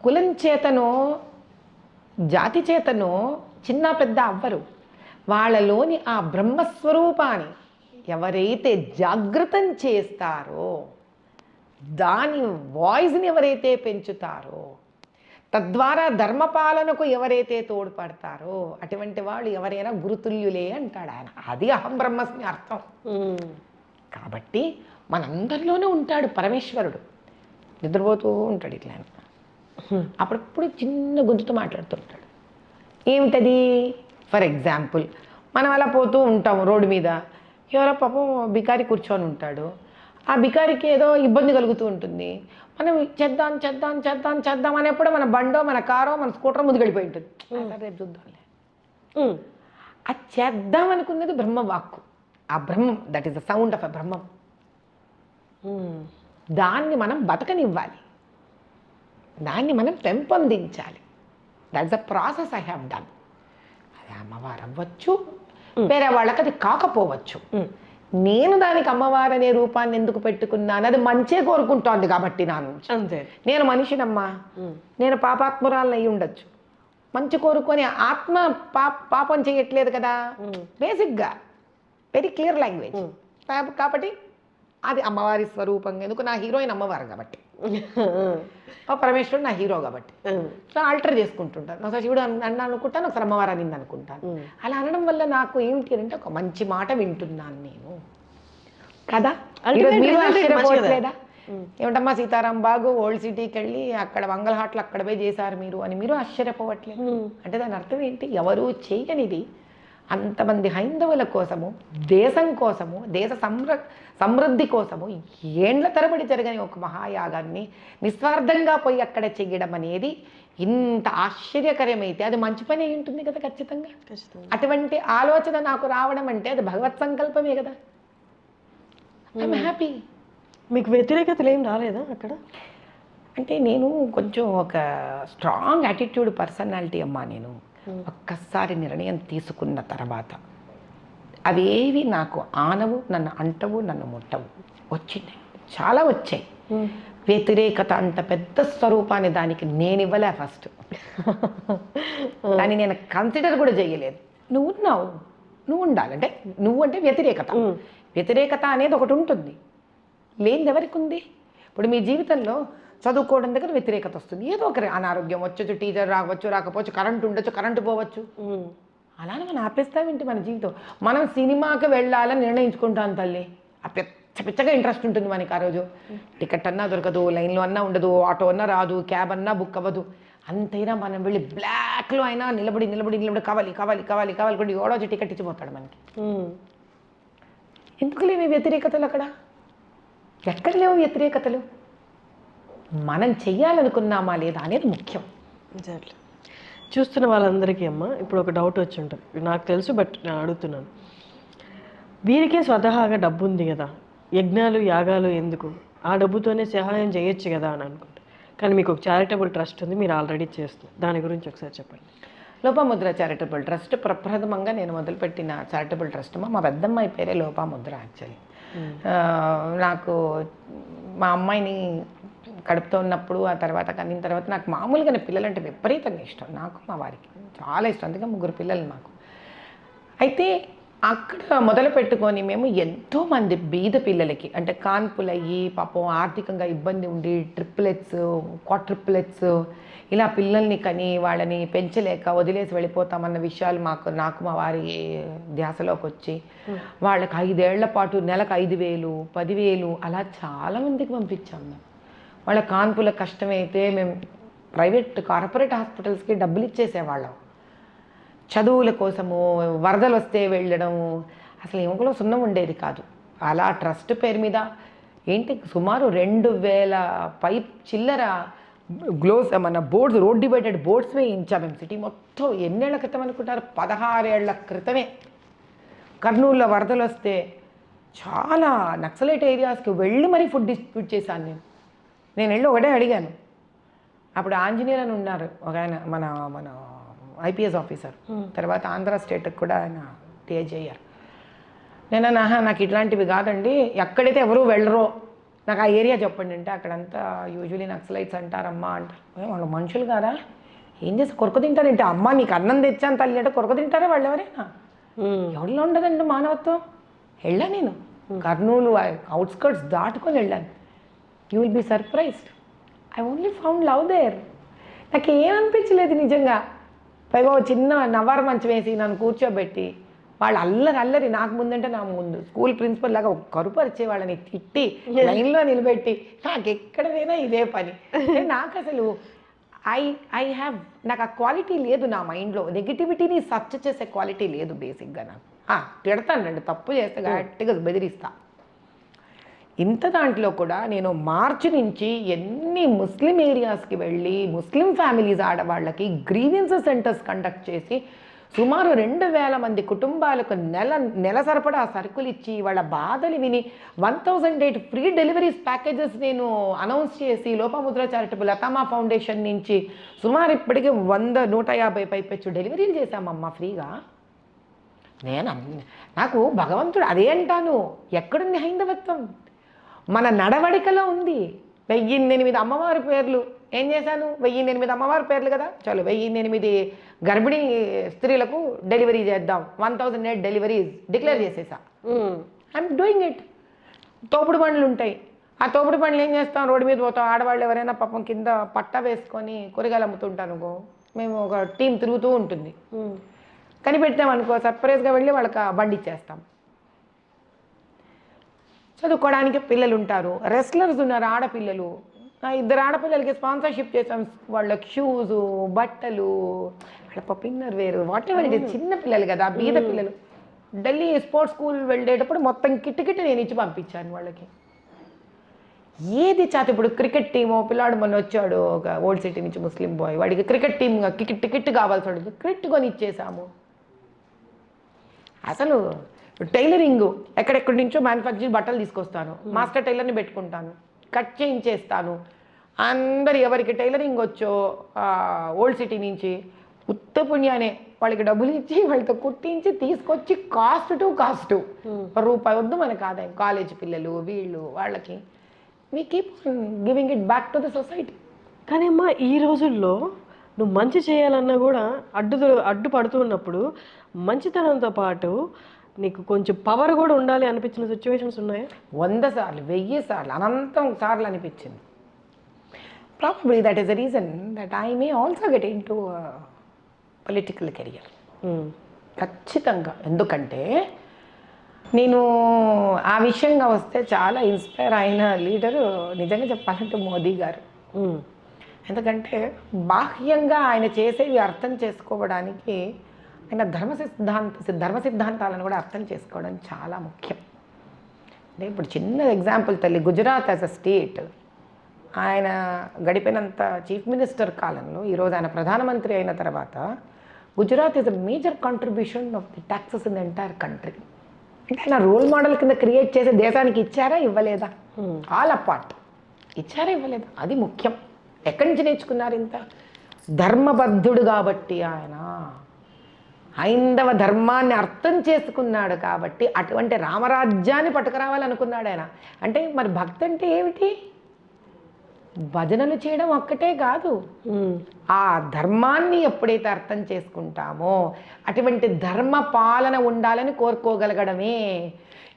కులం చేతనో జాతి చేతనో చిన్న పెద్ద అవ్వరు. వాళ్ళలోని ఆ బ్రహ్మస్వరూపాన్ని ఎవరైతే జాగృతం చేస్తారో, దాని వాయిస్ని ఎవరైతే పెంచుతారో, తద్వారా ధర్మపాలనకు ఎవరైతే తోడ్పడతారో అటువంటి వాళ్ళు ఎవరైనా గురుతుల్యులే అంటాడు ఆయన. అది అహం బ్రహ్మస్మి అర్థం. కాబట్టి మనందరిలోనూ ఉంటాడు పరమేశ్వరుడు. నిద్రపోతూ ఉంటాడు ఇట్లా, అప్పుడప్పుడు చిన్న గొంతుతో మాట్లాడుతుంటాడు. ఏమిటది? ఫర్ ఎగ్జాంపుల్, మనం అలా పోతూ ఉంటాము రోడ్డు మీద, ఎవరో పాపం బికారి కూర్చొని ఉంటాడు. ఆ బికారికి ఏదో ఇబ్బంది కలుగుతూ ఉంటుంది. మనం చేద్దాం చేద్దాం చేద్దాం చేద్దాం అనేప్పుడు మన బండో మన కారో మన స్కూటర్ ముందుకు వెళ్ళిపోయి ఉంటుంది. రేపు చూద్దాంలే. ఆ చేద్దాం అనుకున్నది బ్రహ్మవాక్కు. ఆ బ్రహ్మం, that is the sound of a బ్రహ్మం. దాన్ని మనం బతకనివ్వాలి, దాన్ని మనం పెంపొందించాలి. That's the process I have done. అది అమ్మవారు అవ్వచ్చు, వేరే వాళ్ళకి అది కాకపోవచ్చు. నేను దానికి అమ్మవారు అనే రూపాన్ని ఎందుకు పెట్టుకున్నాను? అది మంచే కోరుకుంటోంది కాబట్టి అంతే. నేను మనిషినమ్మా, నేను పాపాత్మురాలను అయి ఉండొచ్చు. మంచి కోరుకొని ఆత్మ పాపం చేయట్లేదు కదా. బేసిక్గా వెరీ క్లియర్ లాంగ్వేజ్. కాబట్టి అది అమ్మవారి స్వరూపంగా, ఎందుకు నా హీరోయిన్ అమ్మవారు కాబట్టి, పరమేశ్వరుడు నా హీరో కాబట్టి, సో ఆల్టర్ చేసుకుంటుంటాను. ఒకసారి శివుడు అన్నా అనుకుంటాను, ఒకసారి అమ్మవారు అనింది అనుకుంటాను. అలా అనడం వల్ల నాకు ఏమిటి అంటే, ఒక మంచి మాట వింటున్నాను నేను కదా. మీరు ఆశ్చర్యపోవట్లేదా? ఏమిటమ్మా సీతారాం బాగు ఓల్డ్ సిటీకి వెళ్ళి అక్కడ మంగళహాట్లు అక్కడ పోయి చేశారు మీరు అని మీరు ఆశ్చర్యపోవట్లేదు అంటే దాని అర్థం ఏంటి? ఎవరు చేయనిది అంతమంది హైందవుల కోసము, దేశం కోసము, దేశ సమృద్ధి కోసము ఏండ్ల తరబడి జరగని ఒక మహాయాగాన్ని నిస్వార్థంగా పోయి అక్కడ చెయ్యడం అనేది ఇంత ఆశ్చర్యకరమైతే అది మంచి పని అయి ఉంటుంది కదా ఖచ్చితంగా. అటువంటి ఆలోచన నాకు రావడం అంటే అది భగవత్ సంకల్పమే కదా. I'm happy. మీకు వ్యతిరేకతలు ఏం రాలేదా అక్కడ? అంటే నేను కొంచెం ఒక స్ట్రాంగ్ యాటిట్యూడ్ పర్సనాలిటీ అమ్మా. నేను ఒక్కసారి నిర్ణయం తీసుకున్న తర్వాత అవేవి నాకు ఆనవు, నన్ను అంటవు, నన్ను ముట్టవు. వచ్చింది, చాలా వచ్చాయి. వ్యతిరేకత అంత పెద్ద స్వరూపాన్ని దానికి నేను ఇవ్వలే. ఫస్ట్ దాన్ని నేను కన్సిడర్ కూడా చేయలేదు. నువ్వు ఉన్నావు, నువ్వు ఉండాలంటే నువ్వు అంటే వ్యతిరేకత అనేది ఒకటి ఉంటుంది. లేనిది ఎవరికి ఉంది? ఇప్పుడు మీ జీవితంలో చదువుకోవడం దగ్గర వ్యతిరేకత వస్తుంది. ఏదో ఒక అనారోగ్యం వచ్చొచ్చు, టీచర్ రావచ్చు, రాకపోవచ్చు, కరెంటు ఉండొచ్చు, కరెంటు పోవచ్చు. అలానే మనం ఆపేస్తామేంటి మన జీవితం? మనం సినిమాకి వెళ్ళాలని నిర్ణయించుకుంటాం తల్లి. ఆ పిచ్చగా ఇంట్రెస్ట్ ఉంటుంది మనకి. ఆ రోజు టికెట్ అన్నా దొరకదు, లైన్లో అన్నా ఉండదు, ఆటో అన్నా రాదు, క్యాబ్ అన్నా బుక్ అవ్వదు. అంతైనా మనం వెళ్ళి బ్లాక్లో అయినా నిలబడి కావాలి కావాలి కావాలి కావాలి కూడా ఎవడో టికెట్ ఇచ్చిపోతాడు మనకి. ఎందుకు లేవు వ్యతిరేకతలు అక్కడ? ఎక్కడ లేవు వ్యతిరేకతలు? మనం చెయ్యాలనుకున్నామా లేదా అనేది ముఖ్యం. ఎగ్జాక్ట్లీ. చూస్తున్న వాళ్ళందరికీ అమ్మ ఇప్పుడు ఒక డౌట్ వచ్చి ఉంటుంది, నాకు తెలుసు బట్ నేను అడుగుతున్నాను. వీరికే స్వతహాగా డబ్బు ఉంది కదా, యజ్ఞాలు యాగాలు ఎందుకు, ఆ డబ్బుతోనే సహాయం చేయొచ్చు కదా అని అనుకుంటా. కానీ మీకు ఒక చారిటబుల్ ట్రస్ట్ ఉంది, మీరు ఆల్రెడీ చేస్తున్నారు, దాని గురించి ఒకసారి చెప్పండి. లోపాముద్ర చారిటబుల్ ట్రస్ట్ ప్రప్రథమంగా నేను మొదలుపెట్టిన చారిటబుల్ ట్రస్ట్ మా పెద్దమ్మాయి పేరే లోపాముద్ర. యాక్చువల్లీ నాకు మా అమ్మాయిని కడుపుతో ఉన్నప్పుడు, ఆ తర్వాత కనిన తర్వాత నాకు మామూలుగానే పిల్లలంటే విపరీతంగా ఇష్టం. నాకు మా వారికి చాలా ఇష్టం, అందుకే 3 పిల్లలు మాకు. అయితే అక్కడ మొదలు పెట్టుకొని మేము ఎంతోమంది బీద పిల్లలకి, అంటే కాన్పులయ్యి పాపం ఆర్థికంగా ఇబ్బంది ఉండి ట్రిప్లెట్స్, క్వాడ్రిప్లెట్స్ ఇలా పిల్లల్ని కని వాళ్ళని పెంచలేక వదిలేసి వెళ్ళిపోతామన్న విషయాలు నాకు మా వారి ధ్యాసలోకి వచ్చి వాళ్ళకి 5 ఏళ్ల పాటు నెలకు 5,000, 10,000 అలా చాలామందికి పంపించాం మేము. వాళ్ళ కాన్పుల కష్టమైతే మేము కార్పొరేట్ హాస్పిటల్స్కి డబ్బులు ఇచ్చేసేవాళ్ళం. చదువుల కోసము వరదలు వస్తే వెళ్ళడము, అసలు ఎముకలో సున్నం ఉండేది కాదు. అలా ట్రస్ట్ పేరు మీద ఏంటి సుమారు 2,000 పైప్ చిల్లర గ్లోవ్స్ మన బోర్డ్స్, రోడ్ డివైడెడ్ బోర్డ్స్ వేయించాం మేము సిటీ మొత్తం. ఎన్నేళ్ల క్రితం అనుకుంటారు? 16 ఏళ్ల క్రితమే. కర్నూలులో వరదలు వస్తే చాలా నక్సలైట్ ఏరియాస్కి వెళ్ళి మరీ ఫుడ్ డిస్ట్రిబ్యూట్ చేశాను నేను వెళ్ళి ఒకటే అడిగాను. అప్పుడు ఆంజనేయులు అని ఉన్నారు ఒక ఆయన, మన మన ఐపీఎస్ ఆఫీసర్, తర్వాత ఆంధ్ర స్టేట్కి కూడా ఆయన టీఏజీ అయ్యారు. నాకు ఇట్లాంటివి కాదండి, ఎక్కడైతే ఎవరు వెళ్ళరో నాకు ఆ ఏరియా చెప్పండి అంటే, అక్కడంతా యూజువలీ నక్సలైట్స్ అంటారమ్మా అంటారు. వాళ్ళు మనుషులు కాదా, ఏం చేసి కొరకు తింటారంటే, అమ్మ నీకు అన్నం తెచ్చాను తల్లి అంటే కొరకు తింటారా వాళ్ళు ఎవరైనా? ఎవరిలో ఉండదండి మానవత్వం. వెళ్ళాను నేను కర్నూలు అవుట్స్కర్ట్స్ దాటుకొని వెళ్ళాను. You will be surprised, I only found love there. నాకు ఏమనిపించలేదు నిజంగా. పైగా చిన్న నవారు మంచం వేసి నన్ను కూర్చోబెట్టి వాళ్ళు అల్లరి నాకు ముందంటే నా ముందు స్కూల్ ప్రిన్సిపల్ లాగా కరుపరిచే వాళ్ళని తిట్టి లైన్లో నిలబెట్టి నాకు ఎక్కడైనా ఇదే పని. నాకు అసలు నాకు ఆ క్వాలిటీ లేదు నా మైండ్లో, నెగిటివిటీని సర్చ్ చేసే క్వాలిటీ లేదు బేసిక్గా నాకు. తిడతానండి, తప్పు చేస్తే గట్టిగా బెదిరిస్తా. ఇంత దాంట్లో కూడా నేను మార్చి నుంచి ఎన్ని ముస్లిం ఏరియాస్కి వెళ్ళి ముస్లిం ఫ్యామిలీస్ ఆడవాళ్ళకి గ్రీవెన్సెస్ సెంటర్స్ కండక్ట్ చేసి సుమారు 2,000 మంది కుటుంబాలకు నెల సరిపడా సరుకులు ఇచ్చి వాళ్ళ బాధలు విని 1,008 ఫ్రీ డెలివరీస్ ప్యాకేజెస్ నేను అనౌన్స్ చేసి లోపాముద్ర చారిటబుల్ లతామా ఫౌండేషన్ నుంచి సుమారు ఇప్పటికీ 150 పైపెచ్చు డెలివరీలు చేశామమ్మా ఫ్రీగా. నాకు భగవంతుడు అదే అంటాను, ఎక్కడుంది హైందవత్వం? మన నడవడికలో ఉంది. 1,008 అమ్మవారి పేర్లు ఏం చేశాను? 1,008 అమ్మవారి పేర్లు కదా, చాలు 1,008 గర్భిణీ స్త్రీలకు డెలివరీ చేద్దాం, 1,008 డెలివరీస్ డిక్లేర్ చేసేసా. I'm doing it. తోపుడు బండ్లు ఉంటాయి, ఆ తోపుడు బండ్లు ఏం చేస్తాం? రోడ్డు మీద పోతాం, ఆడవాళ్ళు ఎవరైనా పాపం కింద పట్ట వేసుకొని కూరగాయలు అమ్ముతుంటాను, మేము ఒక టీం తిరుగుతూ ఉంటుంది, కనిపెట్టామనుకో సర్ప్రైజ్గా వెళ్ళి వాళ్ళకి బండి ఇచ్చేస్తాం. చదువుకోవడానికి పిల్లలు ఉంటారు, రెస్లర్స్ ఉన్నారు ఆడపిల్లలు, 2 ఆడపిల్లలకి స్పాన్సర్షిప్ చేసాం. వాళ్ళకి షూజు, బట్టలు, వాళ్ళ పప్పిన్నర్ వేరు, వాట్ ఎవర్ ఇట్ ఇస్. చిన్న పిల్లలు కదా, బీద పిల్లలు. ఢిల్లీ స్పోర్ట్స్ స్కూల్ వెళ్ళేటప్పుడు మొత్తం కిట్ నేను ఇచ్చి పంపించాను వాళ్ళకి. ఏది చాత ఇప్పుడు క్రికెట్ టీము పిల్లాడు మొన్న వచ్చాడు ఒక ఓల్డ్ సిటీ నుంచి ముస్లిం బాయ్, వాడికి క్రికెట్ టీమ్ టికెట్ కావాల్సి వాడికి క్రికెట్ కొని ఇచ్చేసాము. అసలు టైలరింగ్ ఎక్కడెక్కడి నుంచో మ్యానుఫ్యాక్చరింగ్ బట్టలు తీసుకొస్తాను, మాస్టర్ టైలర్ని పెట్టుకుంటాను, కట్ చేయించేస్తాను. అందరు ఎవరికి టైలరింగ్ వచ్చో ఓల్డ్ సిటీ నుంచి ఉత్త పుణ్యానే వాళ్ళకి డబ్బులు ఇచ్చి వాళ్ళతో కుట్టించి తీసుకొచ్చి కాస్ట్ టు రూపాయి వద్దు మనకు ఆదాయం. కాలేజ్ పిల్లలు వీళ్ళు వాళ్ళకి we keep giving it back to the society. కానీ అమ్మా ఈ రోజుల్లో నువ్వు మంచి చేయాలన్నా కూడా అడ్డుపడుతూ ఉన్నప్పుడు మంచితనంతో పాటు నీకు కొంచెం పవర్ కూడా ఉండాలి అనిపించిన సిచ్యువేషన్స్ ఉన్నాయా? 100 సార్లు, 1000 సార్లు, అనంతం సార్లు అనిపించింది. Probably that is the reason that I may also get in to political career. ఖచ్చితంగా. ఎందుకంటే నేను ఆ విషయంగా వస్తే చాలా ఇన్స్పైర్ అయిన లీడరు నిజంగా చెప్పాలంటే మోదీ గారు. ఎందుకంటే బాహ్యంగా ఆయన చేసేవి అర్థం చేసుకోవడానికి ఆయన ధర్మ సిద్ధాంతాలను కూడా అర్థం చేసుకోవడం చాలా ముఖ్యం. అంటే ఇప్పుడు చిన్న ఎగ్జాంపుల్ తల్లి, గుజరాత్ యాజ్ అ స్టేట్ ఆయన గడిపినంత చీఫ్ మినిస్టర్ కాలంలో ఈరోజు ఆయన ప్రధానమంత్రి అయిన తర్వాత Gujarat is a major contribution of the taxes in the entire country. అంటే ఆయన రోల్ మోడల్ కింద క్రియేట్ చేసి దేశానికి ఇచ్చారా ఇవ్వలేదా? ఆల్ అపార్ట్ ఇచ్చారా ఇవ్వలేదా? అది ముఖ్యం. ఎక్కడి నుంచి నేర్చుకున్నారు ఇంత? ధర్మబద్ధుడు కాబట్టి ఆయన హైందవ ధర్మాన్ని అర్థం చేసుకున్నాడు కాబట్టి అటువంటి రామరాజ్యాన్ని పట్టుకురావాలనుకున్నాడు ఆయన. అంటే మరి భక్తి అంటే ఏమిటి? భజనలు చేయడం ఒక్కటే కాదు, ఆ ధర్మాన్ని ఎప్పుడైతే అర్థం చేసుకుంటామో అటువంటి ధర్మ పాలన ఉండాలని కోరుకోగలగడమే.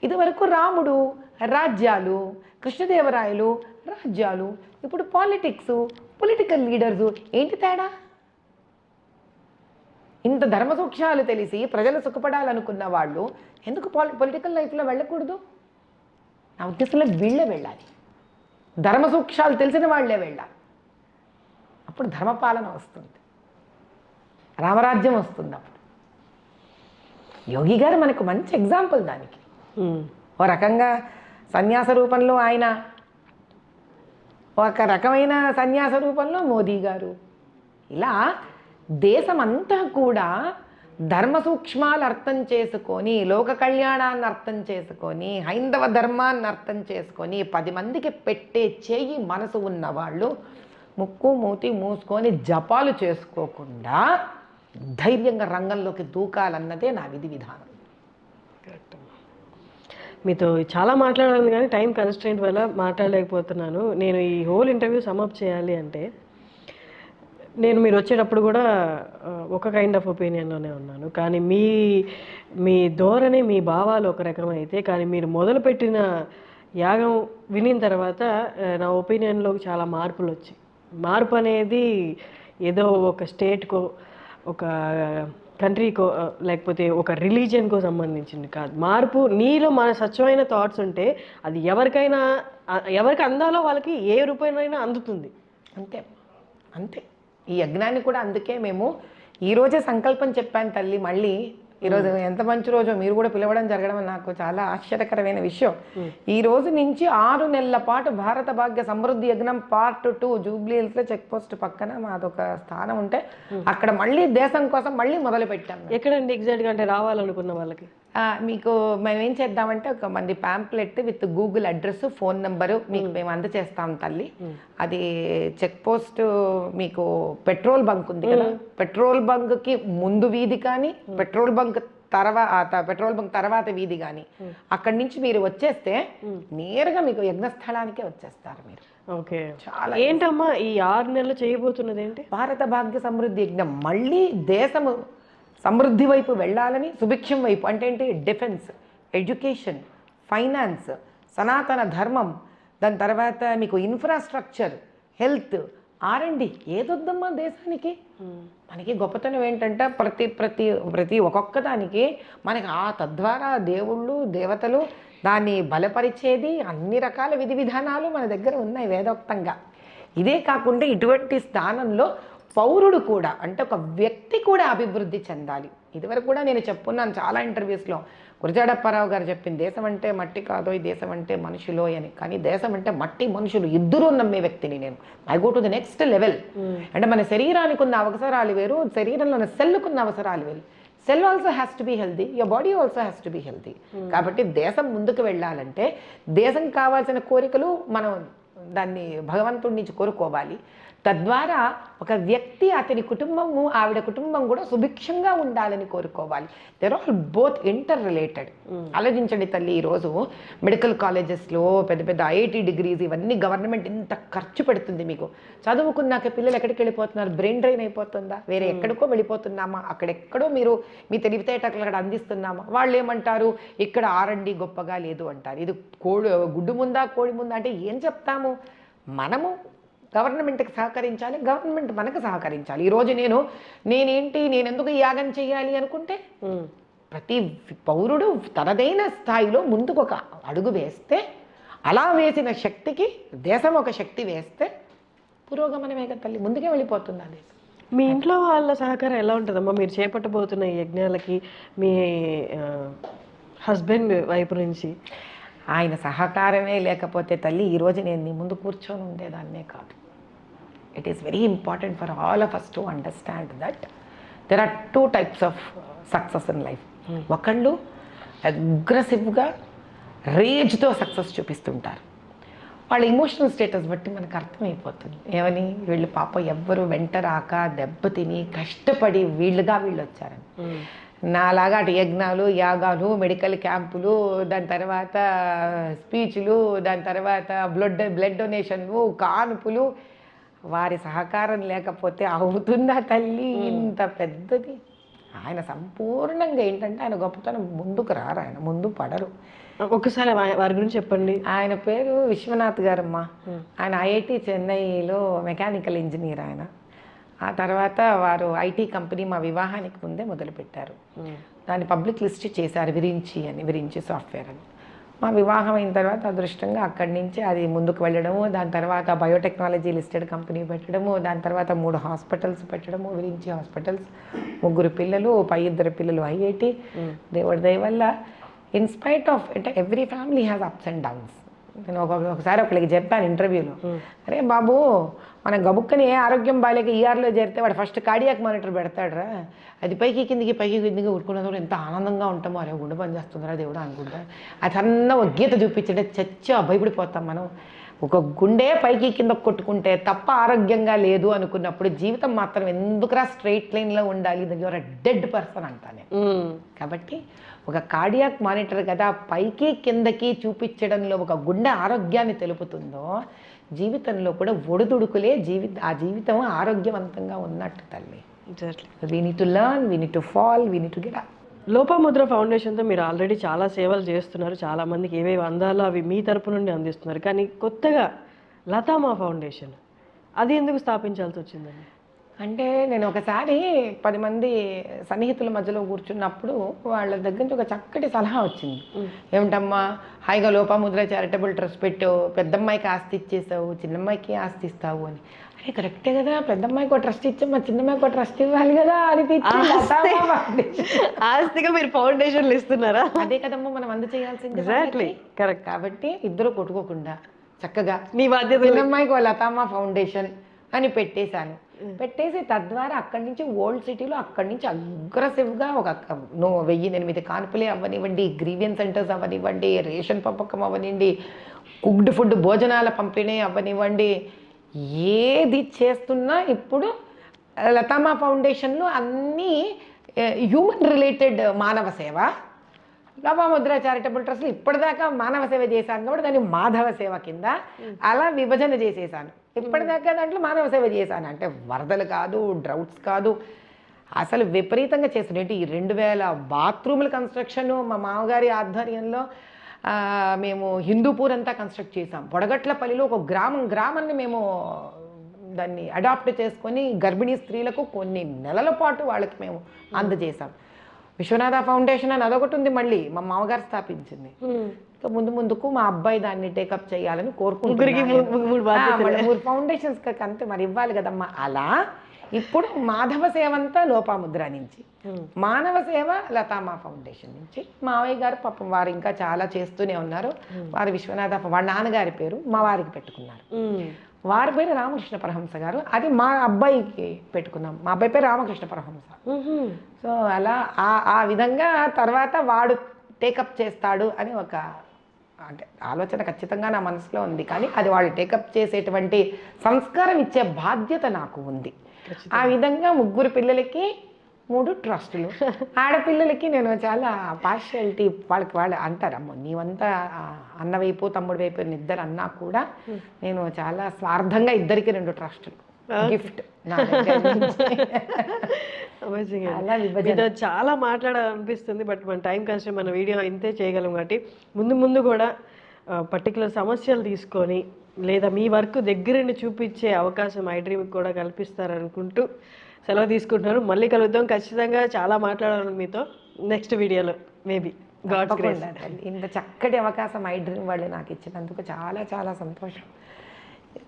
ఇదివరకు రాముడు రాజ్యాలు, కృష్ణదేవరాయలు రాజ్యాలు, ఇప్పుడు పాలిటిక్స్, పొలిటికల్ లీడర్సు. ఏంటి తేడా? ఇంత ధర్మ సూక్ష్మాలు తెలిసి ప్రజలు సుఖపడాలనుకున్న వాళ్ళు ఎందుకు పొలిటికల్ లైఫ్లో వెళ్ళకూడదు? నా ఉద్దేశంలో వీళ్ళే వెళ్ళాలి, ధర్మ సూక్ష్మాలు తెలిసిన వాళ్ళే వెళ్ళాలి. అప్పుడు ధర్మపాలన వస్తుంది, రామరాజ్యం వస్తుంది. అప్పుడు యోగి గారు మనకు మంచి ఎగ్జాంపుల్ దానికి. ఓ రకంగా సన్యాస రూపంలో ఆయన, ఒక రకమైన సన్యాస రూపంలో మోదీ గారు. ఇలా దేశమంతా కూడా ధర్మ సూక్ష్మాలు అర్థం చేసుకొని, లోక కళ్యాణాన్ని అర్థం చేసుకొని, హైందవ ధర్మాన్ని అర్థం చేసుకొని 10 మందికి పెట్టే చేయి మనసు ఉన్నవాళ్ళు ముక్కు మూతి మూసుకొని జపాలు చేసుకోకుండా ధైర్యంగా రంగంలోకి దూకాలన్నదే నా విధి విధానం. మీతో చాలా మాట్లాడాలి కానీ టైం కన్స్ట్రెయింట్ వల్ల మాట్లాడలేకపోతున్నాను. నేను ఈ హోల్ ఇంటర్వ్యూ సమ్అప్ చేయాలి అంటే, నేను మీరు వచ్చేటప్పుడు కూడా ఒక కైండ్ ఆఫ్ ఒపీనియన్లోనే ఉన్నాను. కానీ మీ ధోరణి, మీ భావాలు ఒక రకమైతే, కానీ మీరు మొదలుపెట్టిన యాగం వినిన తర్వాత నా ఒపీనియన్లో చాలా మార్పులు వచ్చాయి. మార్పు అనేది ఏదో ఒక స్టేట్కో, ఒక కంట్రీకో, లేకపోతే ఒక రిలీజియన్కో సంబంధించింది కాదు. మార్పు నీలో మన స్వచ్ఛమైన థాట్స్ ఉంటే అది ఎవరికి అందాలో వాళ్ళకి ఏ రూపాయనైనా అందుతుంది. అంతే అంతే. ఈ యజ్ఞాన్ని కూడా అందుకే మేము ఈరోజే సంకల్పం చెప్పాను తల్లి. మళ్ళీ ఈరోజు ఎంత మంచి రోజు మీరు కూడా పిలవడం జరగడం నాకు చాలా ఆశ్చర్యకరమైన విషయం. ఈ రోజు నుంచి 6 నెలల పాటు భారత భాగ్య సమృద్ధి యజ్ఞం పార్ట్ 2 జూబ్లీ హిల్స్లో చెక్ పోస్ట్ పక్కన మాదొక స్థానం ఉంటే అక్కడ మళ్ళీ దేశం కోసం మళ్ళీ మొదలు పెట్టాము. ఎక్కడండి ఎగ్జాక్ట్గా? అంటే రావాలనుకున్న వాళ్ళకి మీకు మేము ఏం చేద్దామంటే ఒక మంది pamphlet with Google address, phone number మీకు మేము అందచేస్తాం తల్లి. అది చెక్ పోస్ట్ మీకు పెట్రోల్ బంక్ ఉంది కదా, పెట్రోల్ బంక్కి ముందు వీధి కానీ, పెట్రోల్ బంక్ తర్వాత వీధి కానీ, అక్కడి నుంచి మీరు వచ్చేస్తే నేరుగా మీకు యజ్ఞస్థలానికే వచ్చేస్తారు మీరు. ఓకే, చాలా ఏంటమ్మా ఈ 6 నెలలు చేయబోతున్నది ఏంటి? భారత భాగ్య సమృద్ధి యజ్ఞం. మళ్ళీ దేశము సమృద్ధి వైపు వెళ్ళాలని, సుభిక్షం వైపు అంటే ఏంటి? డిఫెన్స్, ఎడ్యుకేషన్, ఫైనాన్స్, సనాతన ధర్మం, దాని తర్వాత మీకు ఇన్ఫ్రాస్ట్రక్చర్, హెల్త్, R&D. ఏదొద్దమ్మా దేశానికి? మనకి గొప్పతనం ఏంటంటే ప్రతి ఒక్కొక్క దానికి మనకి తద్వారా దేవుళ్ళు దేవతలు దాన్ని బలపరిచేది అన్ని రకాల విధి విధానాలు మన దగ్గర ఉన్నాయి వేదోక్తంగా. ఇదే కాకుండా ఇటువంటి స్థానంలో పౌరుడు కూడా, అంటే ఒక వ్యక్తి కూడా అభివృద్ధి చెందాలి. ఇదివరకు కూడా నేను చెప్పున్నాను చాలా ఇంటర్వ్యూస్లో. గురజాడప్పారావు గారు చెప్పింది దేశం అంటే మట్టి కాదో, ఈ దేశం అంటే మనుషులో అని. కానీ దేశం అంటే మట్టి మనుషులు ఇద్దరూ నమ్మే వ్యక్తిని నేను. I go to the next level. అంటే మన శరీరానికి ఉన్న అవసరాలు వేరు, శరీరంలో ఉన్న సెల్లుకున్న అవసరాలు వేరు. Cell also has to be healthy, your body also has to be healthy. కాబట్టి దేశం ముందుకు వెళ్ళాలంటే దేశం కావాల్సిన కోరికలు మనం దాన్ని భగవంతుడి నుంచి కోరుకోవాలి. తద్వారా ఒక వ్యక్తి, అతని కుటుంబము, ఆవిడ కుటుంబం కూడా సుభిక్షంగా ఉండాలని కోరుకోవాలి. They're all both interrelated. ఆలోచించండి తల్లి, ఈరోజు మెడికల్ కాలేజెస్లో పెద్ద పెద్ద IIT డిగ్రీస్ ఇవన్నీ గవర్నమెంట్ ఇంత ఖర్చు పెడుతుంది. మీకు చదువుకున్నాక పిల్లలు ఎక్కడికి వెళ్ళిపోతున్నారు? బ్రెయిన్ డ్రైన్ అయిపోతుందా? వేరే ఎక్కడికో వెళ్ళిపోతున్నామా? అక్కడెక్కడో మీరు మీ తెలివితేటలు అక్కడ అందిస్తున్నామా? వాళ్ళు ఏమంటారు? ఇక్కడ R&D గొప్పగా లేదు అంటారు. ఇది గుడ్డు ముందా కోడి ముందా అంటే ఏం చెప్తాము? మనము గవర్నమెంట్కి సహకరించాలి, గవర్నమెంట్ మనకు సహకరించాలి. ఈరోజు నేను ఎందుకు ఈ యాగం చేయాలి అనుకుంటే ప్రతి పౌరుడు తనదైన స్థాయిలో ముందుకు ఒక అడుగు వేస్తే, అలా వేసిన శక్తికి దేశం ఒక శక్తి వేస్తే పురోగమనమే కదా తల్లి, ముందుకే వెళ్ళిపోతుంది ఆ దేశం. మీ ఇంట్లో వాళ్ళ సహకారం ఎలా ఉంటుందమ్మా మీరు చేపట్టబోతున్న ఈ యజ్ఞాలకి, మీ హస్బెండ్ వైపు నుంచి? ఆయన సహకారమే లేకపోతే తల్లి ఈరోజు నేను నీ ముందు కూర్చొని ఉండేదాన్నే కాదు. It is very important for all of us to understand that there are 2 types of success in life. ఒకళ్ళు అగ్రెసివ్గా రేజ్తో సక్సెస్ చూపిస్తుంటారు. వాళ్ళ ఇమోషనల్ స్టేటస్ బట్టి మనకు అర్థమైపోతుంది. ఏమని, వీళ్ళు పాప ఎవ్వరు వెంట రాక దెబ్బతిని కష్టపడి వీళ్ళు వచ్చారని. నాలాగా అటు యజ్ఞాలు, యాగాలు, మెడికల్ క్యాంపులు, దాని తర్వాత స్పీచ్లు, దాని తర్వాత బ్లడ్ డొనేషన్లు, కానుపులు, వారి సహకారం లేకపోతే అవుతుందా తల్లి ఇంత పెద్దది? ఆయన సంపూర్ణంగా ఏంటంటే ఆయన గొప్పతనం ముందుకు రారు, ఆయన ముందు పడరు. ఒకసారి వారి గురించి చెప్పండి. ఆయన పేరు విశ్వనాథ్ గారమ్మ. ఆయన ఐఐటి చెన్నైలో మెకానికల్ ఇంజనీర్. ఆయన ఆ తర్వాత వారు ఐటీ కంపెనీ మా వివాహానికి ముందే మొదలుపెట్టారు. దాన్ని పబ్లిక్ లిస్ట్ చేశారు, విరించి సాఫ్ట్వేర్ అని. మా వివాహం అయిన తర్వాత అదృష్టంగా అక్కడి నుంచి అది ముందుకు వెళ్ళడము, దాని తర్వాత బయోటెక్నాలజీ లిస్టెడ్ కంపెనీ పెట్టడము, దాని తర్వాత 3 హాస్పిటల్స్ పెట్టడము, విరించి హాస్పిటల్స్, 3 పిల్లలు, 2 పిల్లలు ఐఐటి. దేవుడి దయ వల్ల ఇన్స్పైట్ ఆఫ్ అంటే every family has ups and downs. నేను ఒకసారి ఒకరికి చెప్పాను ఇంటర్వ్యూలో, అరే బాబు మన గబుక్కని ఏ ఆరోగ్యం బాగాలేక ఈఆర్లో చేరితే వాడు ఫస్ట్ కార్డియాక్ మానిటర్ పెడతాడురా, అది పైకి కిందికి ఉడుకున్నదో ఎంత ఆనందంగా ఉంటామో, అరే గుండె పని చేస్తుందిరా దేవుడు అనుకుంటా. అది అన్న ఒక గీత చూపించంటే చచ్చా భయపడిపోతాం మనం. ఒక గుండె పైకి కింద కొట్టుకుంటే తప్ప ఆరోగ్యంగా లేదు అనుకున్నప్పుడు జీవితం మాత్రం ఎందుకురా స్ట్రైట్ లైన్లో ఉండాలి, యువర్ అ డెడ్ పర్సన్ అంటానే. కాబట్టి ఒక కార్డియాక్ మానిటర్ కదా పైకి కిందకి చూపించడంలో ఒక గుండె ఆరోగ్యాన్ని తెలుపుతుందో, జీవితంలో కూడా ఒడిదుడుకులే ఆ జీవితం ఆరోగ్యవంతంగా ఉన్నట్టు తల్లి. We need to learn, we need to fall, we need to get up. Lopamudra ఫౌండేషన్తో మీరు ఆల్రెడీ చాలా సేవలు చేస్తున్నారు, చాలామందికి ఏవేవి అందాలో అవి మీ తరపు నుండి అందిస్తున్నారు. కానీ కొత్తగా లతామా ఫౌండేషన్, అది ఎందుకు స్థాపించాల్సి వచ్చిందండి? అంటే నేను ఒకసారి 10 మంది సన్నిహితుల మధ్యలో కూర్చున్నప్పుడు వాళ్ళ దగ్గర నుంచి ఒక చక్కటి సలహా వచ్చింది. ఏమిటమ్మా, హాయిగా లోపముద్ర చారిటబుల్ ట్రస్ట్ పెట్టు, పెద్దమ్మాయికి ఆస్తి ఇచ్చేసావు, చిన్నమ్మాయికి ఆస్తి ఇస్తావు అని. అరే కరెక్టే కదా, పెద్దమ్మాయికి ఒక ట్రస్ట్ ఇచ్చాం, మా చిన్నమ్మాయికి ఒక ట్రస్ట్ ఇవ్వాలి కదా అనిపించి ఆస్తిగా మీరు ఫౌండేషన్లు ఇస్తున్నారా? అదే కదమ్మా మనం అందచేయాల్సింది. Exactly correct. కాబట్టి ఇద్దరు కొట్టుకోకుండా చక్కగా మీ బాధ్యత, చిన్నమ్మాయికి లతామా ఫౌండేషన్ అని పెట్టేశాను. పెట్టేసి తద్వారా అక్కడి నుంచి ఓల్డ్ సిటీలో అక్కడి నుంచి అగ్రెసివ్గా ఒక 1008 కాన్పులే అవ్వనివ్వండి, గ్రీవియన్స్ సెంటర్స్ అవ్వనివ్వండి, రేషన్ పంపకం అవ్వనివ్వండి, కుక్డ్ ఫుడ్ భోజనాల పంపిణీ అవ్వనివ్వండి, ఏది చేస్తున్నా ఇప్పుడు లతామా ఫౌండేషన్లో అన్నీ హ్యూమన్ రిలేటెడ్ మానవ సేవ. లోపముద్ర చారిటబుల్ ట్రస్ట్లో ఇప్పటిదాకా మానవ సేవ చేశాను కాబట్టి దాన్ని మాధవ సేవ కింద అలా విభజన చేసేసాను. ఇప్పటిదాకా దాంట్లో మానవ సేవ చేశాను. అంటే వరదలు కాదు, డ్రౌట్స్ కాదు, అసలు విపరీతంగా చేశాను. ఏంటి ఈ 2000 బాత్రూముల కన్స్ట్రక్షన్ మా మామగారి ఆధ్వర్యంలో మేము హిందూపూర్ అంతా కన్స్ట్రక్ట్ చేసాం. బొడగట్లపల్లిలో ఒక గ్రామాన్ని మేము దాన్ని అడాప్ట్ చేసుకొని గర్భిణీ స్త్రీలకు కొన్ని నెలల పాటు వాళ్ళకి మేము అందజేసాం. విశ్వనాథ ఫౌండేషన్ అని అదొకటి ఉంది, మళ్ళీ మా మామగారు స్థాపించింది. ఇంకా ముందుకు మా అబ్బాయి దాన్ని టేకప్ చేయాలని కోరుకుంటున్నాను. 3 ఫౌండేషన్స్ అంతే మరి ఇవ్వాలి కదమ్మా. అలా ఇప్పుడు మాధవ సేవ అంతా లోపముద్ర నుంచి, మానవ సేవ లతామా ఫౌండేషన్ నుంచి. మావయ్య గారు పాపం వారు ఇంకా చాలా చేస్తూనే ఉన్నారు. వారు విశ్వనాథ, వాళ్ళ నాన్నగారి పేరు మా వారికి పెట్టుకున్నారు. వారి పేరు రామకృష్ణ పరహంస గారు, అది మా అబ్బాయికి పెట్టుకున్నాం. మా అబ్బాయి పేరు రామకృష్ణ పరహంస. సో అలా ఆ విధంగా తర్వాత వాడు టేకప్ చేస్తాడు అని ఒక అంటే ఆలోచన ఖచ్చితంగా నా మనసులో ఉంది. కానీ అది వాడు టేకప్ చేసేటువంటి సంస్కారం ఇచ్చే బాధ్యత నాకు ఉంది. ఆ విధంగా 3 పిల్లలకి 3 ట్రస్టులు. ఆడపిల్లలకి నేను చాలా పార్షియాలిటీ, వాళ్ళు అంటారమ్మ నీవంతా అన్న వైపు తమ్ముడు వైపు ఇద్దరు అన్నా కూడా నేను చాలా స్వార్థంగా ఇద్దరికి 2 ట్రస్టులు గిఫ్ట్. మీతో చాలా మాట్లాడాలనిపిస్తుంది, బట్ మన టైం కష్టం, మన వీడియో ఇంతే చేయగలం. కాబట్టి ముందు కూడా పర్టికులర్ సమస్యలు తీసుకొని లేదా మీ వర్క్ దగ్గరుండి చూపించే అవకాశం ఐడ్రీమ్కి కూడా కల్పిస్తారనుకుంటూ సెలవు తీసుకుంటున్నాను. మళ్ళీ కలుద్దాం. ఖచ్చితంగా చాలా మాట్లాడాలి మీతో నెక్స్ట్ వీడియోలో మేబీ. God's grace. తప్పకుండా తల్లి. ఇంత చక్కటి అవకాశం ఐడ్రీమ్ వాళ్ళు నాకు ఇచ్చినందుకు చాలా చాలా సంతోషం.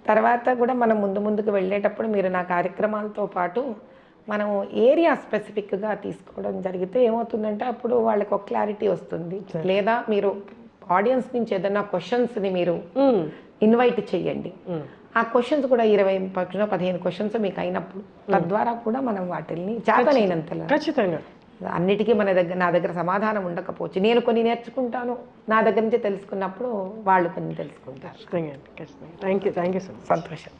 తర్వాత కూడా మనం ముందుకు వెళ్ళేటప్పుడు మీరు నా కార్యక్రమాలతో పాటు మనం ఏరియా స్పెసిఫిక్గా తీసుకోవడం జరిగితే ఏమవుతుందంటే అప్పుడు వాళ్ళకి ఒక క్లారిటీ వస్తుంది. లేదా మీరు ఆడియన్స్ నుంచి ఏదైనా క్వశ్చన్స్ని మీరు ఇన్వైట్ చేయండి. ఆ క్వశ్చన్స్ కూడా 20-15 క్వశ్చన్స్ మీకు అయినప్పుడు తద్వారా కూడా మనం వాటిని చేతనైనంతలా ఖచ్చితంగా అన్నిటికీ నా దగ్గర సమాధానం ఉండకపోవచ్చు, నేను కొన్ని నేర్చుకుంటాను, నా దగ్గర నుంచి తెలుసుకున్నప్పుడు వాళ్ళు కొన్ని తెలుసుకుంటారు. ఖచ్చితంగా. Thank you so much. సంతోషం.